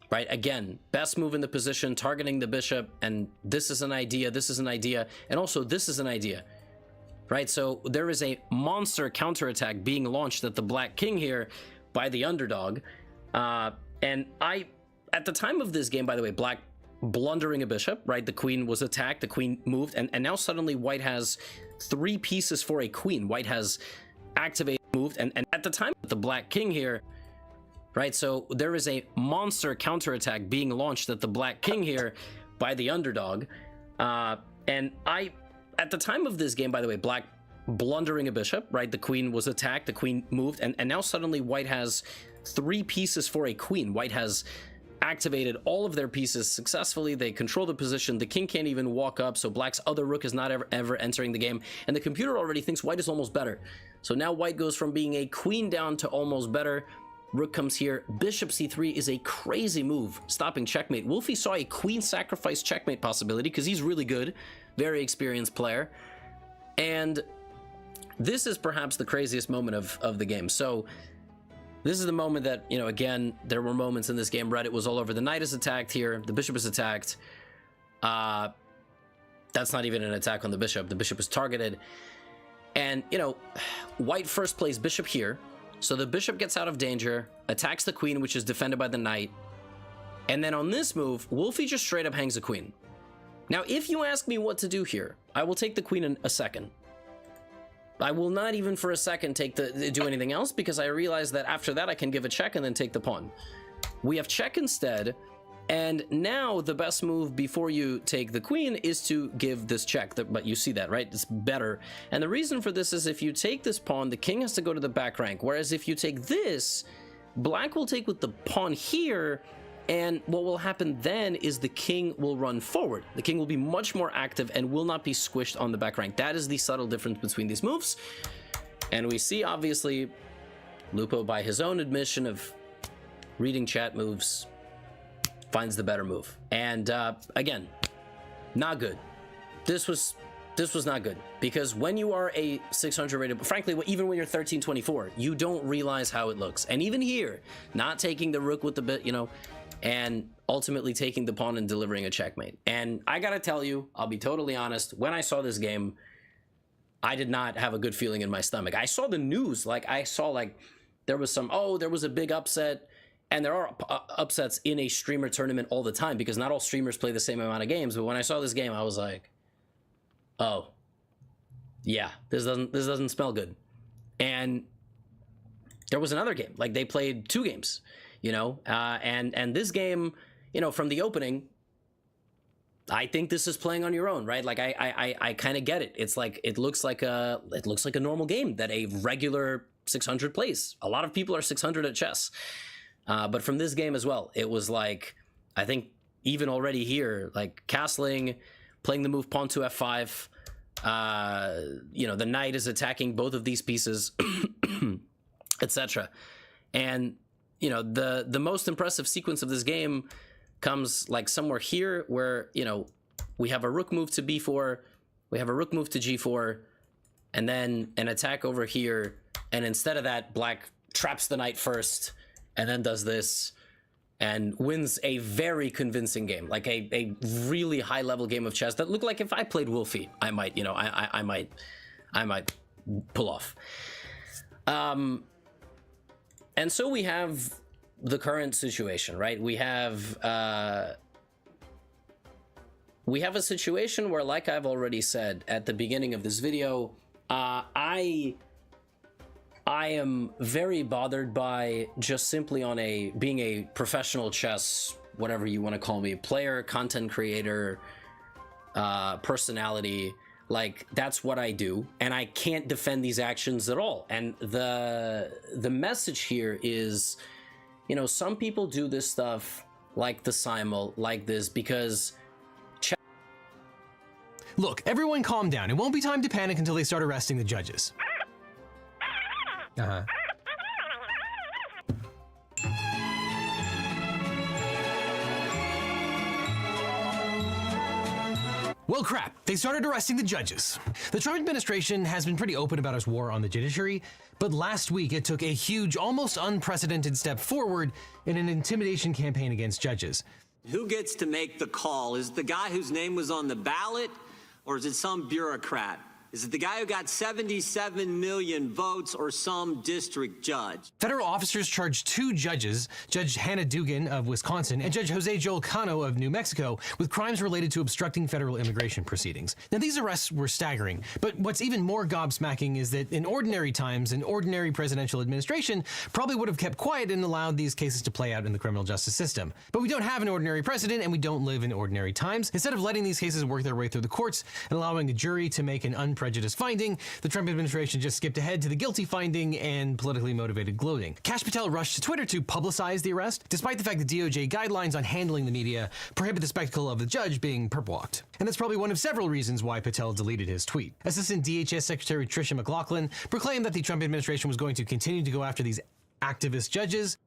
right? Again, best move in the position, targeting the bishop, and this is an idea, and also this is an idea, right? So there is a monster counterattack being launched at the black king here by the underdog. And at the time of this game, by the way, black blundering a bishop, right? The queen was attacked, the queen moved, and now suddenly white has 3 pieces for a queen. White has activated, moved, and at the time, the black king here, right? So there is a monster counterattack being launched at the black king here by the underdog. And at the time of this game, by the way, black blundering a bishop, right? The queen was attacked, the queen moved, and now suddenly white has 3 pieces for a queen. White has activated all of their pieces successfully. They control the position. The king can't even walk up, so black's other rook is not ever entering the game, and the computer already thinks white is almost better. So now white goes from being a queen down to almost better. Rook comes here. Bishop c3 is a crazy move, stopping checkmate. Wolfie saw a queen sacrifice checkmate possibility because he's really good, very experienced player, and this is perhaps the craziest moment of the game. So this is the moment that, you know, again, there were moments in this game, Reddit was all over. The knight is attacked here. The bishop is attacked. That's not even an attack on the bishop. The bishop is targeted. And, you know, white first plays bishop here. So the bishop gets out of danger, attacks the queen, which is defended by the knight. And then on this move, Wolfie just straight up hangs a queen. Now, if you ask me what to do here, I will take the queen in a second. I will not even for a second do anything else, because I realize that after that I can give a check and then take the pawn. We have check instead, and now the best move before you take the queen is to give this check. But you see that, right? It's better. And the reason for this is if you take this pawn, the king has to go to the back rank. Whereas if you take this, black will take with the pawn here, and what will happen then is the king will run forward. The king will be much more active and will not be squished on the back rank. That is the subtle difference between these moves. And we see, obviously, Lupo, by his own admission of reading chat moves, finds the better move. And again, not good. This was not good, because when you are a 600 rated, frankly, even when you're 1324, you don't realize how it looks. And even here, not taking the rook with the bit, you know, and ultimately taking the pawn and delivering a checkmate. And I gotta tell you, I'll be totally honest, when I saw this game, I did not have a good feeling in my stomach. I saw the news, I saw there was there was a big upset, and there are upsets in a streamer tournament all the time, because not all streamers play the same amount of games. But when I saw this game, I was like, oh, yeah, this doesn't smell good. And there was another game, they played 2 games. You know, and this game, you know, from the opening, I think this is playing on your own, right? I kind of get it. It's it looks like a normal game that a regular 600 plays. A lot of people are 600 at chess, but from this game as well, it was I think even already here, castling, playing the move pawn to f5. You know, the knight is attacking both of these pieces, etc. And you know, the most impressive sequence of this game comes somewhere here where, you know, we have a rook move to b4, we have a rook move to g4, and then an attack over here. And instead of that, black traps the knight first and then does this and wins a very convincing game, a really high level game of chess that looked like if I played Wolfie, I might, you know, I might pull off. And so we have the current situation, right? We have a situation where, like I've already said at the beginning of this video, I am very bothered by just simply being a professional chess, whatever you want to call me, player, content creator, personality. That's what I do, and I can't defend these actions at all. And the message here is, you know, some people do this stuff like the simul, like this, because look, everyone calm down. It won't be time to panic until they start arresting the judges. Well, crap. They started arresting the judges. The Trump administration has been pretty open about its war on the judiciary, but last week it took a huge, almost unprecedented step forward in an intimidation campaign against judges. Who gets to make the call? Is it the guy whose name was on the ballot, or is it some bureaucrat? Is it the guy who got 77 million votes or some district judge? Federal officers charged 2 judges, Judge Hannah Dugan of Wisconsin and Judge Jose Joel Cano of New Mexico, with crimes related to obstructing federal immigration proceedings. Now, these arrests were staggering, but what's even more gobsmacking is that in ordinary times, an ordinary presidential administration probably would have kept quiet and allowed these cases to play out in the criminal justice system. But we don't have an ordinary president, and we don't live in ordinary times. Instead of letting these cases work their way through the courts and allowing the jury to make an unprejudiced finding, the Trump administration just skipped ahead to the guilty finding and politically motivated gloating. Kash Patel rushed to Twitter to publicize the arrest, despite the fact that DOJ guidelines on handling the media prohibit the spectacle of the judge being perp-walked. And that's probably one of several reasons why Patel deleted his tweet. Assistant DHS Secretary Tricia McLaughlin proclaimed that the Trump administration was going to continue to go after these activist judges.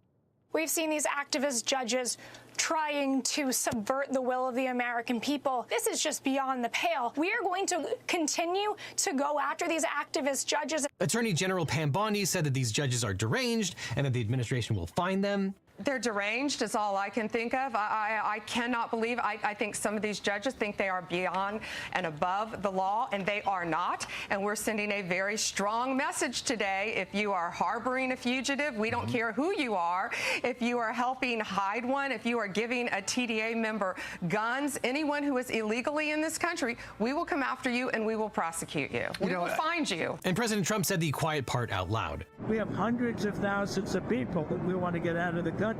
We've seen these activist judges trying to subvert the will of the American people. This is just beyond the pale. We are going to continue to go after these activist judges. Attorney General Pam Bondi said that these judges are deranged and that the administration will fine them. They're deranged is all I can think of. I cannot believe, I think some of these judges think they are beyond and above the law, and they are not. And we're sending a very strong message today. If you are harboring a fugitive, we don't care who you are. If you are helping hide one, if you are giving a TDA member guns, anyone who is illegally in this country, we will come after you and we will prosecute you. We will find you. And President Trump said the quiet part out loud. We have hundreds of thousands of people that we want to get out of the country.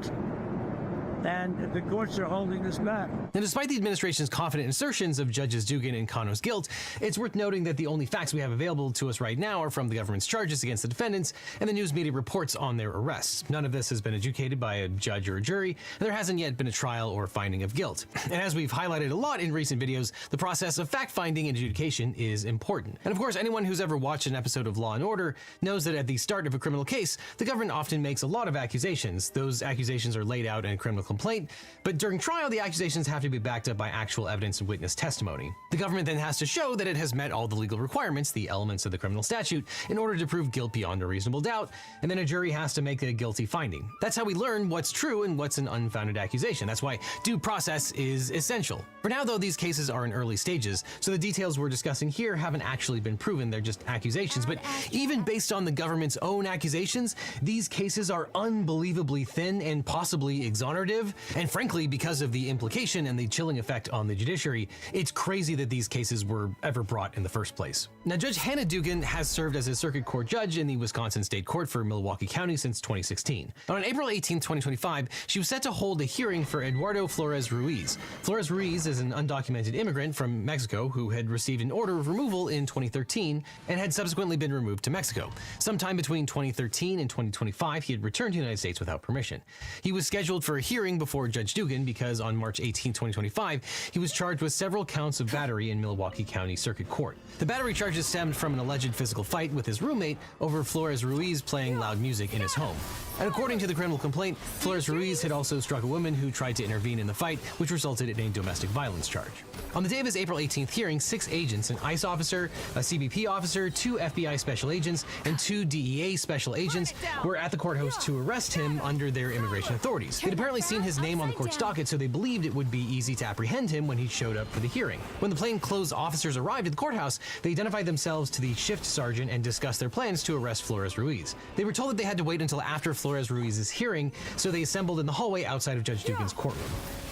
And the courts are holding us back. And despite the administration's confident assertions of Judges Dugan and Cano's guilt, it's worth noting that the only facts we have available to us right now are from the government's charges against the defendants and the news media reports on their arrests. None of this has been adjudicated by a judge or a jury, and there hasn't yet been a trial or finding of guilt. And as we've highlighted a lot in recent videos, the process of fact-finding and adjudication is important. And of course, anyone who's ever watched an episode of Law & Order knows that at the start of a criminal case, the government often makes a lot of accusations. Those accusations are laid out in a criminal complaint, but during trial, the accusations have to be backed up by actual evidence and witness testimony. The government then has to show that it has met all the legal requirements, the elements of the criminal statute, in order to prove guilt beyond a reasonable doubt, and then a jury has to make a guilty finding. That's how we learn what's true and what's an unfounded accusation. That's why due process is essential. For now, though, these cases are in early stages, so the details we're discussing here haven't actually been proven, they're just accusations. But even based on the government's own accusations, these cases are unbelievably thin and possibly exonerative. And frankly, because of the implication and the chilling effect on the judiciary, it's crazy that these cases were ever brought in the first place. Now, Judge Hannah Dugan has served as a circuit court judge in the Wisconsin State Court for Milwaukee County since 2016. On April 18, 2025, she was set to hold a hearing for Eduardo Flores Ruiz. Flores Ruiz is an undocumented immigrant from Mexico who had received an order of removal in 2013 and had subsequently been removed to Mexico. Sometime between 2013 and 2025, he had returned to the United States without permission. He was scheduled for a hearing before Judge Dugan because on March 18, 2025, he was charged with several counts of battery in Milwaukee County Circuit Court. The battery charges stemmed from an alleged physical fight with his roommate over Flores Ruiz playing loud music in his home. And according to the criminal complaint, Flores Ruiz had also struck a woman who tried to intervene in the fight, which resulted in a domestic violence charge. On the day of his April 18th hearing, 6 agents, an ICE officer, a CBP officer, 2 FBI special agents, and 2 DEA special agents were at the courthouse to arrest him under their immigration authorities. They'd apparently seen his name on the court's docket, so they believed it would be easy to apprehend him when he showed up for the hearing. When the plainclothes officers arrived at the courthouse, they identified themselves to the shift sergeant and discussed their plans to arrest Flores Ruiz. They were told that they had to wait until after Flores Ruiz's hearing, so they assembled in the hallway outside of Judge Dugan's courtroom.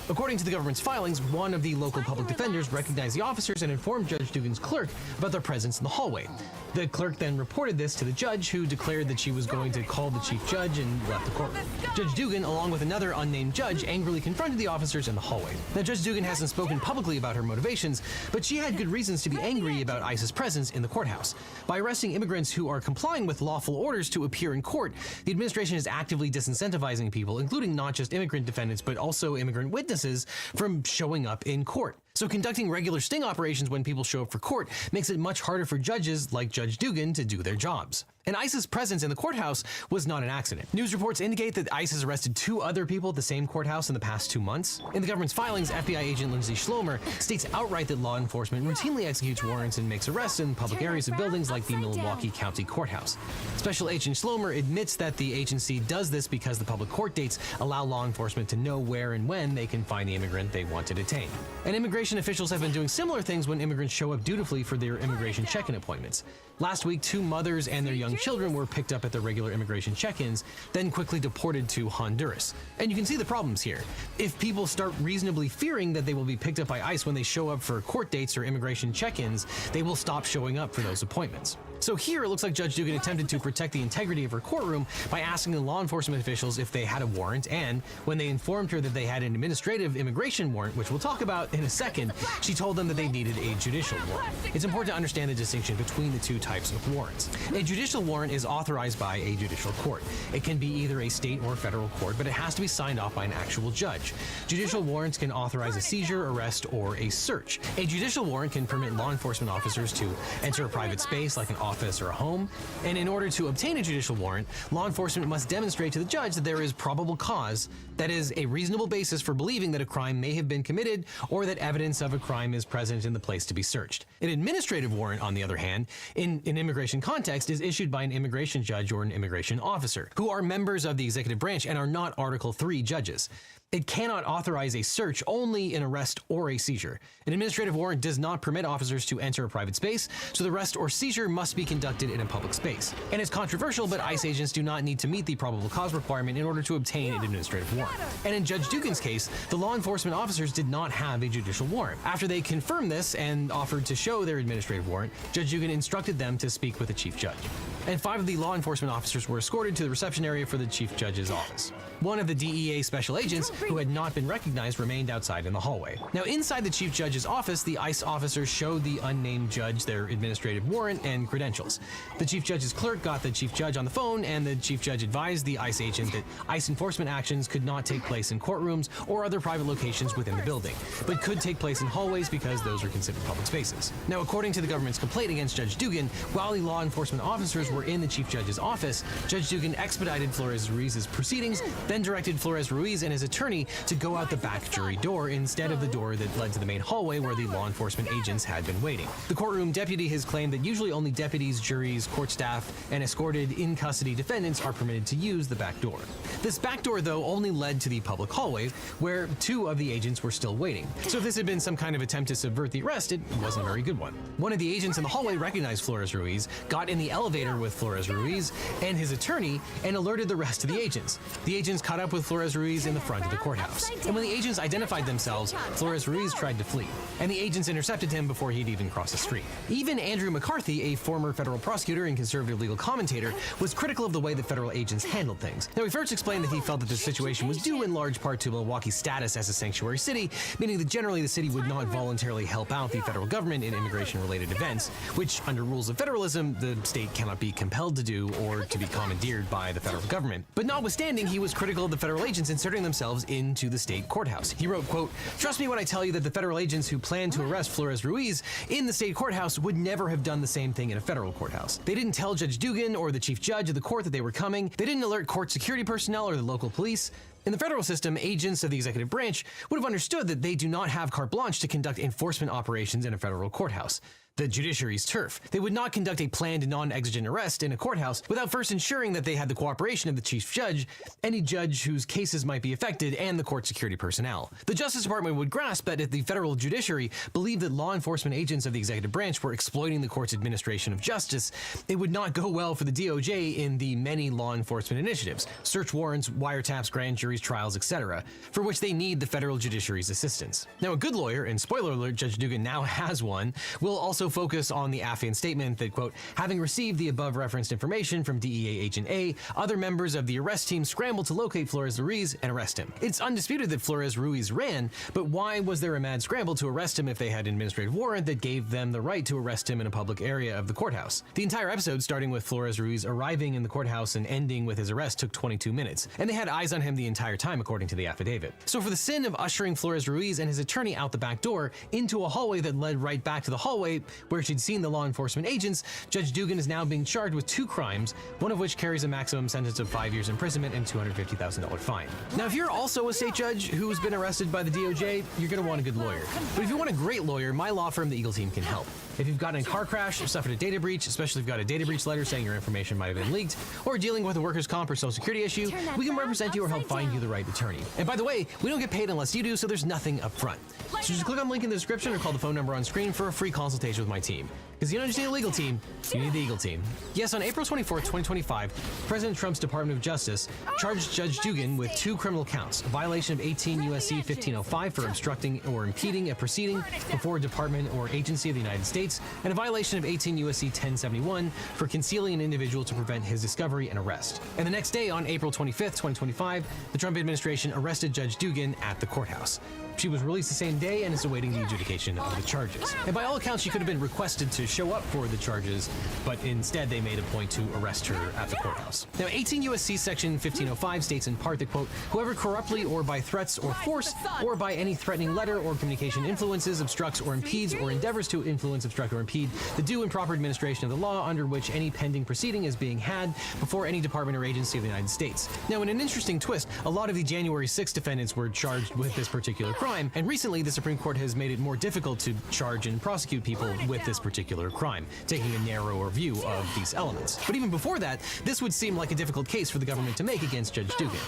According to the government's filings, one of the local public defenders recognized the officers and informed Judge Dugan's clerk about their presence in the hallway. The clerk then reported this to the judge, who declared that she was going to call the chief judge and left the courtroom. Judge Dugan, along with another unnamed judge, angrily confronted the officers in the hallway. Now, Judge Dugan hasn't spoken publicly about her motivations, but she had good reasons to be angry about ICE's presence in the courthouse. By arresting immigrants who are complying with lawful orders to appear in court, the administration is actively disincentivizing people, including not just immigrant defendants, but also immigrant witnesses, from showing up in court. So conducting regular sting operations when people show up for court makes it much harder for judges like Judge Dugan to do their jobs. And ICE's presence in the courthouse was not an accident. News reports indicate that ICE has arrested 2 other people at the same courthouse in the past 2 months. In the government's filings, FBI agent Lindsay Schlomer states outright that law enforcement routinely executes warrants and makes arrests in public areas of buildings like the Milwaukee County Courthouse. Special Agent Schlomer admits that the agency does this because the public court dates allow law enforcement to know where and when they can find the immigrant they want to detain. And immigration officials have been doing similar things when immigrants show up dutifully for their immigration check-in appointments. Last week, 2 mothers and their young children were picked up at their regular immigration check-ins, then quickly deported to Honduras. And you can see the problems here. If people start reasonably fearing that they will be picked up by ICE when they show up for court dates or immigration check-ins, they will stop showing up for those appointments. So here it looks like Judge Dugan attempted to protect the integrity of her courtroom by asking the law enforcement officials if they had a warrant, and when they informed her that they had an administrative immigration warrant, which we'll talk about in a second, she told them that they needed a judicial warrant. It's important to understand the distinction between the 2 types of warrants. A judicial warrant is authorized by a judicial court. It can be either a state or federal court, but it has to be signed off by an actual judge. Judicial warrants can authorize a seizure, arrest, or a search. A judicial warrant can permit law enforcement officers to enter a private space like an office or a home, and in order to obtain a judicial warrant, law enforcement must demonstrate to the judge that there is probable cause, that is, a reasonable basis for believing that a crime may have been committed or that evidence of a crime is present in the place to be searched. An administrative warrant, on the other hand, in an immigration context, is issued by an immigration judge or an immigration officer, who are members of the executive branch and are not Article 3 judges. It cannot authorize a search, only an arrest or a seizure. An administrative warrant does not permit officers to enter a private space, so the arrest or seizure must be conducted in a public space. And it's controversial, but ICE agents do not need to meet the probable cause requirement in order to obtain an administrative warrant. And in Judge Dugan's case, the law enforcement officers did not have a judicial warrant. After they confirmed this and offered to show their administrative warrant, Judge Dugan instructed them to speak with the chief judge. And 5 of the law enforcement officers were escorted to the reception area for the chief judge's office. One of the DEA special agents, who had not been recognized, remained outside in the hallway. Now, inside the chief judge's office, the ICE officers showed the unnamed judge their administrative warrant and credentials. The chief judge's clerk got the chief judge on the phone, and the chief judge advised the ICE agent that ICE enforcement actions could not take place in courtrooms or other private locations within the building, but could take place in hallways because those are considered public spaces. Now, according to the government's complaint against Judge Dugan, while the law enforcement officers were in the chief judge's office, Judge Dugan expedited Flores-Ruiz's proceedings, then directed Flores-Ruiz and his attorney to go out the back jury door instead of the door that led to the main hallway where the law enforcement agents had been waiting. The courtroom deputy has claimed that usually only deputies, juries, court staff, and escorted in-custody defendants are permitted to use the back door. This back door, though, only led to the public hallway, where 2 of the agents were still waiting. So if this had been some kind of attempt to subvert the arrest, it wasn't a very good one. One of the agents in the hallway recognized Flores-Ruiz, got in the elevator with Flores-Ruiz and his attorney, and alerted the rest of the agents. The agents caught up with Flores-Ruiz in the front of the courthouse. And when the agents identified themselves, Flores-Ruiz tried to flee, and the agents intercepted him before he'd even crossed the street. Even Andrew McCarthy, a former federal prosecutor and conservative legal commentator, was critical of the way the federal agents handled things. Now, he first explained that he felt that the situation was due in large part to Milwaukee's status as a sanctuary city, meaning that generally the city would not voluntarily help out the federal government in immigration-related events, which, under rules of federalism, the state cannot be compelled to do or to be commandeered by the federal government. But notwithstanding, he was critical of the federal agents inserting themselves into the state courthouse. He wrote, quote, "Trust me when I tell you that the federal agents who planned to arrest Flores-Ruiz in the state courthouse would never have done the same thing in a federal courthouse. They didn't tell Judge Dugan or the chief judge of the court that they were coming. They didn't alert court security personnel or the local police. In the federal system, agents of the executive branch would have understood that they do not have carte blanche to conduct enforcement operations in a federal courthouse, the judiciary's turf. They would not conduct a planned non-exigent arrest in a courthouse without first ensuring that they had the cooperation of the chief judge, any judge whose cases might be affected, and the court security personnel. The Justice Department would grasp that if the federal judiciary believed that law enforcement agents of the executive branch were exploiting the court's administration of justice, it would not go well for the DOJ in the many law enforcement initiatives, search warrants, wiretaps, grand juries, trials, etc., for which they need the federal judiciary's assistance. Now, a good lawyer, and spoiler alert, Judge Dugan now has one, will also focus on the Affian statement that, quote, having received the above referenced information from DEA Agent A, other members of the arrest team scrambled to locate Flores Ruiz and arrest him. It's undisputed that Flores Ruiz ran, but why was there a mad scramble to arrest him if they had an administrative warrant that gave them the right to arrest him in a public area of the courthouse? The entire episode, starting with Flores Ruiz arriving in the courthouse and ending with his arrest, took 22 minutes, and they had eyes on him the entire time, according to the affidavit. So for the sin of ushering Flores Ruiz and his attorney out the back door into a hallway that led right back to the hallway where she'd seen the law enforcement agents, Judge Dugan is now being charged with 2 crimes, one of which carries a maximum sentence of 5 years imprisonment and $250,000 fine. Now, if you're also a state judge who's been arrested by the DOJ, you're going to want a good lawyer. But if you want a great lawyer, my law firm, the Eagle Team, can help. If you've gotten in a car crash, suffered a data breach, especially if you've got a data breach letter saying your information might have been leaked, or dealing with a workers' comp or social security issue, we can represent you or help find you the right attorney. And by the way, we don't get paid unless you do, so there's nothing up front. So just click on the link in the description or call the phone number on screen for a free consultation with my team. Because you don't just need a legal team, you need the Eagle Team. Yes, on April 24th, 2025, President Trump's Department of Justice charged Judge Dugan with 2 criminal counts, a violation of 18 U.S.C. 1505 for obstructing or impeding a proceeding before a department or agency of the United States, and a violation of 18 U.S.C. 1071 for concealing an individual to prevent his discovery and arrest. And the next day, on April 25th, 2025, the Trump administration arrested Judge Dugan at the courthouse. She was released the same day and is awaiting the adjudication of the charges. And by all accounts, she could have been requested to show up for the charges, but instead they made a point to arrest her at the courthouse. Now, 18 U.S.C. section 1505 states in part that, quote, whoever corruptly or by threats or force or by any threatening letter or communication influences, obstructs or impedes or endeavors to influence, obstruct or impede the due and proper administration of the law under which any pending proceeding is being had before any department or agency of the United States. Now, in an interesting twist, a lot of the January 6 defendants were charged with this particular crime, and recently the Supreme Court has made it more difficult to charge and prosecute people with this particular crime, taking a narrower view of these elements. But even before that, this would seem like a difficult case for the government to make against Judge Dugan.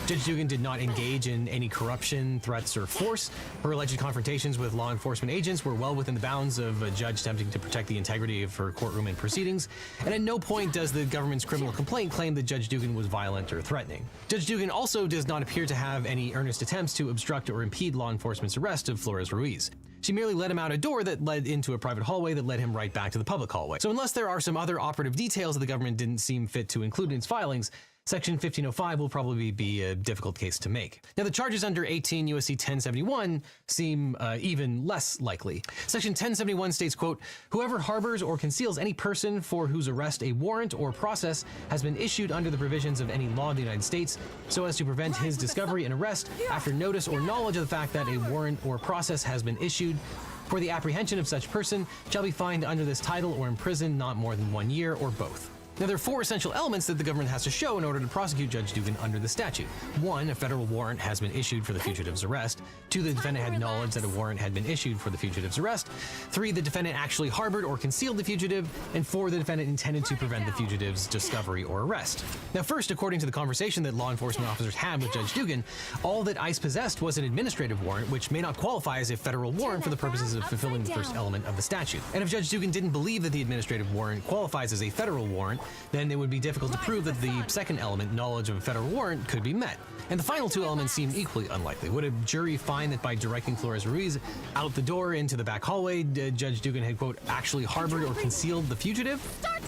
Judge Dugan did not engage in any corruption, threats, or force. Her alleged confrontations with law enforcement agents were well within the bounds of a judge attempting to protect the integrity of her courtroom and proceedings, and at no point does the government's criminal complaint claim that Judge Dugan was violent or threatening. Judge Dugan also does not appear to have any earnest attempts to obstruct or impede law enforcement's arrest of Flores Ruiz. She merely led him out a door that led into a private hallway that led him right back to the public hallway. So unless there are some other operative details that the government didn't seem fit to include in its filings, Section 1505 will probably be a difficult case to make. Now, the charges under 18 U.S.C. 1071 seem even less likely. Section 1071 states, quote, whoever harbors or conceals any person for whose arrest a warrant or process has been issued under the provisions of any law of the United States so as to prevent his discovery and arrest after notice or knowledge of the fact that a warrant or process has been issued for the apprehension of such person shall be fined under this title or imprisoned not more than 1 year or both. Now, there are 4 essential elements that the government has to show in order to prosecute Judge Dugan under the statute. 1, a federal warrant has been issued for the fugitive's arrest. 2, the defendant had knowledge that a warrant had been issued for the fugitive's arrest. 3, the defendant actually harbored or concealed the fugitive. And 4, the defendant intended to prevent the fugitive's discovery or arrest. Now, first, according to the conversation that law enforcement officers had with Judge Dugan, all that ICE possessed was an administrative warrant, which may not qualify as a federal warrant for the purposes of fulfilling the first element of the statute. And if Judge Dugan didn't believe that the administrative warrant qualifies as a federal warrant, then it would be difficult to prove that the second element, knowledge of a federal warrant, could be met. And the final 2 elements seem equally unlikely. Would a jury find that by directing Flores Ruiz out the door into the back hallway, Judge Dugan had, quote, actually harbored or concealed the fugitive?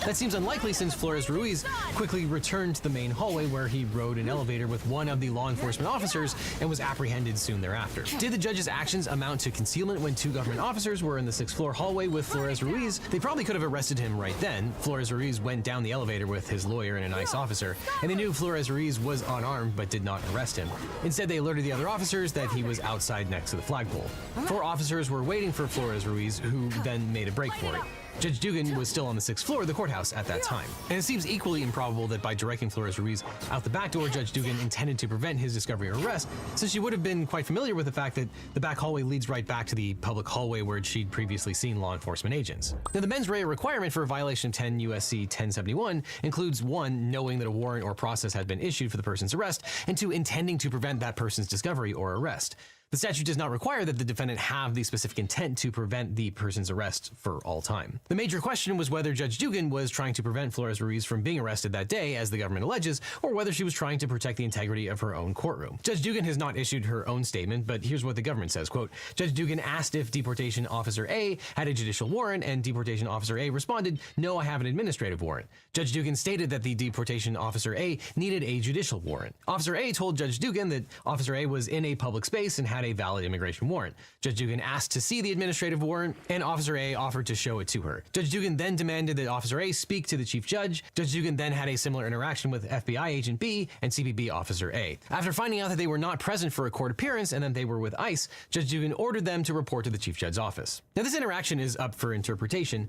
That seems unlikely since Flores Ruiz quickly returned to the main hallway where he rode an elevator with one of the law enforcement officers and was apprehended soon thereafter. Did the judge's actions amount to concealment when 2 government officers were in the 6th floor hallway with Flores Ruiz? They probably could have arrested him right then. Flores Ruiz went down the elevator with his lawyer and an ICE officer, and they knew Flores Ruiz was unarmed but did not arrest him. Instead, they alerted the other officers that he was outside next to the flagpole. 4 officers were waiting for Flores Ruiz, who then made a break for it. Judge Dugan was still on the 6th floor of the courthouse at that time. And it seems equally improbable that by directing Flores Ruiz out the back door, Judge Dugan intended to prevent his discovery or arrest, since she would have been quite familiar with the fact that the back hallway leads right back to the public hallway where she'd previously seen law enforcement agents. Now, the mens rea requirement for a violation of 10 U.S.C. 1071 includes 1, knowing that a warrant or process had been issued for the person's arrest, and 2, intending to prevent that person's discovery or arrest. The statute does not require that the defendant have the specific intent to prevent the person's arrest for all time. The major question was whether Judge Dugan was trying to prevent Flores Ruiz from being arrested that day, as the government alleges, or whether she was trying to protect the integrity of her own courtroom. Judge Dugan has not issued her own statement, but here's what the government says, quote, Judge Dugan asked if Deportation Officer A had a judicial warrant, and Deportation Officer A responded, no, I have an administrative warrant. Judge Dugan stated that the Deportation Officer A needed a judicial warrant. Officer A told Judge Dugan that Officer A was in a public space and had a valid immigration warrant. Judge Dugan asked to see the administrative warrant, and Officer A offered to show it to her. Judge Dugan then demanded that Officer A speak to the Chief Judge. Judge Dugan then had a similar interaction with FBI Agent B and CBP Officer A. After finding out that they were not present for a court appearance and that they were with ICE, Judge Dugan ordered them to report to the Chief Judge's office. Now, this interaction is up for interpretation.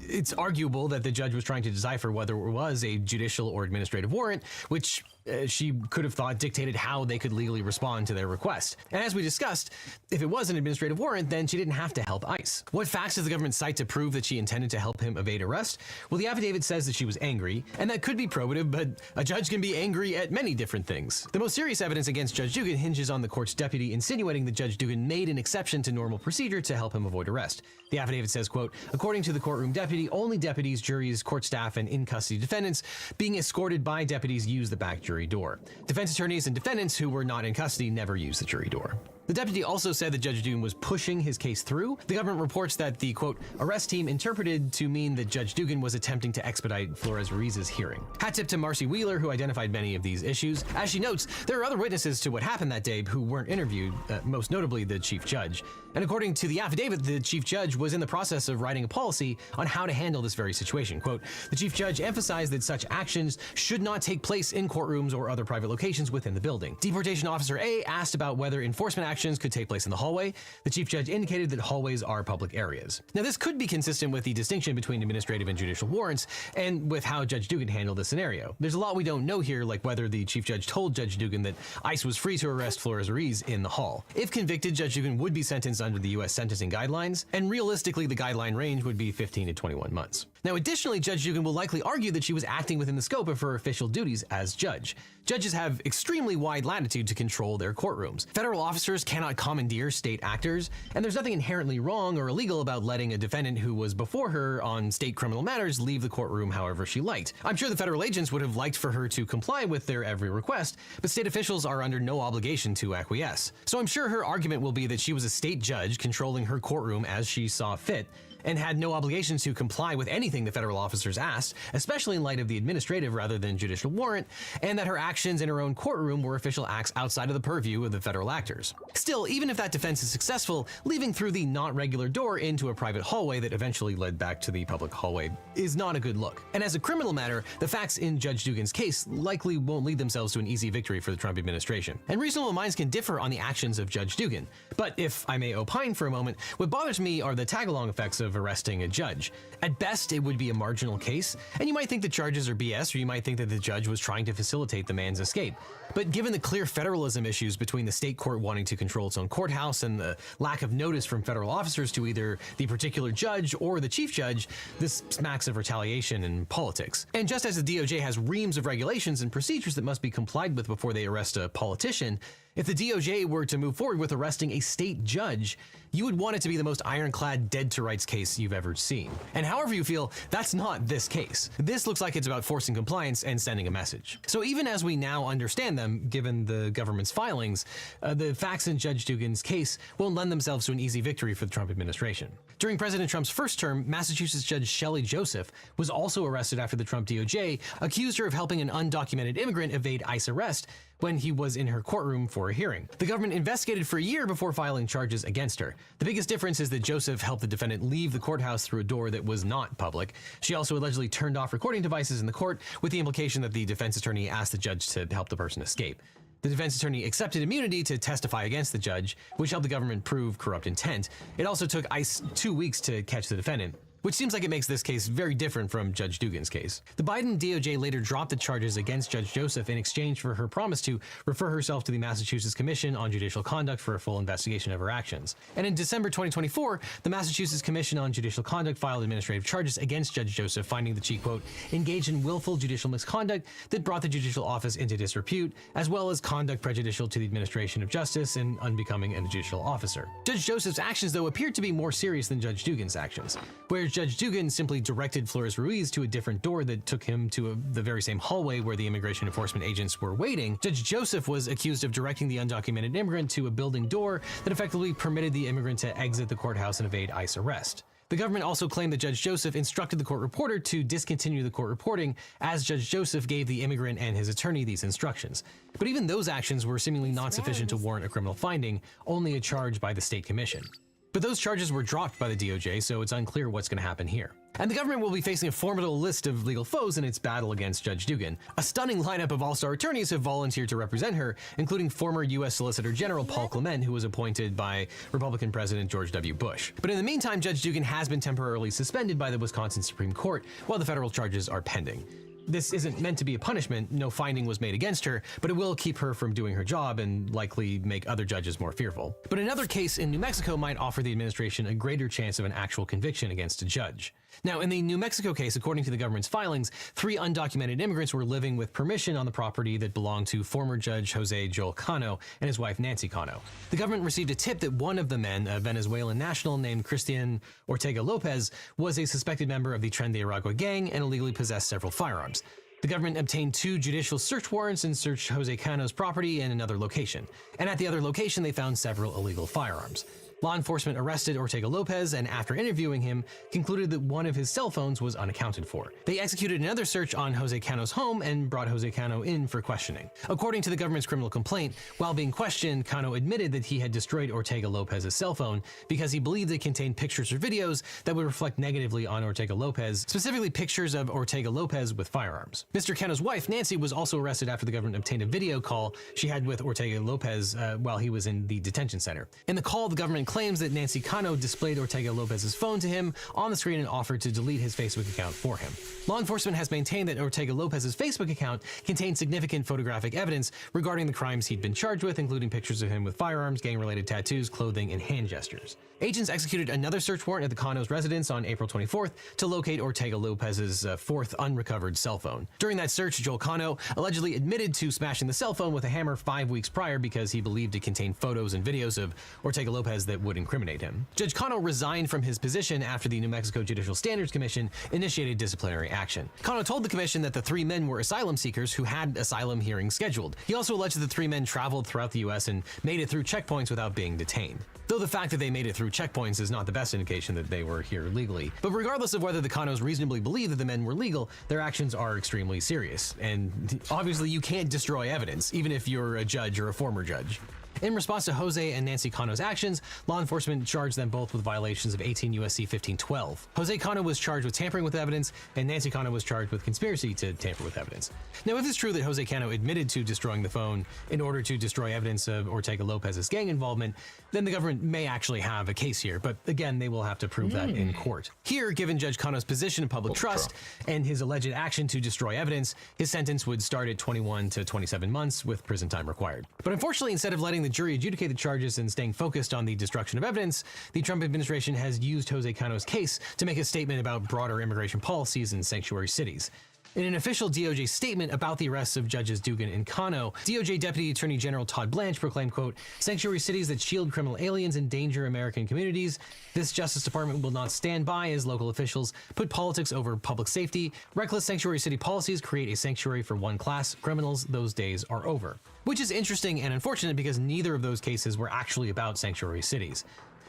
It's arguable that the judge was trying to decipher whether it was a judicial or administrative warrant, which she could have thought dictated how they could legally respond to their request. And as we discussed, if it was an administrative warrant, then she didn't have to help ICE. What facts does the government cite to prove that she intended to help him evade arrest? Well, the affidavit says that she was angry, and that could be probative, but a judge can be angry at many different things. The most serious evidence against Judge Dugan hinges on the court's deputy insinuating that Judge Dugan made an exception to normal procedure to help him avoid arrest. The affidavit says, quote, according to the courtroom deputy, only deputies, juries, court staff, and in-custody defendants being escorted by deputies use the back jury door. Defense attorneys and defendants who were not in custody never use the jury door. The deputy also said that Judge Dugan was pushing his case through. The government reports that the, quote, arrest team interpreted to mean that Judge Dugan was attempting to expedite Flores Ruiz's hearing. Hat tip to Marcy Wheeler, who identified many of these issues. As she notes, there are other witnesses to what happened that day who weren't interviewed, most notably the Chief Judge. And according to the affidavit, the Chief Judge was in the process of writing a policy on how to handle this very situation. Quote, the Chief Judge emphasized that such actions should not take place in courtrooms or other private locations within the building. Deportation Officer A asked about whether enforcement actions could take place in the hallway. The Chief Judge indicated that hallways are public areas. Now, this could be consistent with the distinction between administrative and judicial warrants and with how Judge Dugan handled this scenario. There's a lot we don't know here, like whether the Chief Judge told Judge Dugan that ICE was free to arrest Flores Ruiz in the hall. If convicted, Judge Dugan would be sentenced under the U.S. sentencing guidelines, and realistically, the guideline range would be 15 to 21 months. Now, additionally, Judge Dugan will likely argue that she was acting within the scope of her official duties as judge. Judges have extremely wide latitude to control their courtrooms. Federal officers cannot commandeer state actors, and there's nothing inherently wrong or illegal about letting a defendant who was before her on state criminal matters leave the courtroom however she liked. I'm sure the federal agents would have liked for her to comply with their every request, but state officials are under no obligation to acquiesce. So I'm sure her argument will be that she was a state judge controlling her courtroom as she saw fit, and had no obligation to comply with anything the federal officers asked, especially in light of the administrative rather than judicial warrant, and that her actions in her own courtroom were official acts outside of the purview of the federal actors. Still, even if that defense is successful, leaving through the not regular door into a private hallway that eventually led back to the public hallway is not a good look. And as a criminal matter, the facts in Judge Dugan's case likely won't lead themselves to an easy victory for the Trump administration. And reasonable minds can differ on the actions of Judge Dugan. But if I may opine for a moment, what bothers me are the tag-along effects of arresting a judge. At best, it would be a marginal case, and you might think the charges are BS, or you might think that the judge was trying to facilitate the man's escape. But given the clear federalism issues between the state court wanting to control its own courthouse and the lack of notice from federal officers to either the particular judge or the chief judge, this smacks of retaliation and politics. And just as the DOJ has reams of regulations and procedures that must be complied with before they arrest a politician, if the DOJ were to move forward with arresting a state judge, you would want it to be the most ironclad dead-to-rights case you've ever seen. And however you feel, that's not this case. This looks like it's about forcing compliance and sending a message. So even as we now understand them, given the government's filings, the facts in Judge Dugan's case won't lend themselves to an easy victory for the Trump administration. During President Trump's first term, Massachusetts Judge Shelley Joseph was also arrested after the Trump DOJ accused her of helping an undocumented immigrant evade ICE arrest when he was in her courtroom for a hearing. The government investigated for a year before filing charges against her. The biggest difference is that Joseph helped the defendant leave the courthouse through a door that was not public. She also allegedly turned off recording devices in the court, with the implication that the defense attorney asked the judge to help the person escape. The defense attorney accepted immunity to testify against the judge, which helped the government prove corrupt intent. It also took ICE 2 weeks to catch the defendant. which seems like it makes this case very different from Judge Dugan's case. The Biden DOJ later dropped the charges against Judge Joseph in exchange for her promise to refer herself to the Massachusetts Commission on Judicial Conduct for a full investigation of her actions. And in December 2024, the Massachusetts Commission on Judicial Conduct filed administrative charges against Judge Joseph, finding that she, quote, engaged in willful judicial misconduct that brought the judicial office into disrepute, as well as conduct prejudicial to the administration of justice and unbecoming a judicial officer. Judge Joseph's actions, though, appeared to be more serious than Judge Dugan's actions, whereas Judge Dugan simply directed Flores Ruiz to a different door that took him to the very same hallway where the immigration enforcement agents were waiting. Judge Joseph was accused of directing the undocumented immigrant to a building door that effectively permitted the immigrant to exit the courthouse and evade ICE arrest. The government also claimed that Judge Joseph instructed the court reporter to discontinue the court reporting, as Judge Joseph gave the immigrant and his attorney these instructions. But even those actions were seemingly not sufficient to warrant a criminal finding, only a charge by the state commission. But those charges were dropped by the DOJ, so it's unclear what's going to happen here. And the government will be facing a formidable list of legal foes in its battle against Judge Dugan. A stunning lineup of all-star attorneys have volunteered to represent her, including former U.S. Solicitor General Paul Clement, who was appointed by Republican President George W. Bush. But in the meantime, Judge Dugan has been temporarily suspended by the Wisconsin Supreme Court while the federal charges are pending. This isn't meant to be a punishment, no finding was made against her, but it will keep her from doing her job and likely make other judges more fearful. But another case in New Mexico might offer the administration a greater chance of an actual conviction against a judge. Now, in the New Mexico case, according to the government's filings, 3 undocumented immigrants were living with permission on the property that belonged to former Judge Jose Joel Cano and his wife Nancy Cano. The government received a tip that one of the men, a Venezuelan national named Christian Ortega Lopez, was a suspected member of the Tren de Aragua gang and illegally possessed several firearms. The government obtained 2 judicial search warrants and searched Jose Cano's property and another location. And at the other location, they found several illegal firearms. Law enforcement arrested Ortega Lopez and, after interviewing him, concluded that one of his cell phones was unaccounted for. They executed another search on Jose Cano's home and brought Jose Cano in for questioning. According to the government's criminal complaint, while being questioned, Cano admitted that he had destroyed Ortega Lopez's cell phone because he believed it contained pictures or videos that would reflect negatively on Ortega Lopez, specifically pictures of Ortega Lopez with firearms. Mr. Cano's wife, Nancy, was also arrested after the government obtained a video call she had with Ortega Lopez while he was in the detention center. In the call, the government claims that Nancy Cano displayed Ortega Lopez's phone to him on the screen and offered to delete his Facebook account for him. Law enforcement has maintained that Ortega Lopez's Facebook account contained significant photographic evidence regarding the crimes he'd been charged with, including pictures of him with firearms, gang-related tattoos, clothing, and hand gestures. Agents executed another search warrant at the Cano's residence on April 24th to locate Ortega Lopez's 4th unrecovered cell phone. During that search, Joel Cano allegedly admitted to smashing the cell phone with a hammer 5 weeks prior because he believed it contained photos and videos of Ortega Lopez that would incriminate him. Judge Cano resigned from his position after the New Mexico Judicial Standards Commission initiated disciplinary action. Cano told the commission that the 3 men were asylum seekers who had asylum hearings scheduled. He also alleged that the 3 men traveled throughout the U.S. and made it through checkpoints without being detained. Though the fact that they made it through checkpoints is not the best indication that they were here legally. But regardless of whether the Canos reasonably believe that the men were legal, their actions are extremely serious. And obviously you can't destroy evidence, even if you're a judge or a former judge. In response to Jose and Nancy Cano's actions, law enforcement charged them both with violations of 18 U.S.C. 1512. Jose Cano was charged with tampering with evidence, and Nancy Cano was charged with conspiracy to tamper with evidence. Now, if it's true that Jose Cano admitted to destroying the phone in order to destroy evidence of Ortega Lopez's gang involvement, then the government may actually have a case here, but again, they will have to prove that in court. Here, given Judge Cano's position in public trust and his alleged action to destroy evidence, his sentence would start at 21 to 27 months with prison time required. But unfortunately, instead of letting the jury adjudicate the charges and staying focused on the destruction of evidence, the Trump administration has used Jose Cano's case to make a statement about broader immigration policies in sanctuary cities. In an official DOJ statement about the arrests of Judges Dugan and Cano, DOJ Deputy Attorney General Todd Blanche proclaimed, quote, "Sanctuary cities that shield criminal aliens endanger American communities. This Justice Department will not stand by as local officials put politics over public safety. Reckless sanctuary city policies create a sanctuary for one class. Criminals, those days are over." Which is interesting and unfortunate because neither of those cases were actually about sanctuary cities.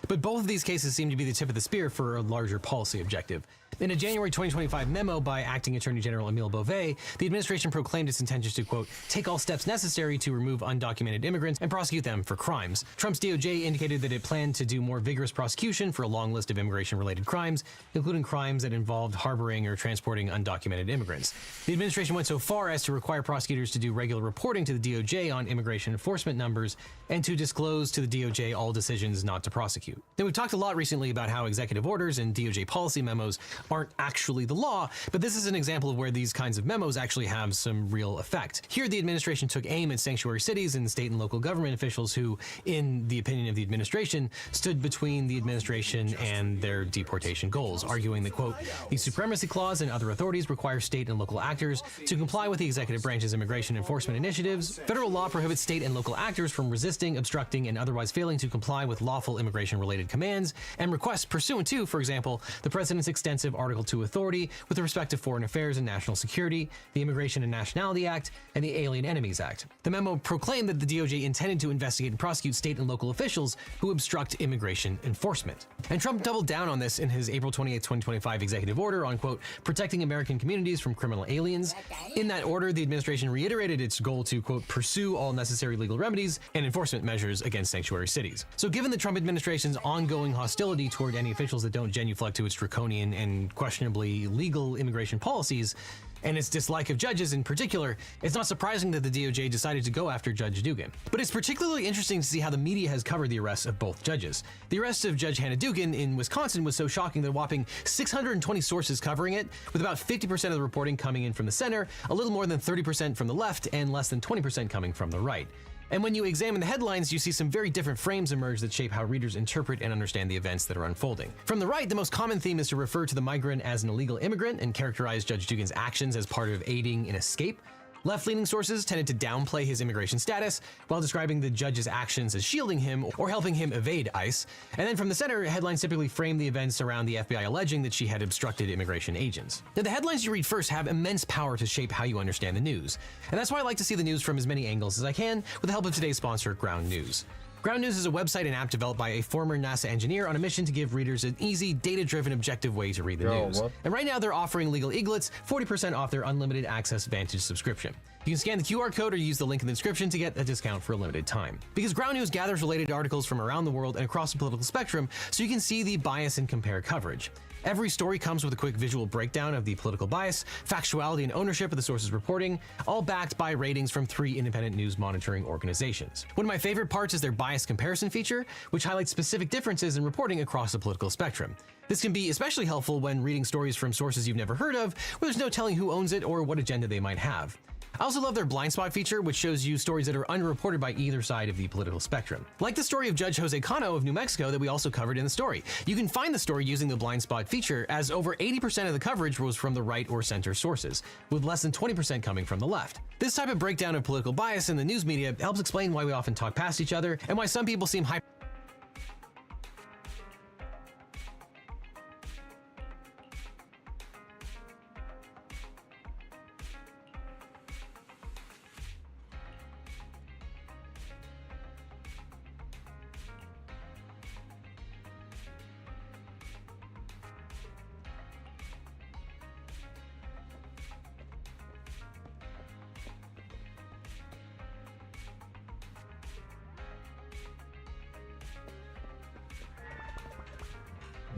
But both of these cases seem to be the tip of the spear for a larger policy objective. In a January 2025 memo by Acting Attorney General Emile Beauvais, the administration proclaimed its intentions to, quote, take all steps necessary to remove undocumented immigrants and prosecute them for crimes. Trump's DOJ indicated that it planned to do more vigorous prosecution for a long list of immigration-related crimes, including crimes that involved harboring or transporting undocumented immigrants. The administration went so far as to require prosecutors to do regular reporting to the DOJ on immigration enforcement numbers and to disclose to the DOJ all decisions not to prosecute. Now, we've talked a lot recently about how executive orders and DOJ policy memos aren't actually the law, but this is an example of where these kinds of memos actually have some real effect. Here, the administration took aim at sanctuary cities and state and local government officials who, in the opinion of the administration, stood between the administration and their deportation goals, arguing that, quote, the Supremacy Clause and other authorities require state and local actors to comply with the executive branch's immigration enforcement initiatives. Federal law prohibits state and local actors from resisting, obstructing, and otherwise failing to comply with lawful immigration-related commands and requests pursuant to, for example, the President's extensive Article II authority with respect to foreign affairs and national security, the Immigration and Nationality Act, and the Alien Enemies Act. The memo proclaimed that the DOJ intended to investigate and prosecute state and local officials who obstruct immigration enforcement. And Trump doubled down on this in his April 28, 2025 executive order on, quote, protecting American communities from criminal aliens. In that order, the administration reiterated its goal to, quote, pursue all necessary legal remedies and enforcement measures against sanctuary cities. So given the Trump administration's ongoing hostility toward any officials that don't genuflect to its draconian and questionably legal immigration policies, and its dislike of judges in particular, it's not surprising that the DOJ decided to go after Judge Dugan. But it's particularly interesting to see how the media has covered the arrests of both judges. The arrest of Judge Hannah Dugan in Wisconsin was so shocking that a whopping 620 sources covering it, with about 50% of the reporting coming in from the center, a little more than 30% from the left, and less than 20% coming from the right. And when you examine the headlines, you see some very different frames emerge that shape how readers interpret and understand the events that are unfolding. From the right, the most common theme is to refer to the migrant as an illegal immigrant and characterize Judge Dugan's actions as part of aiding an escape. Left-leaning sources tended to downplay his immigration status while describing the judge's actions as shielding him or helping him evade ICE. And then from the center, headlines typically frame the events around the FBI alleging that she had obstructed immigration agents. Now, the headlines you read first have immense power to shape how you understand the news. And that's why I like to see the news from as many angles as I can with the help of today's sponsor, Ground News. Ground News is a website and app developed by a former NASA engineer on a mission to give readers an easy, data-driven, objective way to read the news. And right now they're offering Legal Eaglets 40% off their unlimited access Vantage subscription. You can scan the QR code or use the link in the description to get a discount for a limited time. Because Ground News gathers related articles from around the world and across the political spectrum, so you can see the bias and compare coverage. Every story comes with a quick visual breakdown of the political bias, factuality, and ownership of the source's reporting, all backed by ratings from 3 independent news monitoring organizations. One of my favorite parts is their bias comparison feature, which highlights specific differences in reporting across the political spectrum. This can be especially helpful when reading stories from sources you've never heard of, where there's no telling who owns it or what agenda they might have. I also love their blind spot feature, which shows you stories that are underreported by either side of the political spectrum. Like the story of Judge Jose Cano of New Mexico that we also covered in the story. You can find the story using the blind spot feature, as over 80% of the coverage was from the right or center sources, with less than 20% coming from the left. This type of breakdown of political bias in the news media helps explain why we often talk past each other and why some people seem hyper.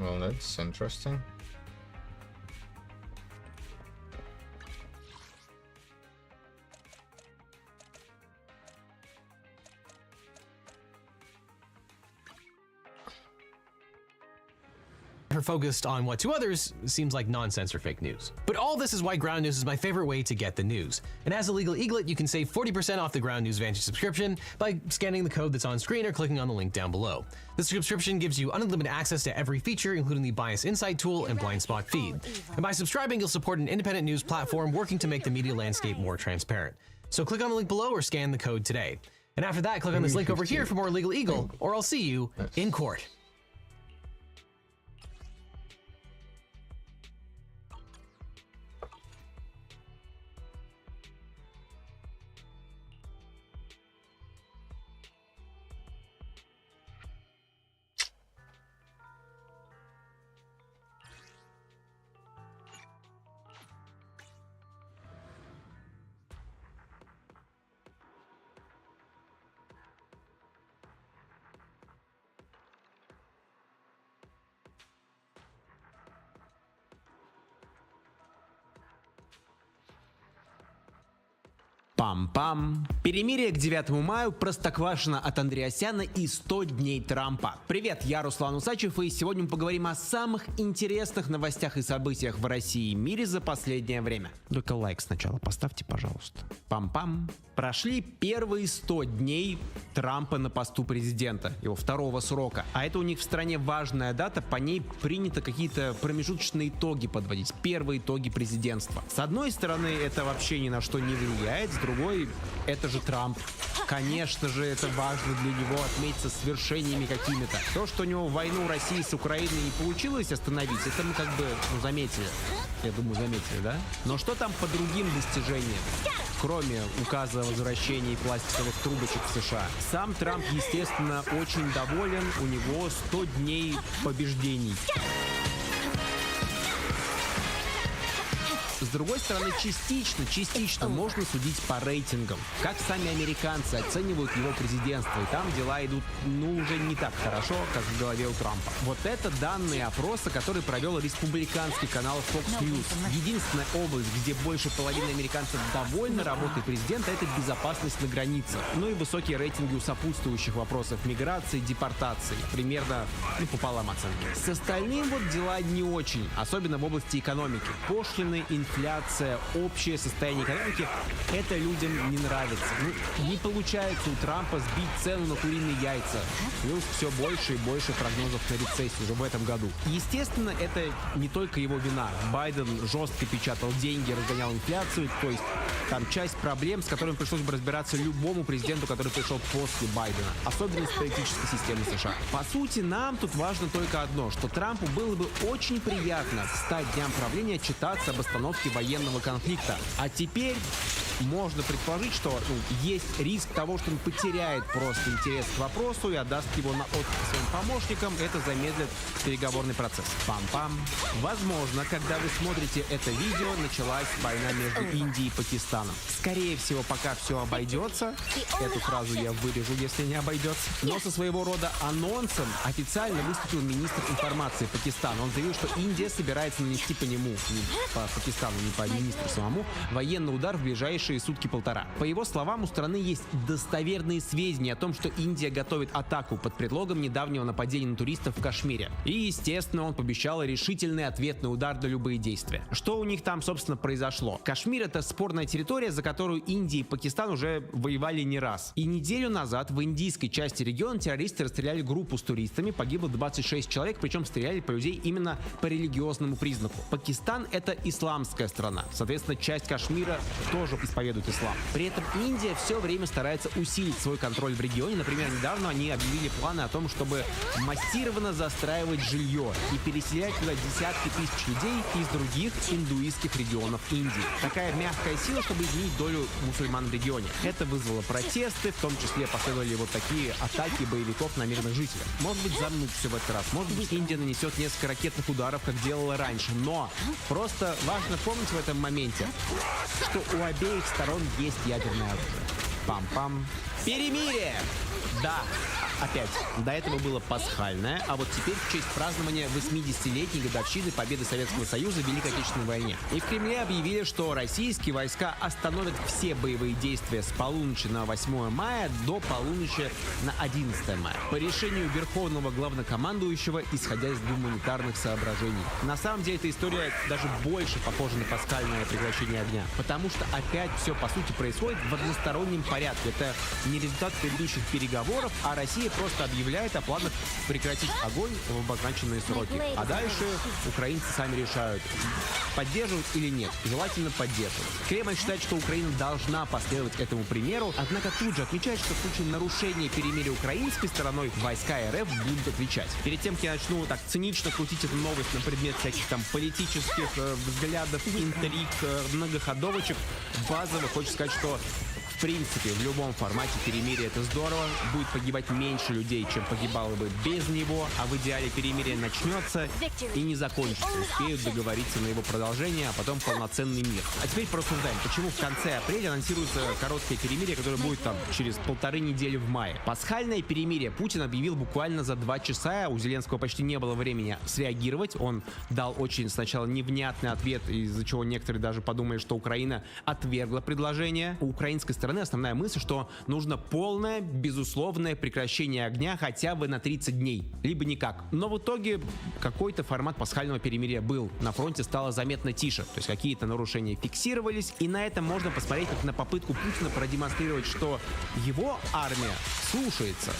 Well, that's interesting. Focused on what to others seems like nonsense or fake news. But all this is why Ground News is my favorite way to get the news. And as a Legal Eaglet, you can save 40% off the Ground News Vantage subscription by scanning the code that's on screen or clicking on the link down below. The subscription gives you unlimited access to every feature, including the Bias Insight tool and Blind Spot feed. And by subscribing, you'll support an independent news platform working to make the media landscape more transparent. So click on the link below or scan the code today. And after that, click on this link over here for more Legal Eagle, or I'll see you in court. Пам-пам. Перемирие к 9 мая, Простоквашино от Андреасяна и 100 дней Трампа. Привет, я Руслан Усачев, и сегодня мы поговорим о самых интересных новостях и событиях в России и мире за последнее время. Только лайк сначала поставьте, пожалуйста. Пам-пам. Прошли первые 100 дней Трампа на посту президента, его второго срока. А это у них в стране важная дата, по ней принято какие-то промежуточные итоги подводить, первые итоги президентства. С одной стороны, это вообще ни на что не влияет, с другой, это же Трамп. Конечно же, это важно для него отметиться свершениями какими-то. То, что у него войну России с Украиной не получилось остановить, это мы как бы заметили. Я думаю, заметили, да? Но что там по другим достижениям? Кроме указа о возвращении пластиковых трубочек в США. Сам Трамп, естественно, очень доволен. У него 100 дней побеждений. С другой стороны, частично можно судить по рейтингам. Как сами американцы оценивают его президентство. И там дела идут, уже не так хорошо, как в голове у Трампа. Вот это данные опроса, который провел республиканский канал Fox News. Единственная область, где больше половины американцев довольны работой президента, это безопасность на границе. Ну и высокие рейтинги у сопутствующих вопросов миграции, депортации. Примерно пополам оценки. С остальным вот дела не очень. Особенно в области экономики. Пошлины, инфляция, общее состояние экономики, это людям не нравится. Не получается у Трампа сбить цену на куриные яйца. Плюс все больше и больше прогнозов на рецессию уже в этом году. Естественно, это не только его вина. Байден жестко печатал деньги, разгонял инфляцию, то есть там часть проблем, с которыми пришлось бы разбираться любому президенту, который пришел после Байдена. Особенность политической системы США. По сути, нам тут важно только одно, что Трампу было бы очень приятно к 100 дням правления отчитаться об остановке военного конфликта. А теперь можно предположить, что есть риск того, что он потеряет просто интерес к вопросу и отдаст его на откуп своим помощникам. Это замедлит переговорный процесс. Пам-пам. Возможно, когда вы смотрите это видео, началась война между Индией и Пакистаном. Скорее всего, пока все обойдется, эту фразу я вырежу, если не обойдется, но со своего рода анонсом официально выступил министр информации Пакистана. Он заявил, что Индия собирается нанести по нему, не по Пакистану, не по министру самому, военный удар в ближайшие сутки-полтора. По его словам, у страны есть достоверные сведения о том, что Индия готовит атаку под предлогом недавнего нападения на туристов в Кашмире. И, естественно, он пообещал решительный ответный удар на любые действия. Что у них там, собственно, произошло? Кашмир — это спорная территория, за которую Индия и Пакистан уже воевали не раз. И неделю назад в индийской части региона террористы расстреляли группу с туристами, погибло 26 человек, причем стреляли по людей именно по религиозному признаку. Пакистан — это исламская страна. Соответственно, часть Кашмира тоже исповедует ислам. При этом Индия все время старается усилить свой контроль в регионе. Например, недавно они объявили планы о том, чтобы массированно застраивать жилье и переселять туда десятки тысяч людей из других индуистских регионов Индии. Такая мягкая сила, чтобы изменить долю мусульман в регионе. Это вызвало протесты, в том числе последовали вот такие атаки боевиков на мирных жителей. Может быть, замнут все в этот раз. Может быть, Индия нанесет несколько ракетных ударов, как делала раньше. Но просто важно помнить в этом моменте, что у обеих сторон есть ядерное оружие. Пам-пам. Перемирие! Да, опять, до этого было пасхальное, а вот теперь в честь празднования 80-летней годовщины победы Советского Союза в Великой Отечественной войне. И в Кремле объявили, что российские войска остановят все боевые действия с полуночи на 8 мая до полуночи на 11 мая. По решению Верховного Главнокомандующего, исходя из гуманитарных соображений. На самом деле эта история даже больше похожа на пасхальное прекращение огня. Потому что опять все по сути происходит в одностороннем порядке. Это не результат предыдущих переговоров, а Россия просто объявляет о планах прекратить огонь в обозначенные сроки. А дальше украинцы сами решают, поддерживать или нет. Желательно поддерживать. Кремль считает, что Украина должна последовать этому примеру, однако тут же отмечает, что в случае нарушения перемирия украинской стороной войска РФ будут отвечать. Перед тем, как я начну так цинично крутить эту новость на предмет всяких там политических взглядов, интриг, многоходовочек, базово хочется сказать, что в принципе, в любом формате перемирие это здорово. Будет погибать меньше людей, чем погибало бы без него. А в идеале перемирие начнется и не закончится. Успеют договориться на его продолжение, а потом полноценный мир. А теперь порассуждаем, почему в конце апреля анонсируется короткое перемирие, которое будет там через 1,5 недели в мае. Пасхальное перемирие Путин объявил буквально за 2 часа. У Зеленского почти не было времени среагировать. Он дал очень сначала невнятный ответ, из-за чего некоторые даже подумали, что Украина отвергла предложение. У украинской стороны основная мысль, что нужно полное, безусловное прекращение огня хотя бы на 30 дней. Либо никак. Но в итоге какой-то формат пасхального перемирия был. На фронте стало заметно тише. То есть какие-то нарушения фиксировались. И на этом можно посмотреть как на попытку Путина продемонстрировать, что его армия слушается.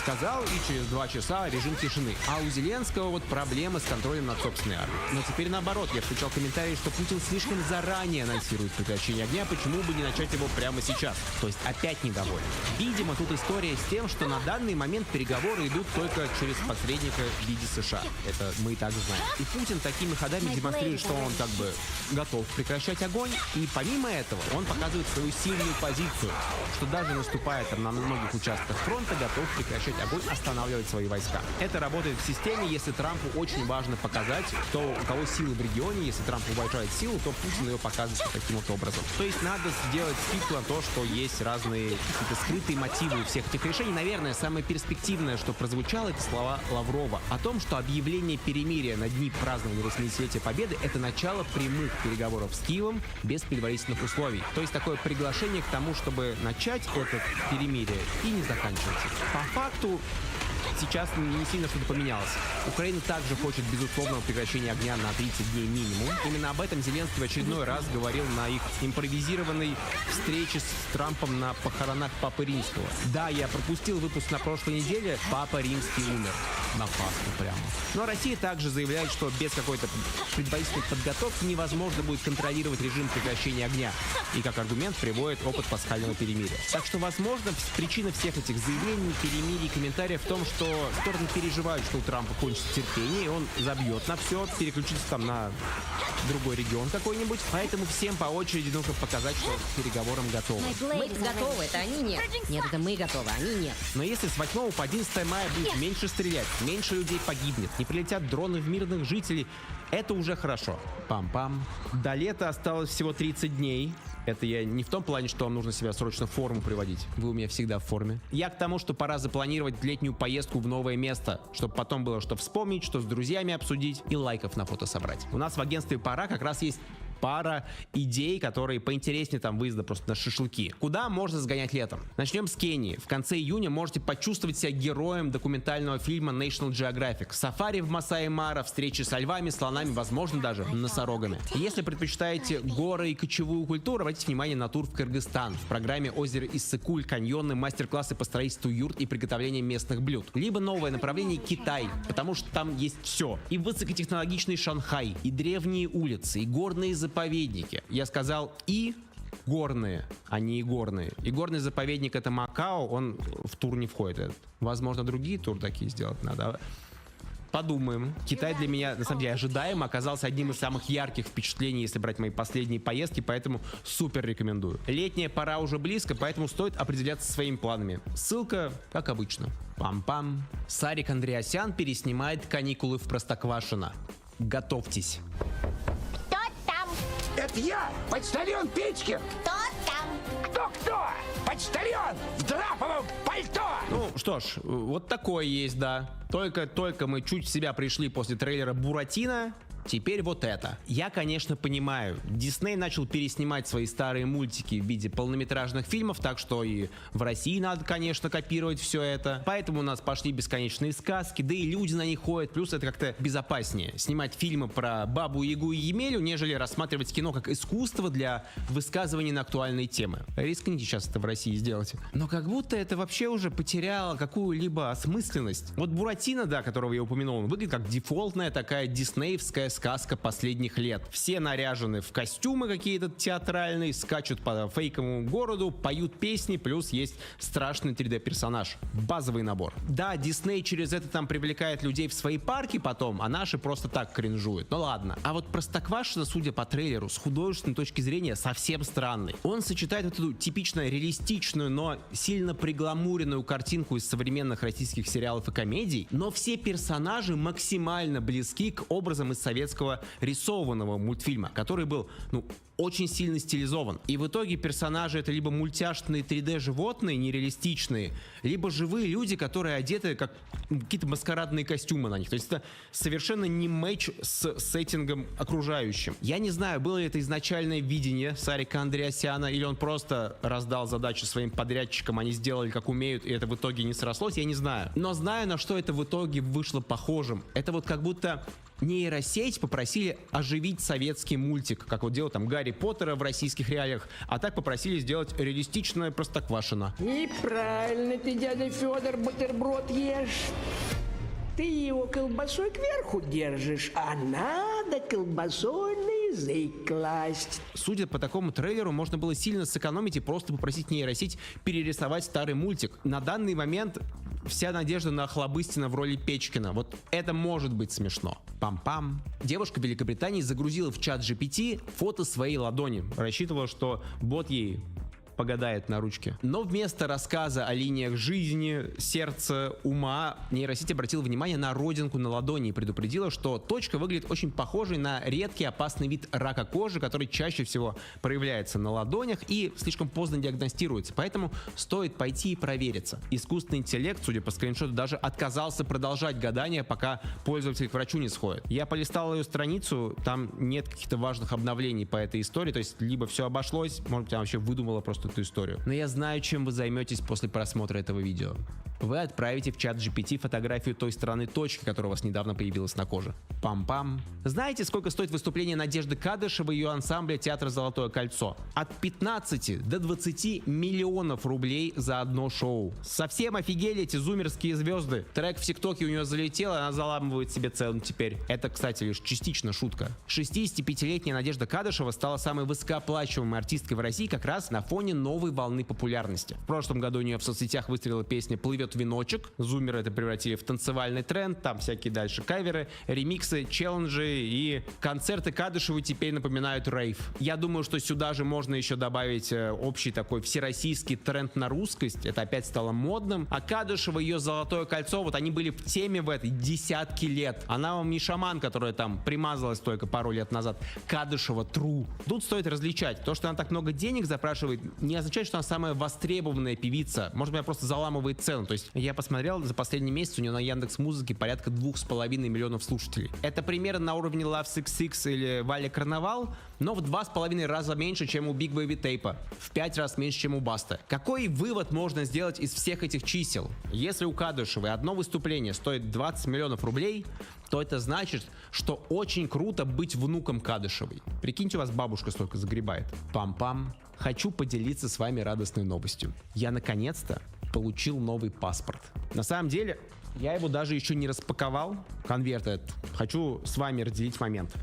Сказал, и через 2 часа режим тишины. А у Зеленского вот проблемы с контролем над собственной армией. Но теперь наоборот. Я встречал комментарии, что Путин слишком заранее анонсирует прекращение огня. Почему бы не начать его прямо сейчас? То есть опять недоволен. Видимо, тут история с тем, что на данный момент переговоры идут только через посредника в виде США. Это мы и так знаем. И Путин такими ходами демонстрирует, что он как бы готов прекращать огонь. И помимо этого, он показывает свою сильную позицию, что даже наступая там на многих участках фронта, готов прекращать огонь, останавливать свои войска. Это работает в системе, если Трампу очень важно показать, кто, у кого силы в регионе. Если Трамп уважает силу, то Путин ее показывает таким вот образом. То есть надо сделать скидку на то, что есть разные какие-то скрытые мотивы у всех этих решений. Наверное, самое перспективное, что прозвучало, это слова Лаврова о том, что объявление перемирия на дни празднования 80-летия Победы — это начало прямых переговоров с Киевом без предварительных условий. То есть такое приглашение к тому, чтобы начать это перемирие и не заканчивать. По факту сейчас не сильно что-то поменялось. Украина также хочет безусловного прекращения огня на 30 дней минимум. Именно об этом Зеленский в очередной раз говорил на их импровизированной встрече с Трампом на похоронах Папы Римского. Да, я пропустил выпуск на прошлой неделе. Папа Римский умер. На Пасху прямо. Но Россия также заявляет, что без какой-то предварительной подготовки невозможно будет контролировать режим прекращения огня. И как аргумент приводит опыт пасхального перемирия. Так что, возможно, причина всех этих заявлений, перемирий, комментариев в том, что стороны переживают, что у Трампа кончится терпение, и он забьет на все, переключится там на другой регион какой-нибудь. Поэтому всем по очереди нужно показать, что к переговорам готовы. Мы готовы, это они нет. Нет, это мы готовы, они нет. Но если с 8 по 11 мая будет меньше стрелять, меньше людей погибнет, не прилетят дроны в мирных жителей, это уже хорошо. Пам-пам. До лета осталось всего 30 дней. Это я не в том плане, что вам нужно себя срочно в форму приводить. Вы у меня всегда в форме. Я к тому, что пора запланировать летнюю поездку в новое место, чтобы потом было что вспомнить, что с друзьями обсудить и лайков на фото собрать. У нас в агентстве «Пора» как раз есть пара идей, которые поинтереснее там выезда просто на шашлыки. Куда можно сгонять летом? Начнем с Кении. В конце июня можете почувствовать себя героем документального фильма National Geographic. Сафари в Масаи-Мара, встречи со львами, слонами, возможно, даже носорогами. Если предпочитаете горы и кочевую культуру, обратите внимание на тур в Кыргызстан. В программе озеро Иссык-Куль, каньоны, мастер-классы по строительству юрт и приготовлению местных блюд. Либо новое направление Китай, потому что там есть все. И высокотехнологичный Шанхай, и древние улицы, и горные заповедники. Я сказал и горные, а не игорные. Игорный заповедник — это Макао, он в тур не входит. Возможно, другие туры такие сделать надо. Подумаем. Китай для меня, на самом деле, ожидаемо оказался одним из самых ярких впечатлений, если брать мои последние поездки, поэтому супер рекомендую. Летняя пора уже близко, поэтому стоит определяться своими планами. Ссылка, как обычно. Пам-пам. Сарик Андреасян переснимает «Каникулы в Простоквашино». Готовьтесь. Это я, почтальон Печкин. Кто там? Кто? Почтальон в драповом пальто. Ну что ж, вот такое есть, да. Только мы чуть в себя пришли после трейлера «Буратино». Теперь вот это. Я, конечно, понимаю, Дисней начал переснимать свои старые мультики в виде полнометражных фильмов, так что и в России надо, конечно, копировать все это. Поэтому у нас пошли бесконечные сказки, да и люди на них ходят, плюс это как-то безопаснее. Снимать фильмы про Бабу Ягу и Емелю, нежели рассматривать кино как искусство для высказывания на актуальные темы. Рискните сейчас это в России сделать. Но как будто это вообще уже потеряло какую-либо осмысленность. Вот Буратино, да, которого я упомянул, он выглядит как дефолтная такая диснеевская сказка последних лет. Все наряжены в костюмы какие-то театральные, скачут по фейковому городу, поют песни, плюс есть страшный 3D-персонаж. Базовый набор. Да, Дисней через это там привлекает людей в свои парки потом, а наши просто так кринжуют. Ну ладно. А вот Простоквашино, судя по трейлеру, с художественной точки зрения совсем странный. Он сочетает вот эту типично реалистичную, но сильно пригламуренную картинку из современных российских сериалов и комедий, но все персонажи максимально близки к образам из советского рисованного мультфильма, который был, очень сильно стилизован. И в итоге персонажи это либо мультяшные 3D-животные, нереалистичные, либо живые люди, которые одеты как какие-то маскарадные костюмы на них. То есть это совершенно не мэч с сеттингом окружающим. Я не знаю, было ли это изначальное видение Сарика Андреасяна, или он просто раздал задачу своим подрядчикам, они сделали как умеют, и это в итоге не срослось, я не знаю. Но знаю, на что это в итоге вышло похожим. Это вот как будто нейросеть попросили оживить советский мультик, как вот делал там Гарри Поттера в российских реалиях, а так попросили сделать реалистичное Простоквашино. Неправильно ты, дядя Федор, бутерброд ешь. Ты его колбасой кверху держишь, а надо колбасой на язык класть. Судя по такому трейлеру, можно было сильно сэкономить и просто попросить нейросеть перерисовать старый мультик. На данный момент вся надежда на Охлобыстина в роли Печкина. Вот это может быть смешно. Пам-пам. Девушка в Великобритании загрузила в чат GPT фото своей ладони. Рассчитывала, что бот ей погадает на ручке. Но вместо рассказа о линиях жизни, сердца, ума, нейросеть обратила внимание на родинку на ладони и предупредила, что точка выглядит очень похожей на редкий опасный вид рака кожи, который чаще всего проявляется на ладонях и слишком поздно диагностируется. Поэтому стоит пойти и провериться. Искусственный интеллект, судя по скриншоту, даже отказался продолжать гадание, пока пользователь к врачу не сходит. Я полистал ее страницу, там нет каких-то важных обновлений по этой истории, то есть либо все обошлось, может быть, она вообще выдумала просто эту историю. Но я знаю, чем вы займетесь после просмотра этого видео. Вы отправите в чат GPT фотографию той стороны точки, которая у вас недавно появилась на коже. Пам-пам. Знаете, сколько стоит выступление Надежды Кадышевой и ее ансамбля театра «Золотое кольцо»? От 15 до 20 миллионов рублей за одно шоу. Совсем офигели эти зумерские звезды. Трек в ТикТоке у нее залетел, она заламывает себе цену теперь. Это, кстати, лишь частично шутка. 65-летняя Надежда Кадышева стала самой высокооплачиваемой артисткой в России как раз на фоне новой волны популярности. В прошлом году у нее в соцсетях выстрелила песня «Плывет веночек». Зумеры это превратили в танцевальный тренд, там всякие дальше каверы, ремиксы, челленджи и концерты Кадышевой теперь напоминают рейв. Я думаю, что сюда же можно еще добавить общий такой всероссийский тренд на русскость. Это опять стало модным. А Кадышева и ее «Золотое кольцо», вот они были в теме в этой десятки лет. Она вам не шаман, которая там примазалась только пару лет назад. Кадышева true. Тут стоит различать. То, что она так много денег запрашивает, не означает, что она самая востребованная певица. Может быть, она просто заламывает цену. То есть я посмотрел, за последний месяц у нее на Яндекс.Музыке порядка 2,5 миллионов слушателей. Это примерно на уровне Love 66 или Валя Карнавал, но в 2,5 раза меньше, чем у Big Baby Tape, в 5 раз меньше, чем у Басты. Какой вывод можно сделать из всех этих чисел? Если у Кадышевой одно выступление стоит 20 миллионов рублей, то это значит, что очень круто быть внуком Кадышевой. Прикиньте, у вас бабушка столько загребает. Пам-пам. Хочу поделиться с вами радостной новостью. Я наконец-то получил новый паспорт. На самом деле, я его даже еще не распаковал, конверт этот. Хочу с вами разделить момент.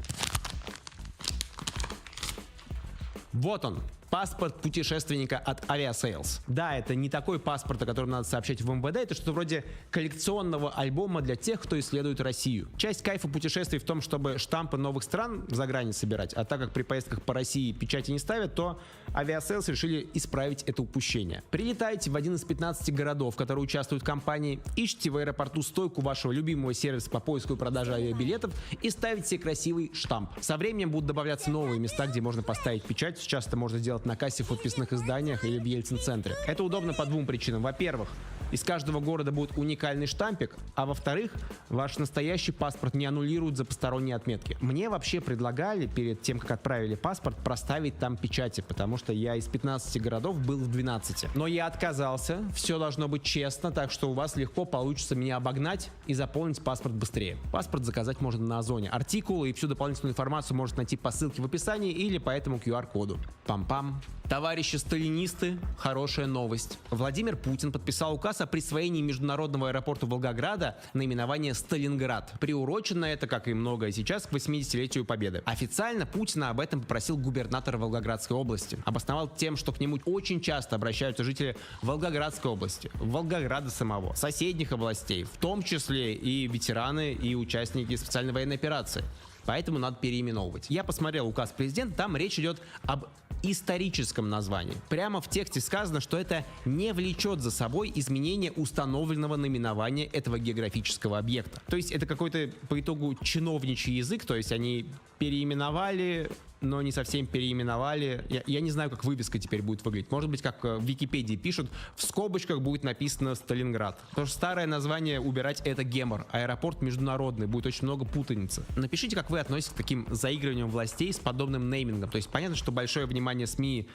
Вот он. Паспорт путешественника от Aviasales. Да, это не такой паспорт, о котором надо сообщать в МВД, это что-то вроде коллекционного альбома для тех, кто исследует Россию. Часть кайфа путешествий в том, чтобы штампы новых стран за грани собирать, а так как при поездках по России печати не ставят, то Aviasales решили исправить это упущение. Прилетайте в один из 15 городов, которые участвуют в кампании, ищите в аэропорту стойку вашего любимого сервиса по поиску и продаже авиабилетов и ставите себе красивый штамп. Со временем будут добавляться новые места, где можно поставить печать. Сейчас это можно сделать на кассе в подписных изданиях или в Ельцин-центре. Это удобно по двум причинам. Во-первых, из каждого города будет уникальный штампик, а во-вторых, ваш настоящий паспорт не аннулируют за посторонние отметки. Мне вообще предлагали, перед тем, как отправили паспорт, проставить там печати, потому что я из 15 городов был в 12. Но я отказался, все должно быть честно, так что у вас легко получится меня обогнать и заполнить паспорт быстрее. Паспорт заказать можно на Озоне. Артикулы и всю дополнительную информацию можете найти по ссылке в описании или по этому QR-коду. Пам-пам. Товарищи сталинисты, хорошая новость. Владимир Путин подписал указ о присвоении международного аэропорта Волгограда наименование Сталинград. Приурочено это, как и многое сейчас, к 80-летию Победы. Официально Путина об этом попросил губернатор Волгоградской области. Обосновал тем, что к нему очень часто обращаются жители Волгоградской области, Волгограда самого, соседних областей, в том числе и ветераны, и участники специальной военной операции. Поэтому надо переименовывать. Я посмотрел указ президента, там речь идет об историческом названии. Прямо в тексте сказано, что это не влечет за собой изменение установленного наименования этого географического объекта. То есть это какой-то по итогу чиновничий язык, то есть они переименовали, но не совсем переименовали. Я не знаю, как вывеска теперь будет выглядеть. Может быть, как в Википедии пишут, в скобочках будет написано Сталинград. Потому что старое название убирать — это гемор. Аэропорт международный, будет очень много путаницы. Напишите, как вы относитесь к таким заигрываниям властей с подобным неймингом. То есть понятно, что большое внимание СМИ,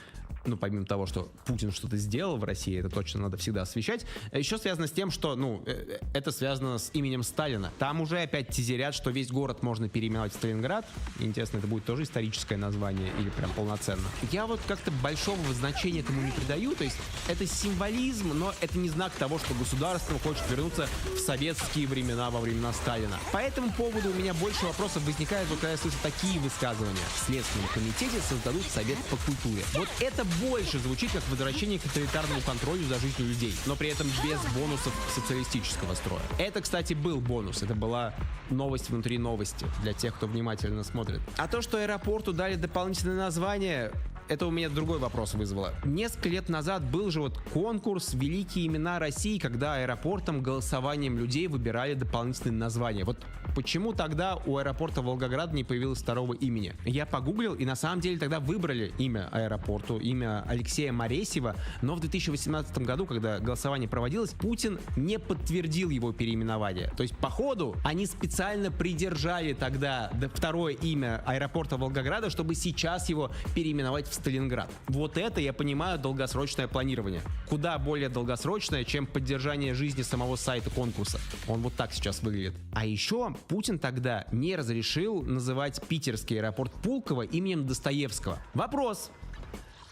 ну, помимо того, что Путин что-то сделал в России, это точно надо всегда освещать, еще связано с тем, что, ну, это связано с именем Сталина. Там уже опять тизерят, что весь город можно переименовать в Сталинград. Интересно, это будет тоже историческое название или прям полноценно. Я вот как-то большого значения этому не придаю, то есть это символизм, но это не знак того, что государство хочет вернуться в советские времена, во времена Сталина. По этому поводу у меня больше вопросов возникает, когда я слышу такие высказывания. В Следственном комитете создадут совет по культуре. Вот это больше звучит как возвращение к тоталитарному контролю за жизнью людей, но при этом без бонусов социалистического строя. Это, кстати, был бонус, это была новость внутри новости для тех, кто внимательно смотрит. А то, что аэропорту дали дополнительное название, это у меня другой вопрос вызвало. Несколько лет назад был же вот конкурс «Великие имена России», когда аэропортом голосованием людей выбирали дополнительные названия. Вот почему тогда у аэропорта Волгоград не появилось второго имени? Я погуглил, и на самом деле тогда выбрали имя аэропорту, имя Алексея Моресьева, но в 2018 году, когда голосование проводилось, Путин не подтвердил его переименование. То есть, походу, они специально придержали тогда второе имя аэропорта Волгограда, чтобы сейчас его переименовать в Сталинград. Вот это, я понимаю, долгосрочное планирование. Куда более долгосрочное, чем поддержание жизни самого сайта конкурса. Он вот так сейчас выглядит. А еще Путин тогда не разрешил называть питерский аэропорт Пулково именем Достоевского. Вопрос.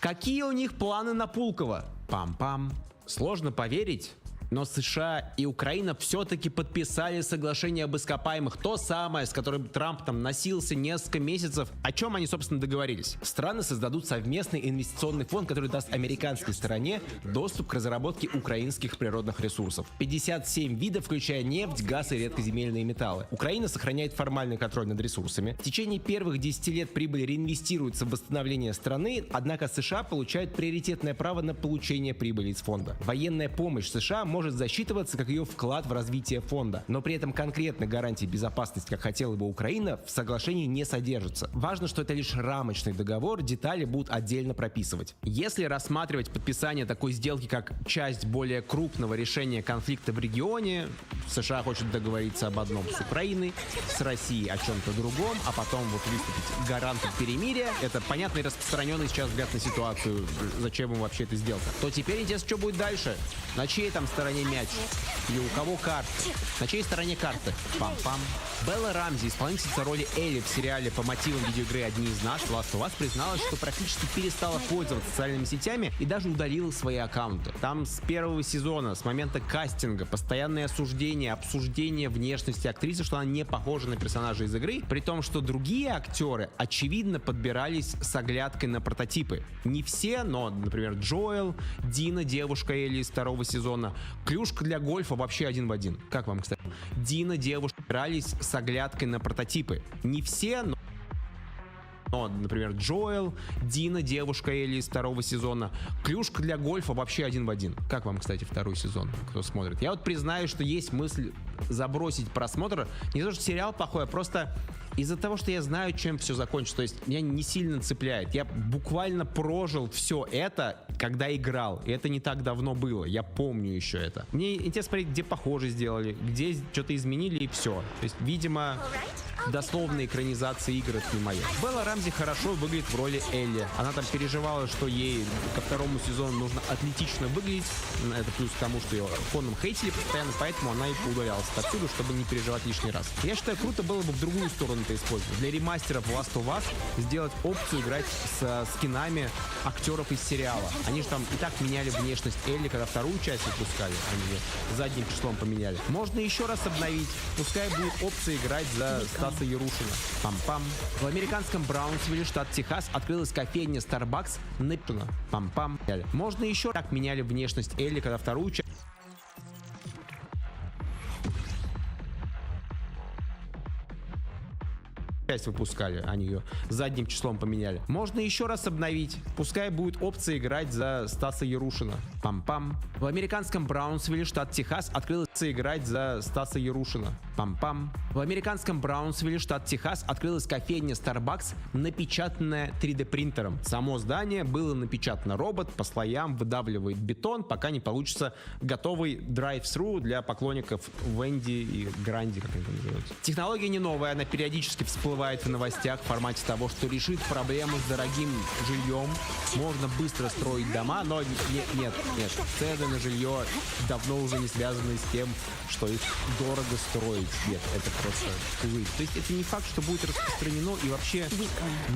Какие у них планы на Пулково? Пам-пам. Сложно поверить, но США и Украина все-таки подписали соглашение об ископаемых, то самое, с которым Трамп там носился несколько месяцев. О чем они, собственно, договорились? Страны создадут совместный инвестиционный фонд, который даст американской стороне доступ к разработке украинских природных ресурсов. 57 видов, включая нефть, газ и редкоземельные металлы. Украина сохраняет формальный контроль над ресурсами. В течение первых 10 лет прибыль реинвестируется в восстановление страны, однако США получают приоритетное право на получение прибыли из фонда. Военная помощь США может засчитываться как ее вклад в развитие фонда, но при этом конкретной гарантии безопасности, как хотела бы Украина, в соглашении не содержится. Важно, что это лишь рамочный договор, детали будут отдельно прописывать. Если рассматривать подписание такой сделки как часть более крупного решения конфликта в регионе, США хочет договориться об одном с Украиной, с Россией о чем-то другом, а потом вот выступить гарантом перемирия, это понятный распространенный сейчас взгляд на ситуацию, зачем им вообще эта сделка, то теперь интересно, что будет дальше, на чьей там стороне мяч, или у кого карты, на чьей стороне карты. Пам-пам. Белла Рамзи, исполнительница роли Элли в сериале по мотивам видеоигры «Одни из нас», Last of Us, призналась, что практически перестала пользоваться социальными сетями и даже удалила свои аккаунты. Там с первого сезона, с момента кастинга, постоянное осуждение, обсуждение внешности актрисы, что она не похожа на персонажа из игры, при том, что другие актеры, очевидно, подбирались с оглядкой на прототипы. Не все, но, например, Джоэл, Дина, девушка Элли из второго сезона, Клюшка для гольфа вообще один в один. Как вам, кстати? Дина, девушка, подбирались с оглядкой на прототипы. Не все, но, например, Джоэл, Дина, девушка Элли из второго сезона. Клюшка для гольфа вообще один в один. Как вам, кстати, второй сезон, кто смотрит? Я вот признаю, что есть мысль забросить просмотр. Не то, что сериал плохой, а просто из-за того, что я знаю, чем все закончится. То есть меня не сильно цепляет. Я буквально прожил все это, когда играл. И это не так давно было. Я помню еще это. Мне интересно смотреть, где похоже сделали, где что-то изменили, и все. То есть, видимо, дословная экранизация игр — это не мое. Белла Рамзи хорошо выглядит в роли Элли. Она там переживала, что ей ко второму сезону нужно атлетично выглядеть. Это плюс к тому, что ее фоном хейтили постоянно, поэтому она и поудалялась отсюда, чтобы не переживать лишний раз. Я считаю, круто было бы в другую сторону это использовать. Для ремастеров Last of Us сделать опцию играть с скинами актеров из сериала. Они же там и так меняли внешность Элли, когда вторую часть выпускали. Они ее задним числом поменяли. Можно еще раз обновить. Пускай будет опция играть за Стаса Ярушина. Пам-пам. В американском Браунсвилле, штат Техас, открылась кофейня Starbucks Нептуна. Пам-пам. Можно еще так меняли внешность Элли, когда вторую часть выпускали, они ее задним числом поменяли. Можно еще раз обновить. Пускай будет опция играть за Стаса Ярушина. Пам-пам. В американском Браунсвилле, штат Техас, открылась играть за Стаса Ярушина. Пам-пам. В американском Браунсвилле, штат Техас, открылась кофейня Starbucks, напечатанная 3D принтером. Само здание было напечатано. Робот по слоям выдавливает бетон, пока не получится готовый драйв-сру для поклонников Венди и Гранди, как они там называются. Технология не новая, она периодически всплывает в новостях в формате того, что решит проблему с дорогим жильем. Можно быстро строить дома, но нет. Цены на жилье давно уже не связаны с тем, что их дорого строить. Нет, это просто кузырь. То есть это не факт, что будет распространено и вообще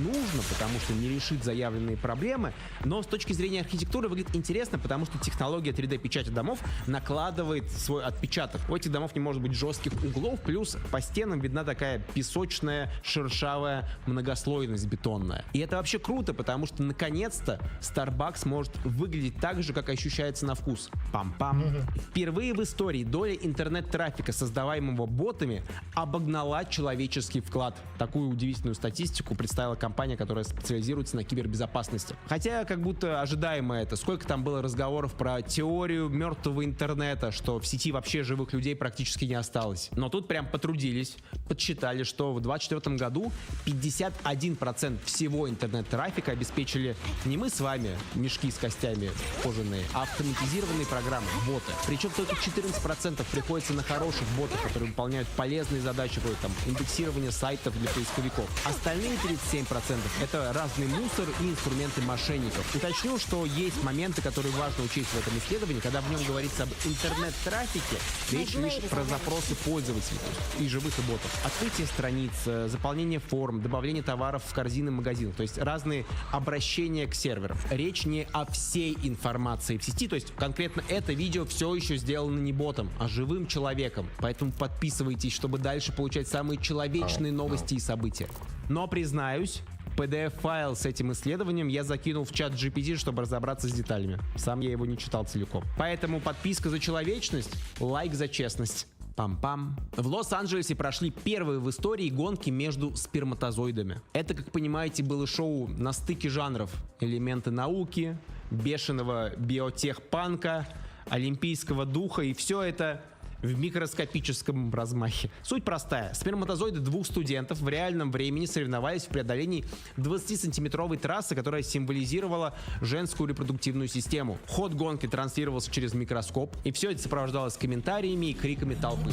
нужно, потому что не решит заявленные проблемы. Но с точки зрения архитектуры выглядит интересно, потому что технология 3D-печати домов накладывает свой отпечаток. У этих домов не может быть жестких углов, плюс по стенам видна такая песочная, шершавая многослойность бетонная. И это вообще круто, потому что наконец-то Starbucks может выглядеть так же, как ощущается на вкус. Пам-пам. Впервые в истории доля интернет-трафика, создаваемого ботами, обогнала человеческий вклад. Такую удивительную статистику представила компания, которая специализируется на кибербезопасности. Хотя как будто ожидаемо это. Сколько там было разговоров про теорию мертвого интернета, что в сети вообще живых людей практически не осталось. Но тут прям потрудились, подсчитали, что в 2024 году 51% всего интернет-трафика обеспечили не мы с вами, мешки с костями кожаные, а автоматизированные программы, боты. Причем только 14% приходится на хороших ботов, которые выполняют полезные задачи, вроде там индексирования сайтов для поисковиков. Остальные 37% это разный мусор и инструменты мошенников. Уточню, что есть моменты, которые важно учесть в этом исследовании. Когда в нем говорится об интернет-трафике, речь лишь про запросы пользователей, и живых, и ботов. Открытие страниц, заполнение форм, добавление товаров в корзины магазинов, то есть разные обращения к серверам. Речь не о всей информации в сети, то есть конкретно это видео все еще сделано не ботом, а живым человеком. Поэтому подписывайтесь, чтобы дальше получать самые человечные новости и события. Но признаюсь, PDF-файл с этим исследованием я закинул в чат GPT, чтобы разобраться с деталями. Сам я его не читал целиком. Поэтому подписка за человечность, лайк за честность. Пам-пам. В Лос-Анджелесе прошли первые в истории гонки между сперматозоидами. Это, как понимаете, было шоу на стыке жанров. Элементы науки, бешеного биотехпанка, олимпийского духа, и все это в микроскопическом размахе. Суть простая. Сперматозоиды двух студентов в реальном времени соревновались в преодолении 20-сантиметровой трассы, которая символизировала женскую репродуктивную систему. Ход гонки транслировался через микроскоп, и все это сопровождалось комментариями и криками толпы.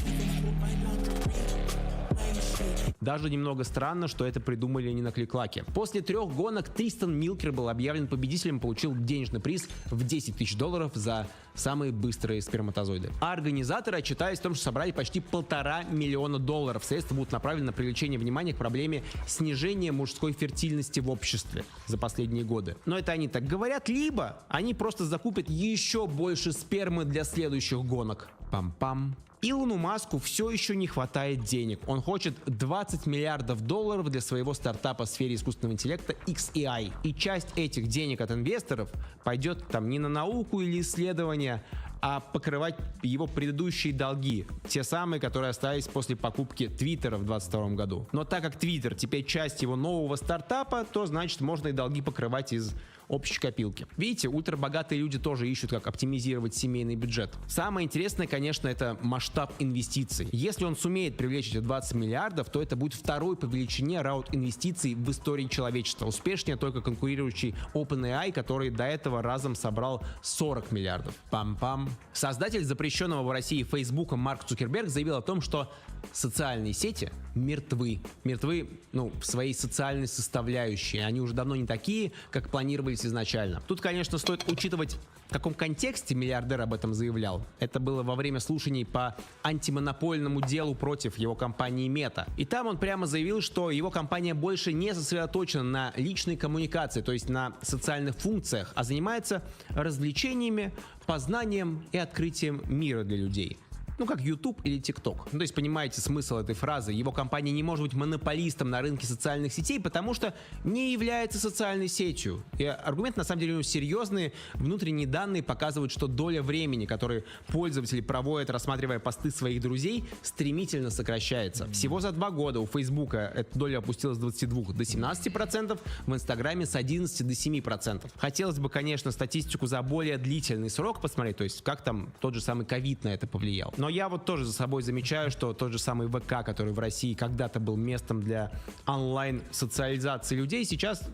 Даже немного странно, что это придумали не на Кликлаке. После 3 гонок Тристан Милкер был объявлен победителем и получил денежный приз в $10 000 за самые быстрые сперматозоиды. А организаторы отчитались в том, что собрали почти $1,5 миллиона. Средства будут направлены на привлечение внимания к проблеме снижения мужской фертильности в обществе за последние годы. Но это они так говорят, либо они просто закупят еще больше спермы для следующих гонок. Пам-пам. Илону Маску все еще не хватает денег. Он хочет $20 миллиардов для своего стартапа в сфере искусственного интеллекта XAI. И часть этих денег от инвесторов пойдет там не на науку или исследования, а покрывать его предыдущие долги. Те самые, которые остались после покупки Твиттера в 2022 году. Но так как Твиттер теперь часть его нового стартапа, то значит можно и долги покрывать из общей копилки. Видите, ультрабогатые люди тоже ищут, как оптимизировать семейный бюджет. Самое интересное, конечно, это масштаб инвестиций. Если он сумеет привлечь эти 20 миллиардов, то это будет второй по величине раунд инвестиций в истории человечества. Успешнее только конкурирующий OpenAI, который до этого разом собрал 40 миллиардов. Пам-пам. Создатель запрещенного в России Фейсбука Марк Цукерберг заявил о том, что социальные сети мертвы. Мертвы, в своей социальной составляющей. Они уже давно не такие, как планировались изначально. Тут, конечно, стоит учитывать В каком контексте миллиардер об этом заявлял? Это было во время слушаний по антимонопольному делу против его компании Meta. И там он прямо заявил, что его компания больше не сосредоточена на личной коммуникации, то есть на социальных функциях, а занимается развлечениями, познанием и открытием мира для людей. Ну, как YouTube или TikTok. Ну, то есть, понимаете смысл этой фразы. Его компания не может быть монополистом на рынке социальных сетей, потому что не является социальной сетью. И аргумент, на самом деле, серьезный. Внутренние данные показывают, что доля времени, которую пользователи проводят, рассматривая посты своих друзей, стремительно сокращается. Всего за 2 года у Фейсбука эта доля опустилась с 22 до 17%, в Инстаграме с 11 до 7%. Хотелось бы, конечно, статистику за более длительный срок посмотреть, то есть как там тот же самый ковид на это повлиял. Но я вот тоже за собой замечаю, что тот же самый ВК, который в России когда-то был местом для онлайн-социализации людей, сейчас,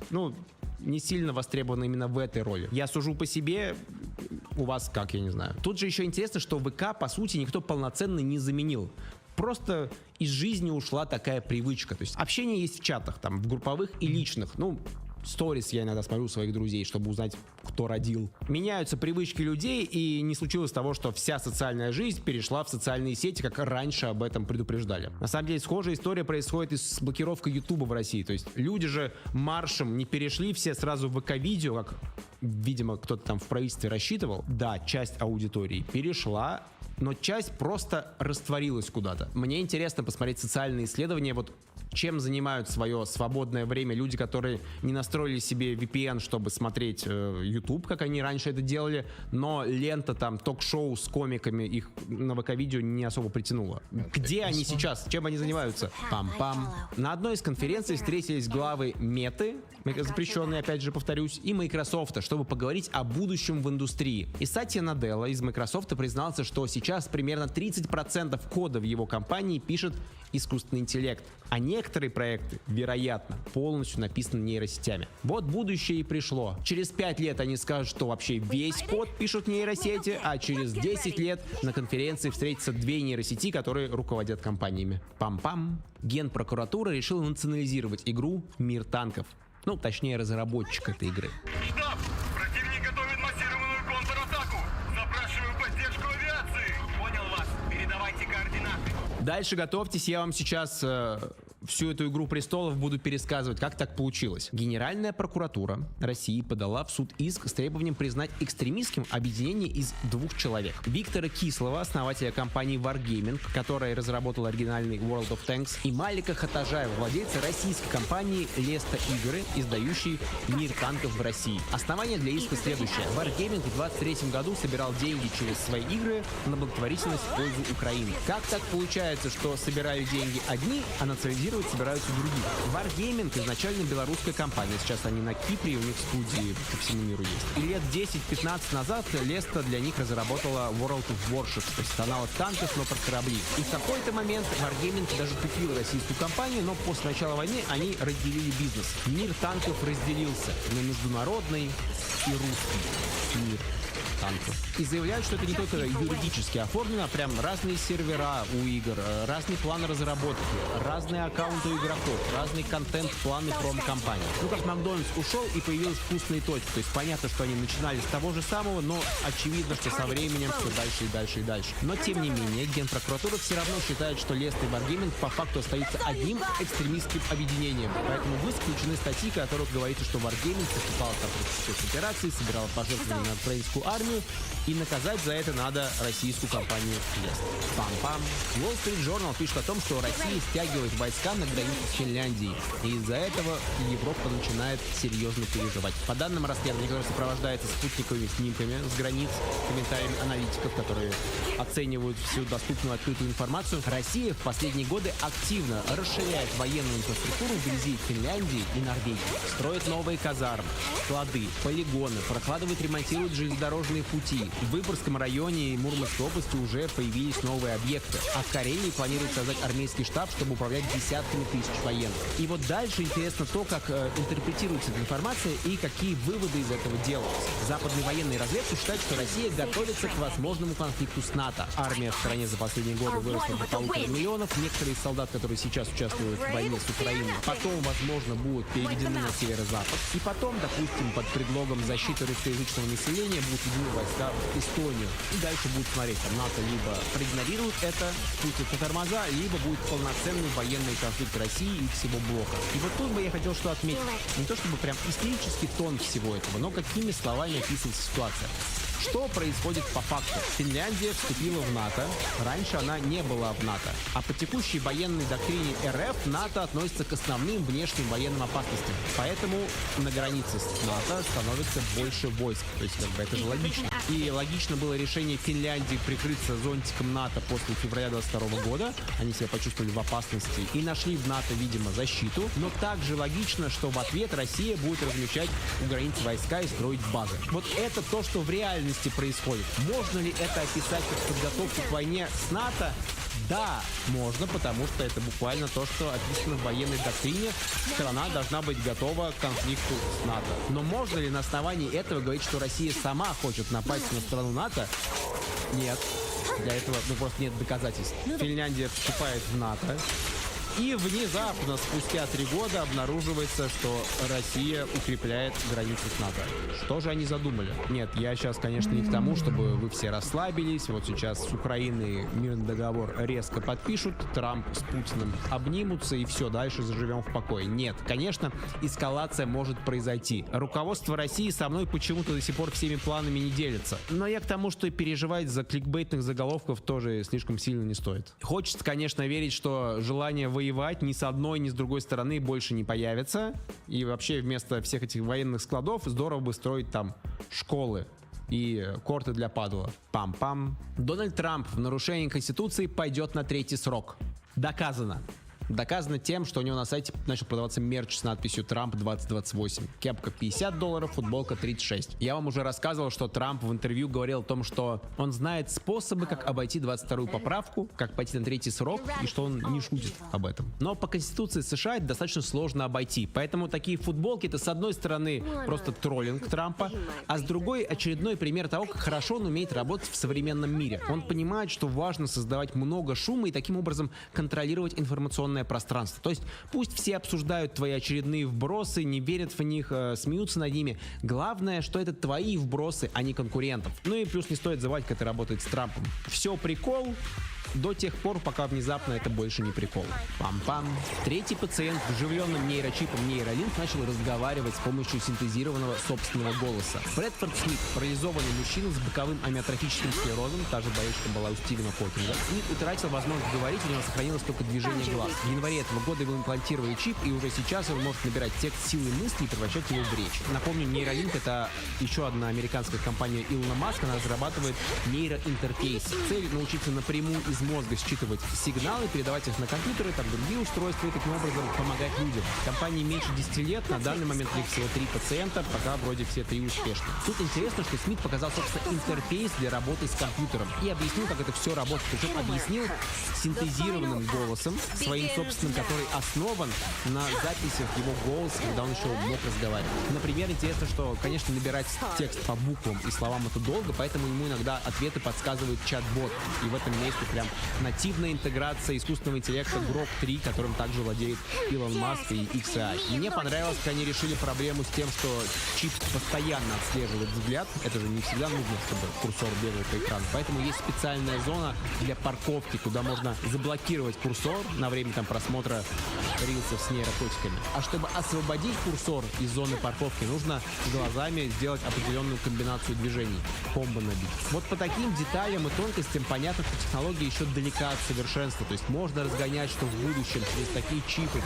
не сильно востребован именно в этой роли. Я сужу по себе, у вас как, я не знаю. Тут же еще интересно, что ВК, по сути, никто полноценно не заменил. Просто из жизни ушла такая привычка. То есть общение есть в чатах, там, в групповых и личных. Сторис я иногда смотрю у своих друзей, чтобы узнать, кто родил. Меняются привычки людей, и не случилось того, что вся социальная жизнь перешла в социальные сети, как раньше об этом предупреждали. На самом деле, схожая история происходит и с блокировкой Ютуба в России. То есть люди же маршем не перешли все сразу в ВК-видео, как, видимо, кто-то там в правительстве рассчитывал. Да, часть аудитории перешла, но часть просто растворилась куда-то. Мне интересно посмотреть социальные исследования, чем занимают свое свободное время люди, которые не настроили себе VPN, чтобы смотреть YouTube, как они раньше это делали, но лента там ток-шоу с комиками их на ВК-видео не особо притянула. Где они сейчас? Чем они занимаются? Пам-пам. На одной из конференций встретились главы Меты, запрещенные, опять же, повторюсь, и Microsoft, чтобы поговорить о будущем в индустрии. И Сатья Наделла из Microsoft признался, что сейчас примерно 30% кода в его компании пишет искусственный интеллект, а некоторые проекты, вероятно, полностью написаны нейросетями. Вот будущее и пришло. Через 5 лет они скажут, что вообще весь код пишут нейросети, а через 10 лет на конференции встретятся 2 нейросети, которые руководят компаниями. Пам-пам. Генпрокуратура решила национализировать игру «Мир танков». Точнее, разработчик этой игры. Штаб! Противник готовит массированную контратаку! Запрашиваю поддержку авиации! Понял вас, передавайте координаты. Дальше готовьтесь, я вам сейчас всю эту «Игру престолов» буду пересказывать, как так получилось. Генеральная прокуратура России подала в суд иск с требованием признать экстремистским объединение из 2 человек. Виктора Кислова, основателя компании Wargaming, которая разработала оригинальный World of Tanks, и Малика Хатажаева, владельца российской компании Леста Игры, издающей «Мир танков» в России. Основание для иска следующее. Wargaming в 2023 году собирал деньги через свои игры на благотворительность в пользу Украины. Как так получается, что собирают деньги одни, а национализировать собираются другие? Wargaming изначально белорусская компания. Сейчас они на Кипре, у них студии по всему миру есть. И лет 10-15 назад Леста для них разработала World of Warships, то есть аналог танков, но про корабли. И в какой-то момент Wargaming даже купил российскую компанию, но после начала войны они разделили бизнес. Мир танков разделился на международный и русский мир танков. И заявляют, что это не только юридически оформлено, а прям разные сервера у игр, разные планы разработки, разные аккаунты у игроков, разный контент, планы промо-компании. Как Макдональдс ушел и появилась вкусные точки. То есть понятно, что они начинали с того же самого, но очевидно, что со временем все дальше и дальше и дальше. Но тем не менее, Генпрокуратура все равно считает, что Лест и Wargaming по факту остаются одним экстремистским объединением. Поэтому в иск включены статьи, в которых говорится, что Wargaming соступал в спецоперации, собирал пожертвования на украинскую армию, и наказать за это надо российскую компанию Лест. Пам-пам. Wall Street Journal пишет о том, что Россия стягивает войска на границу с Финляндией. И из-за этого Европа начинает серьезно переживать. По данным расследования, которое сопровождается спутниковыми снимками с границ, комментариями аналитиков, которые оценивают всю доступную открытую информацию, Россия в последние годы активно расширяет военную инфраструктуру вблизи Финляндии и Норвегии. Строит новые казармы, склады, полигоны, прокладывает, ремонтирует железнодорожные пути. В Выборгском районе и Мурманской области уже появились новые объекты. А в Карелии планируют создать армейский штаб, чтобы управлять десятками тысяч военных. И вот дальше интересно то, как интерпретируется эта информация и какие выводы из этого делаются. Западные военные разведки считают, что Россия готовится к возможному конфликту с НАТО. Армия в стране за последние годы выросла до 1,5 миллионов. Некоторые из солдат, которые сейчас участвуют в войне с Украиной, потом, возможно, будут переведены на северо-запад. И потом, допустим, под предлогом защиты русскоязычного населения будут введены войска в Эстонию. И дальше будет смотреть, там НАТО либо проигнорирует это, спустит на тормоза, либо будет полноценный военный конфликт России и всего блока. И вот тут бы я хотел что отметить. Не то чтобы прям истерический тон всего этого, но какими словами описывается ситуация. Что происходит по факту? Финляндия вступила в НАТО. Раньше она не была в НАТО. А по текущей военной доктрине РФ НАТО относится к основным внешним военным опасностям. Поэтому на границе с НАТО становится больше войск. То есть, как бы, это же логично. И логично было решение Финляндии прикрыться зонтиком НАТО после февраля 22 года. Они себя почувствовали в опасности и нашли в НАТО, видимо, защиту. Но также логично, что в ответ Россия будет размещать у границ войска и строить базы. Вот это то, что в реальности происходит. Можно ли это описать как подготовку к войне с НАТО? Да, можно, потому что это буквально то, что описано в военной доктрине. Страна должна быть готова к конфликту с НАТО. Но можно ли на основании этого говорить, что Россия сама хочет напасть на страну НАТО? Нет. Для этого просто нет доказательств. Финляндия вступает в НАТО. И внезапно, спустя 3 года, обнаруживается, что Россия укрепляет границы с НАТО. Что же они задумали? Нет, я сейчас, конечно, не к тому, чтобы вы все расслабились. Вот сейчас с Украиной мирный договор резко подпишут, Трамп с Путиным обнимутся, и все, дальше заживем в покое. Нет, конечно, эскалация может произойти. Руководство России со мной почему-то до сих пор всеми планами не делится. Но я к тому, что переживать за кликбейтных заголовков тоже слишком сильно не стоит. Хочется, конечно, верить, что желание воевать ни с одной, ни с другой стороны больше не появится. И вообще вместо всех этих военных складов здорово бы строить там школы и корты для падла. Пам-пам. Дональд Трамп в нарушении Конституции пойдет на 3-й срок. Доказано. Доказано тем, что у него на сайте начал продаваться мерч с надписью «Трамп 2028». Кепка $50, футболка $36. Я вам уже рассказывал, что Трамп в интервью говорил о том, что он знает способы, как обойти 22-ю поправку, как пойти на 3-й срок, и что он не шутит об этом. Но по Конституции США это достаточно сложно обойти. Поэтому такие футболки — это, с одной стороны, просто троллинг Трампа, а с другой — очередной пример того, как хорошо он умеет работать в современном мире. Он понимает, что важно создавать много шума и таким образом контролировать информационное пространство. То есть пусть все обсуждают твои очередные вбросы, не верят в них, смеются над ними. Главное, что это твои вбросы, а не конкурентов. Ну и плюс не стоит забывать, как это работает с Трампом. Все прикол до тех пор, пока внезапно это больше не прикол. Пам-пам. 3-й пациент с вживленным нейрочипом Neuralink начал разговаривать с помощью синтезированного собственного голоса. Брэдфорд Смит, парализованный мужчина с боковым амиотрофическим склерозом, та же болячка была у Стивена Хокинга. Смит утратил возможность говорить, у него сохранилось только движение глаз. В январе этого года его имплантировали чип, и уже сейчас он может набирать текст силой мысли и превращать его в речь. Напомню, Neuralink — это еще одна американская компания Илона Маска, она разрабатывает нейроинтерфейс. Цель — научиться напрямую из мозга считывать сигналы, передавать их на компьютеры, там другие устройства, и таким образом помогать людям. Компании меньше 10 лет, на данный момент их всего 3 пациента, пока вроде все 3 успешны. Тут интересно, что Смит показал, собственно, интерфейс для работы с компьютером и объяснил, как это все работает. Причем объяснил синтезированным голосом, своим собственным, который основан на записях его голоса, когда он еще мог разговаривать. Например, интересно, что, конечно, набирать текст по буквам и словам это долго, поэтому ему иногда ответы подсказывает чат-бот. И в этом месте прям нативная интеграция искусственного интеллекта Grok 3, которым также владеет Илон Маск и XAI. Мне понравилось, как они решили проблему с тем, что чип постоянно отслеживает взгляд. Это же не всегда нужно, чтобы курсор бегал по экрану. Поэтому есть специальная зона для парковки, куда можно заблокировать курсор на время там просмотра рилсов с нейрокотиками. А чтобы освободить курсор из зоны парковки, нужно глазами сделать определенную комбинацию движений, комбо набить. Вот по таким деталям и тонкостям понятно, что технология еще далека от совершенства. То есть можно разгонять, что в будущем через такие чипы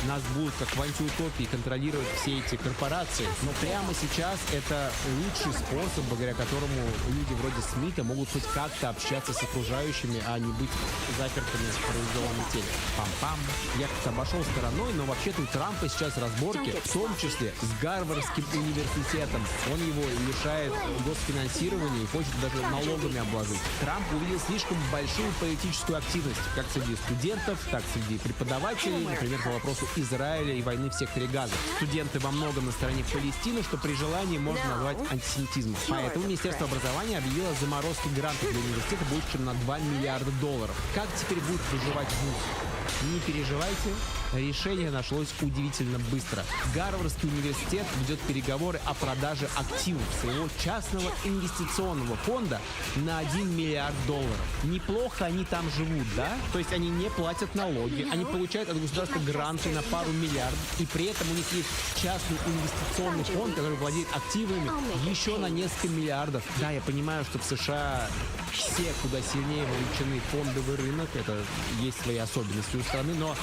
нас будут, как в антиутопии, контролировать все эти корпорации. Но прямо сейчас это лучший способ, благодаря которому люди вроде Смита могут хоть как-то общаться с окружающими, а не быть запертыми в парализованном теле. Пам-пам. Я как-то обошел стороной, но вообще-то у Трампа сейчас разборки, в том числе с Гарвардским университетом. Он его лишает госфинансирования и хочет даже налогами обложить. Трамп увидел слишком большую политическую активность как среди студентов, так и среди преподавателей, например, по вопросу Израиля и войны в секторе Газа. Студенты во многом на стороне Палестины, что при желании можно назвать антисемитизмом. Поэтому Министерство образования объявило заморозки грантов для университета больше, чем на $2 миллиарда. Как теперь будет выживать вуз? Не переживайте, решение нашлось удивительно быстро. Гарвардский университет ведет переговоры о продаже активов своего частного инвестиционного фонда на $1 миллиард. Неплохо они там живут, да? То есть они не платят налоги, они получают от государства гранты на пару миллиардов, и при этом у них есть частный инвестиционный фонд, который владеет активами еще на несколько миллиардов. Да, я понимаю, что в США все куда сильнее вовлечены фондовый рынок, это есть свои особенности у страны, но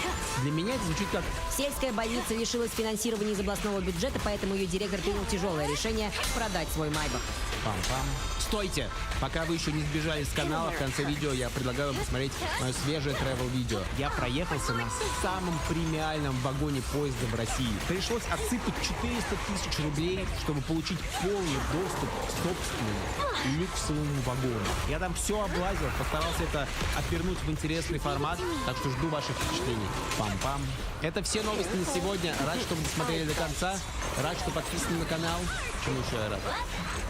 для меня это звучит как... Сельская больница лишилась финансирования из областного бюджета, поэтому ее директор принял тяжелое решение продать свой Майбах. Пам-пам. Стойте! Пока вы еще не сбежали с канала, в конце видео я предлагаю вам посмотреть мое свежее travel-видео. Я проехался на самом премиальном вагоне поезда в России. Пришлось отсыпать 400 тысяч рублей, чтобы получить полный доступ к собственному люксовому вагону. Я там все облазил, постарался это обернуть в интересный формат, так что жду ваших впечатлений. Пам-пам. Это все новости на сегодня. Рад, что вы досмотрели до конца. Рад, что подписаны на канал. Чему еще я рад?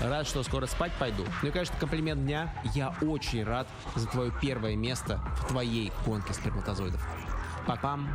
Рад, что скоро спать пойду. Ну и, конечно, комплимент дня. Я очень рад за твое первое место в твоей гонке сперматозоидов. Пам-пам.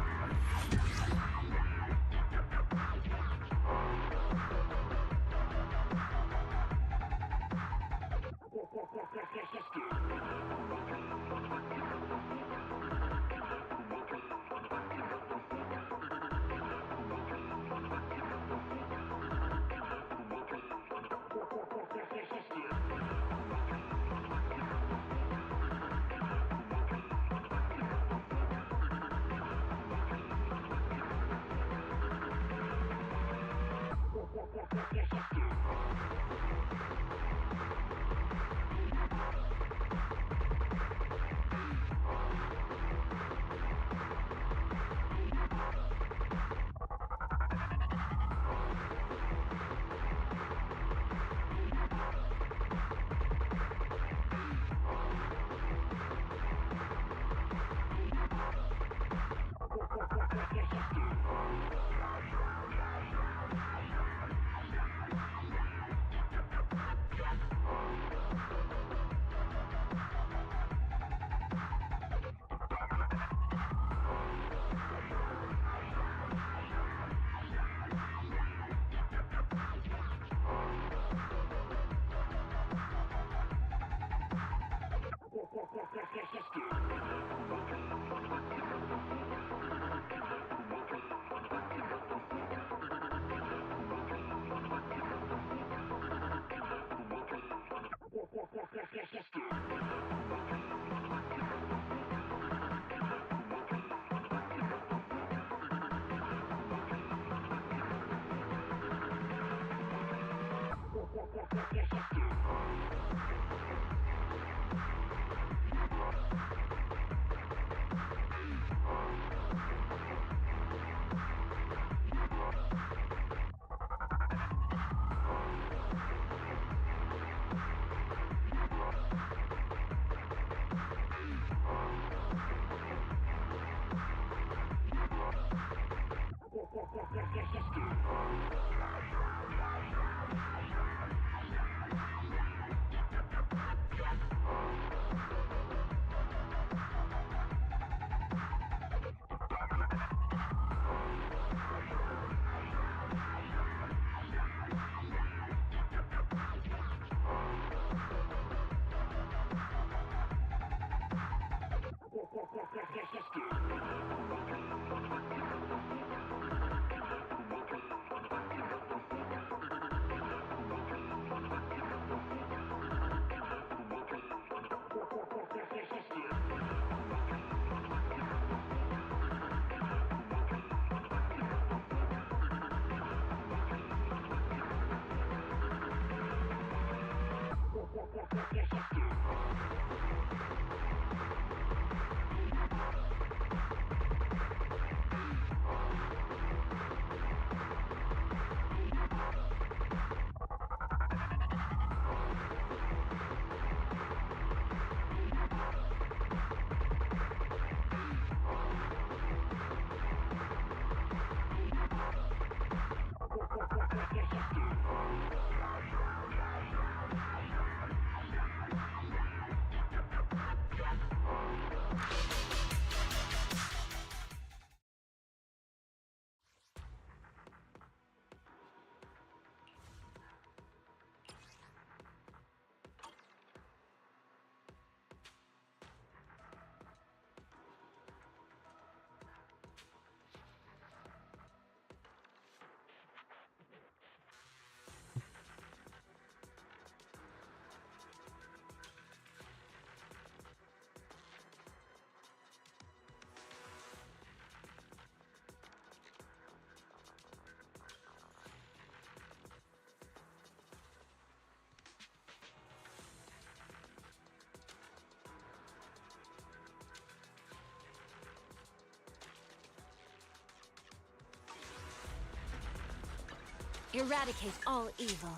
Eradicate all evil.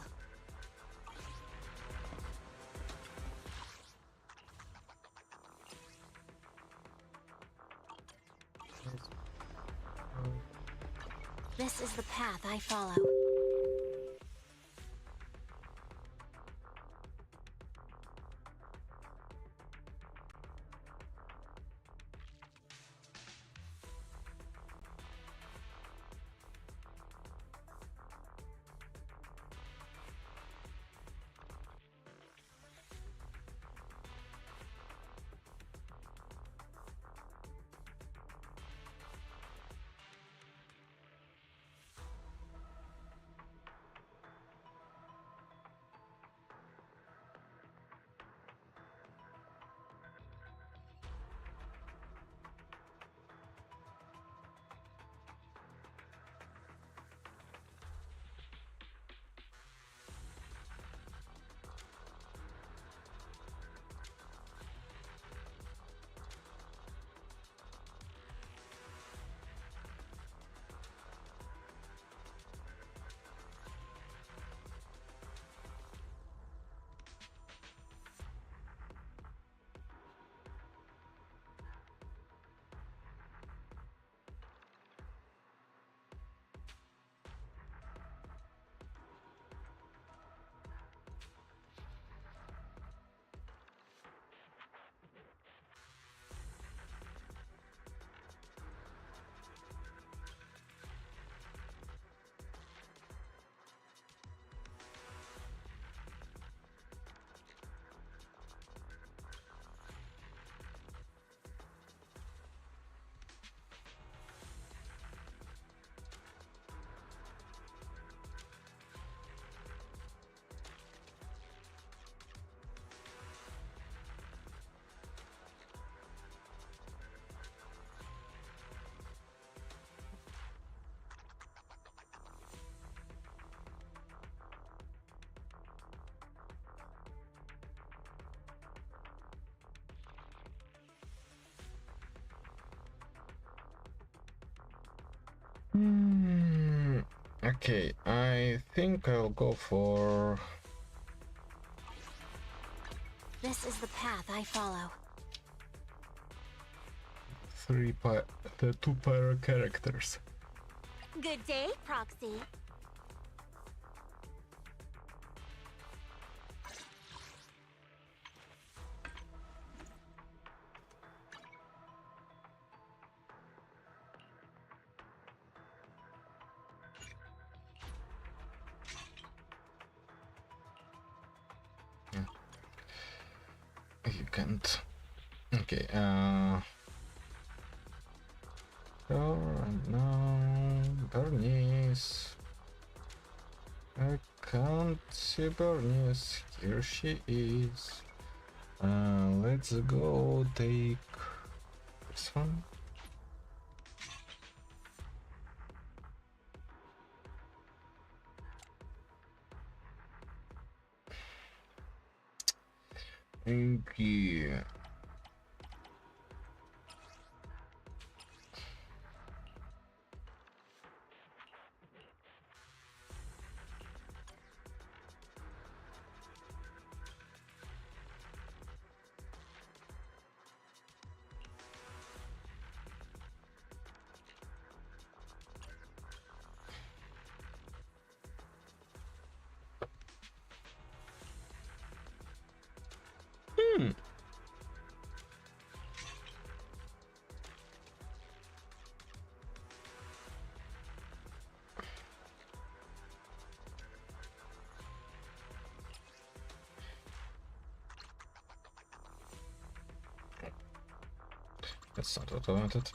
This is the path I follow. Okay, I think I'll go for... This is the path I follow. the two pyro characters. Good day, Proxy. You can't. Okay, so right now, Bernice. I can't see Bernice. Here she is. Let's go take this one. Thank you. That's not what I wanted.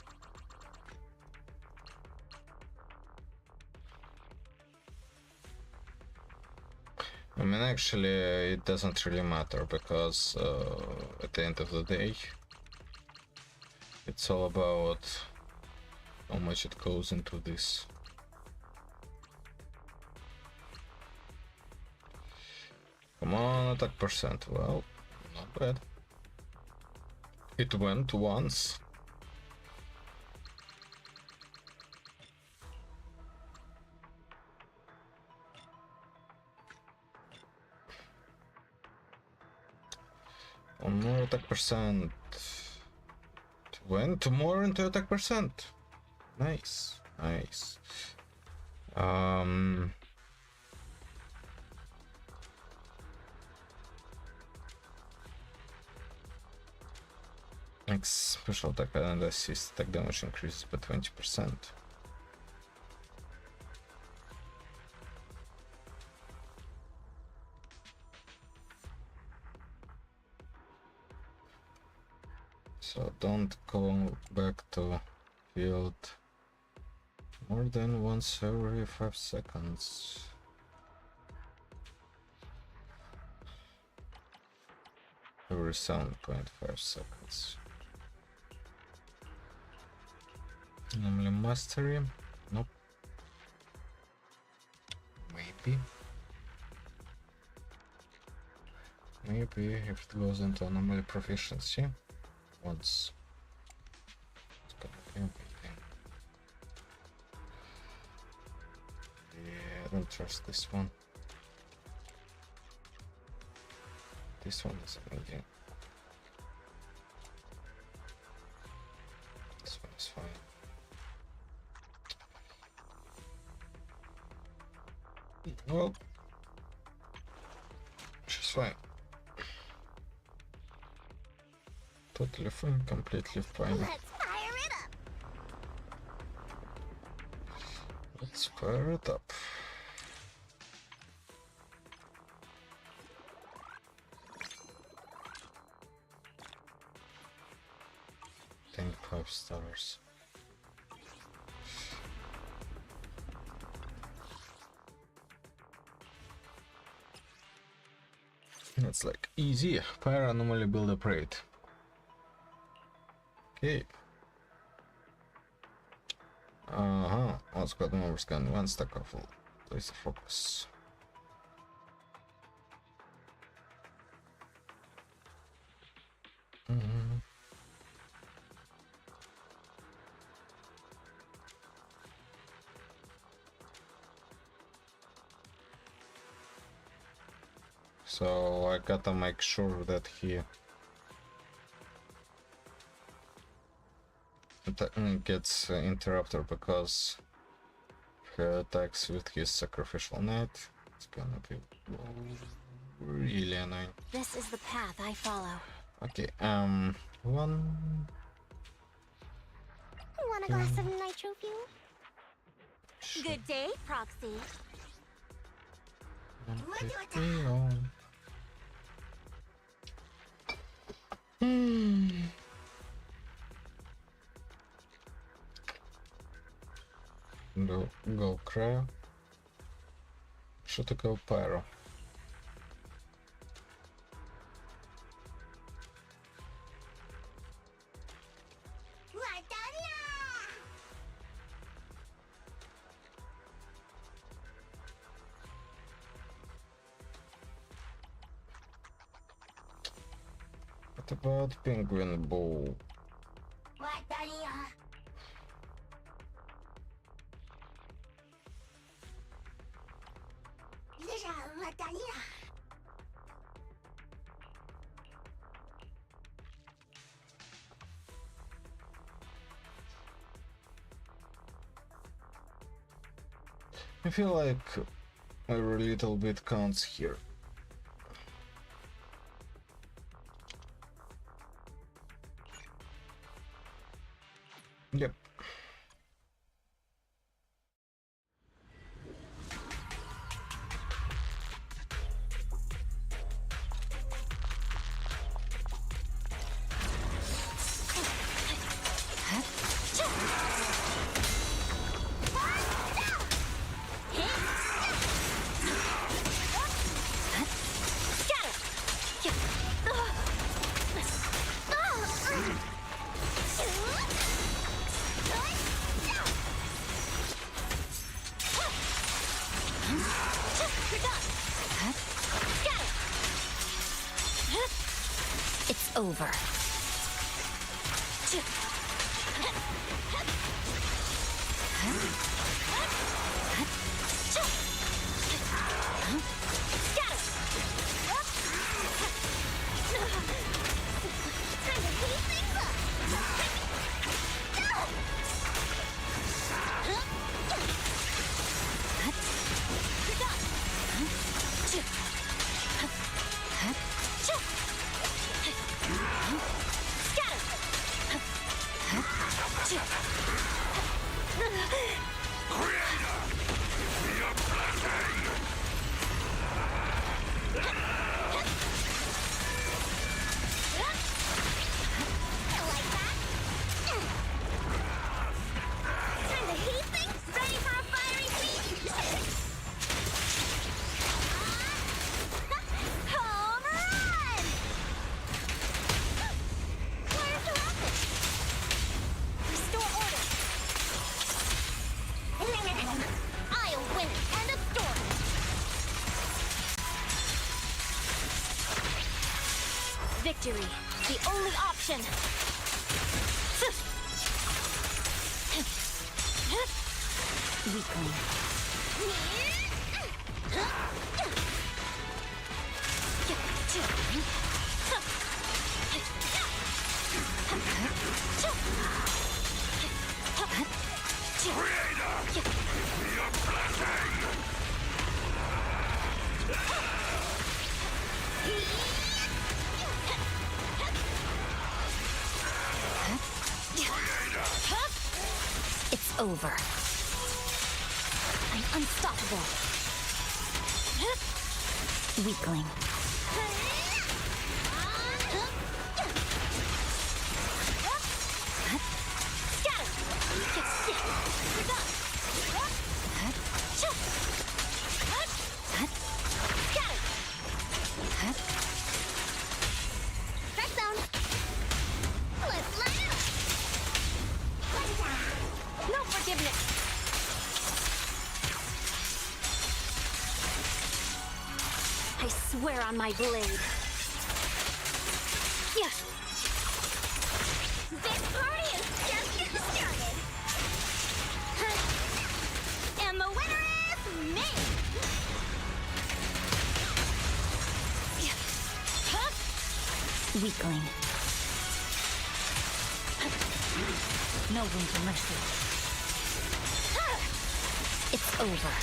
I mean, actually, it doesn't really matter because at the end of the day, it's all about how much it goes into this. Come on, attack percent. Well, not bad. It went once. One more attack percent. 20 more into attack percent. Nice, nice. Next special attack and assist attack damage increases by 20%. So don't go back to field more than once every 5 seconds. Every 7.5 seconds. Anomaly mastery? Nope. Maybe. Maybe if it goes into anomaly proficiency once. It's gonna be amazing. Yeah, I don't trust this one. This one is amazing. This one is fine. Well, she's fine. Totally fine, completely fine. Let's fire it up. Let's fire it up. Think 5 stars. It's like easy. Fire anomaly build up rate. Okay. All squad members can 1 stack of laser focus. So I gotta make sure that he gets interrupted, because if he attacks with his sacrificial knight, it's gonna be really annoying. This is the path I follow. Okay, one. Want a glass of nitro fuel? Good day, Proxy. Go Cryo. Should go Pyro. What about Penguin Bow? I feel like every little bit counts here. Yep. It's over. Time to heat things, ready for a fiery feast! Home run! Fire interrupted! Restore order! I'll win it! End of story! Victory, the only option! Weakling. It's over. I'm unstoppable. Weakling. Scatter! You're done! Scatter! Strike zone! Let's line up! No forgiveness! I swear on my blade. Yeah. This party is just getting started. And the winner is me. Weakling. No room for mercy. It's over.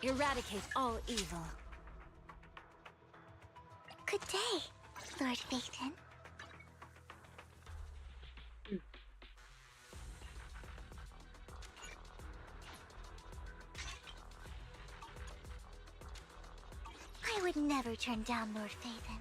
Eradicate all evil. Good day, Lord Phaeton. would never turn down Lord Phaethon.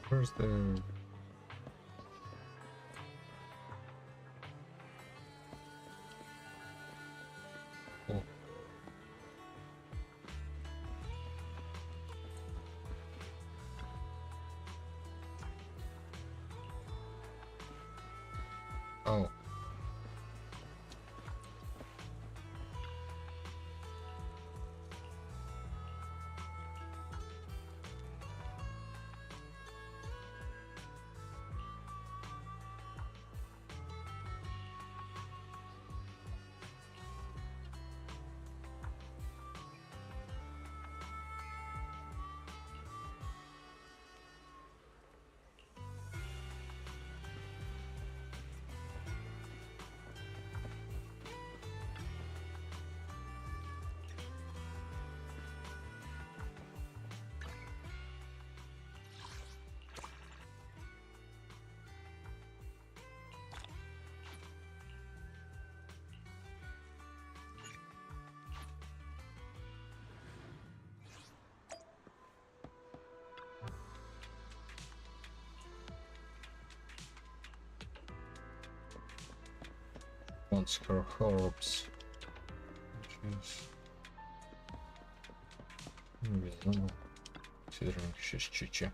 Where's the... Oh. Oh. Wants her herbs. Ну, консидеруем еще чуть-чуть.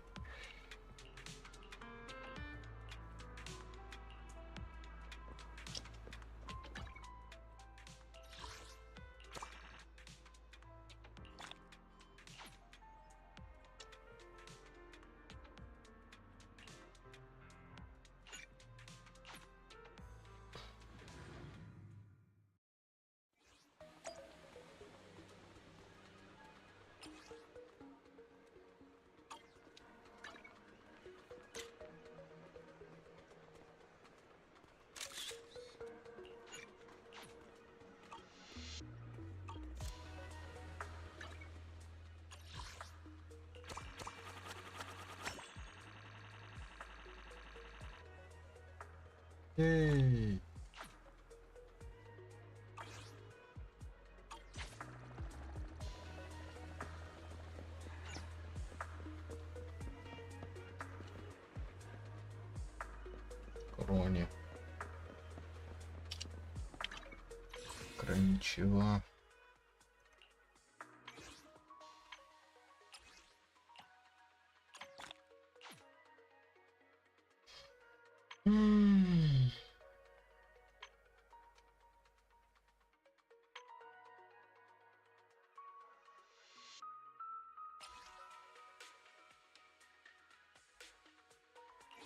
Yay! Кроне. Ничего.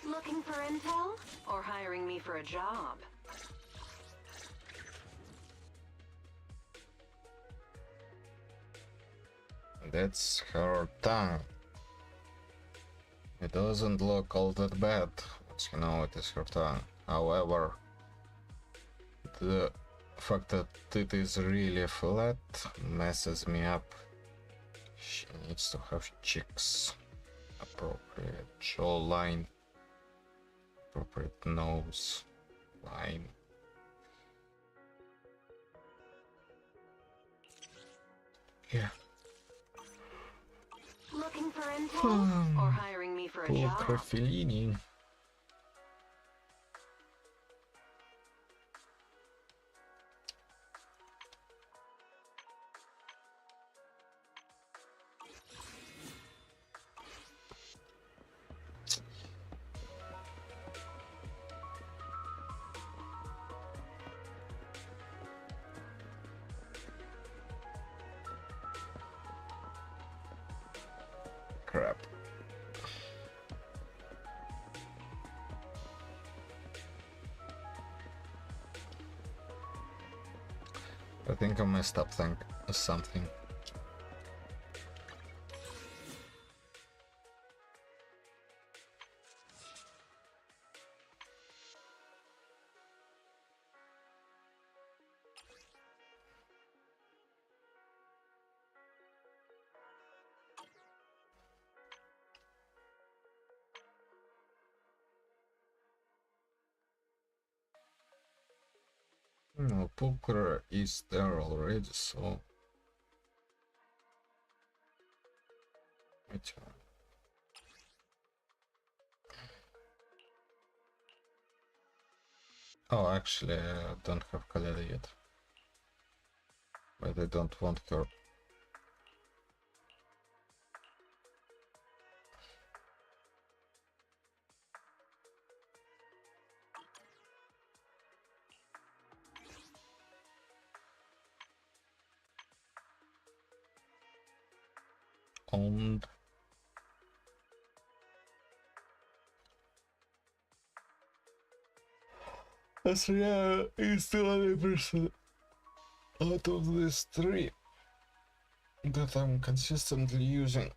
Looking for intel? Or hiring me for a job? That's her tongue. It doesn't look all that bad, but you know it is her tongue. However, the fact that it is really flat messes me up. She needs to have cheeks, appropriate jawline, appropriate nose line. Yeah. Looking for intel? Or hiring me for a job? Poor Fellini. crap. I think I messed up something. No, poker is there already, so wait. Oh, actually, I don't have Kaleda yet, but I don't want her. Owned. Asria is still only person out of these three that I'm consistently using,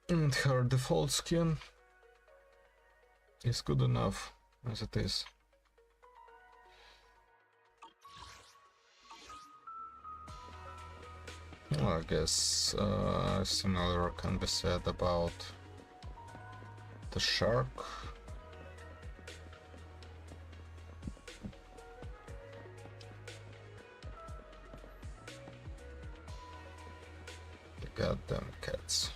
and her default skin is good enough as it is. Well, I guess similar can be said about the shark. The goddamn cats.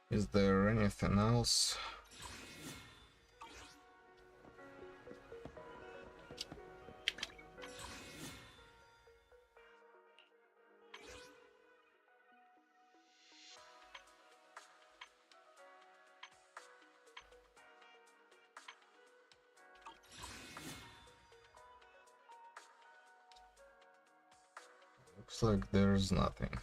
Is there anything else? Looks like there's nothing.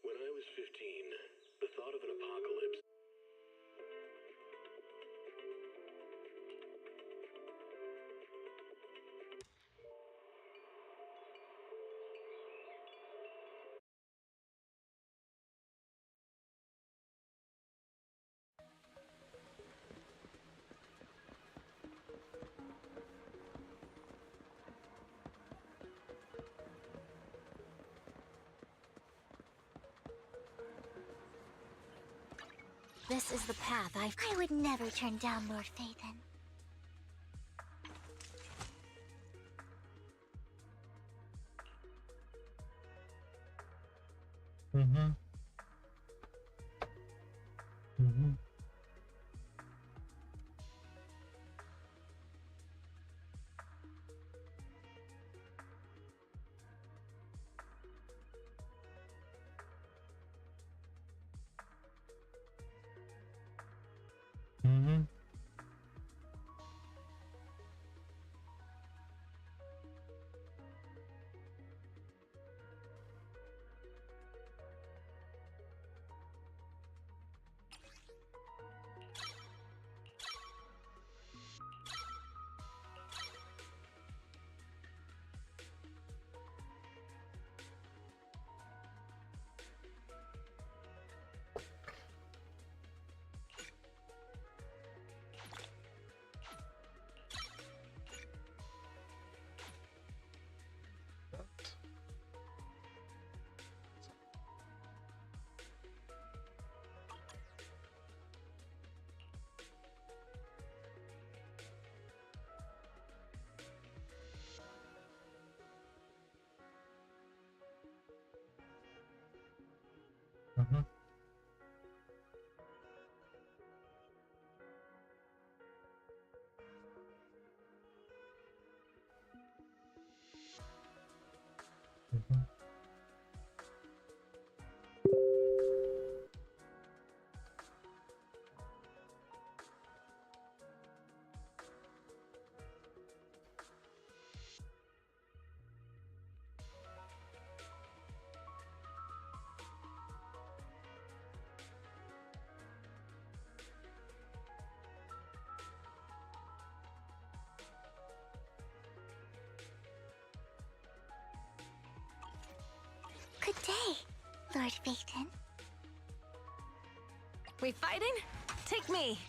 When I was 15, the thought of an apocalypse This is the path I would never turn down Lord Phaethon. Mm-hmm. Mm-hmm. Mm-hmm. day, Lord Phaeton. We fighting? Take me.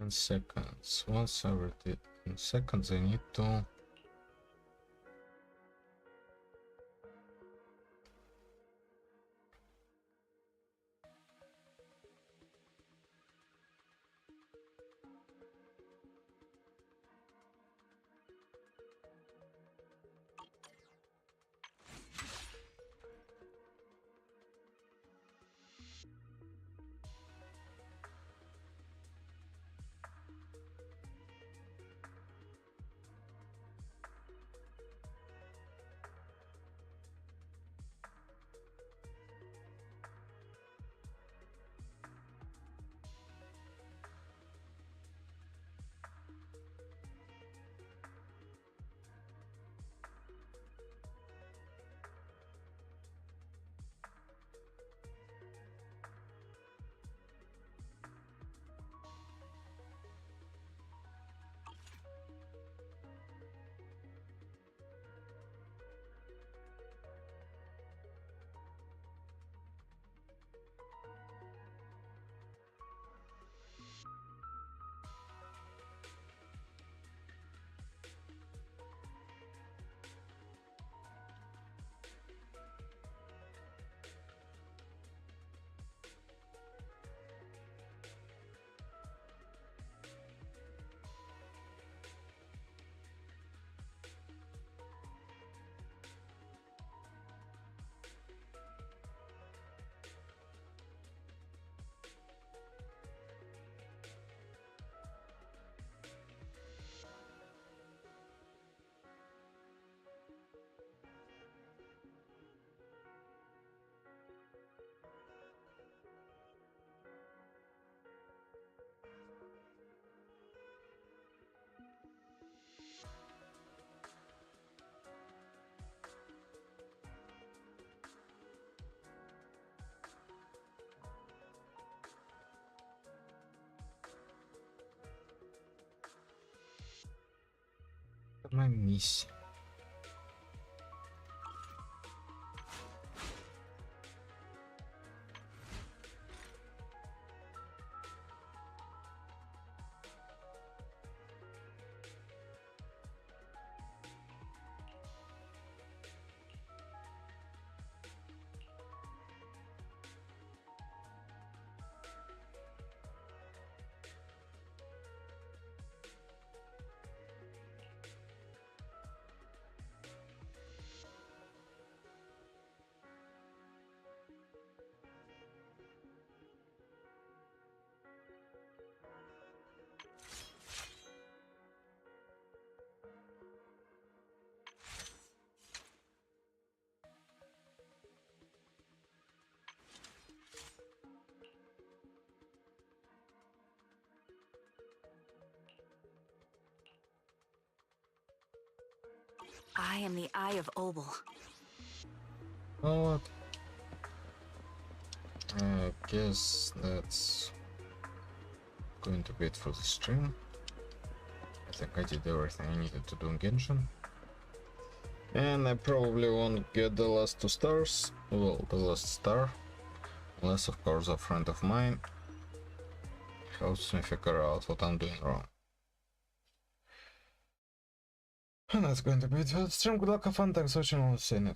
In seconds. Once every 10 seconds, I need to My miss. I am the Eye of Obel. Well, I guess that's going to be it for the stream. I think I did everything I needed to do in Genshin. And I probably won't get the last 2 stars. Well, the last star. Unless, of course, a friend of mine helps me figure out what I'm doing wrong. And that's going to be it for the stream. Good luck, have fun, thanks for watching, I'll see you next time.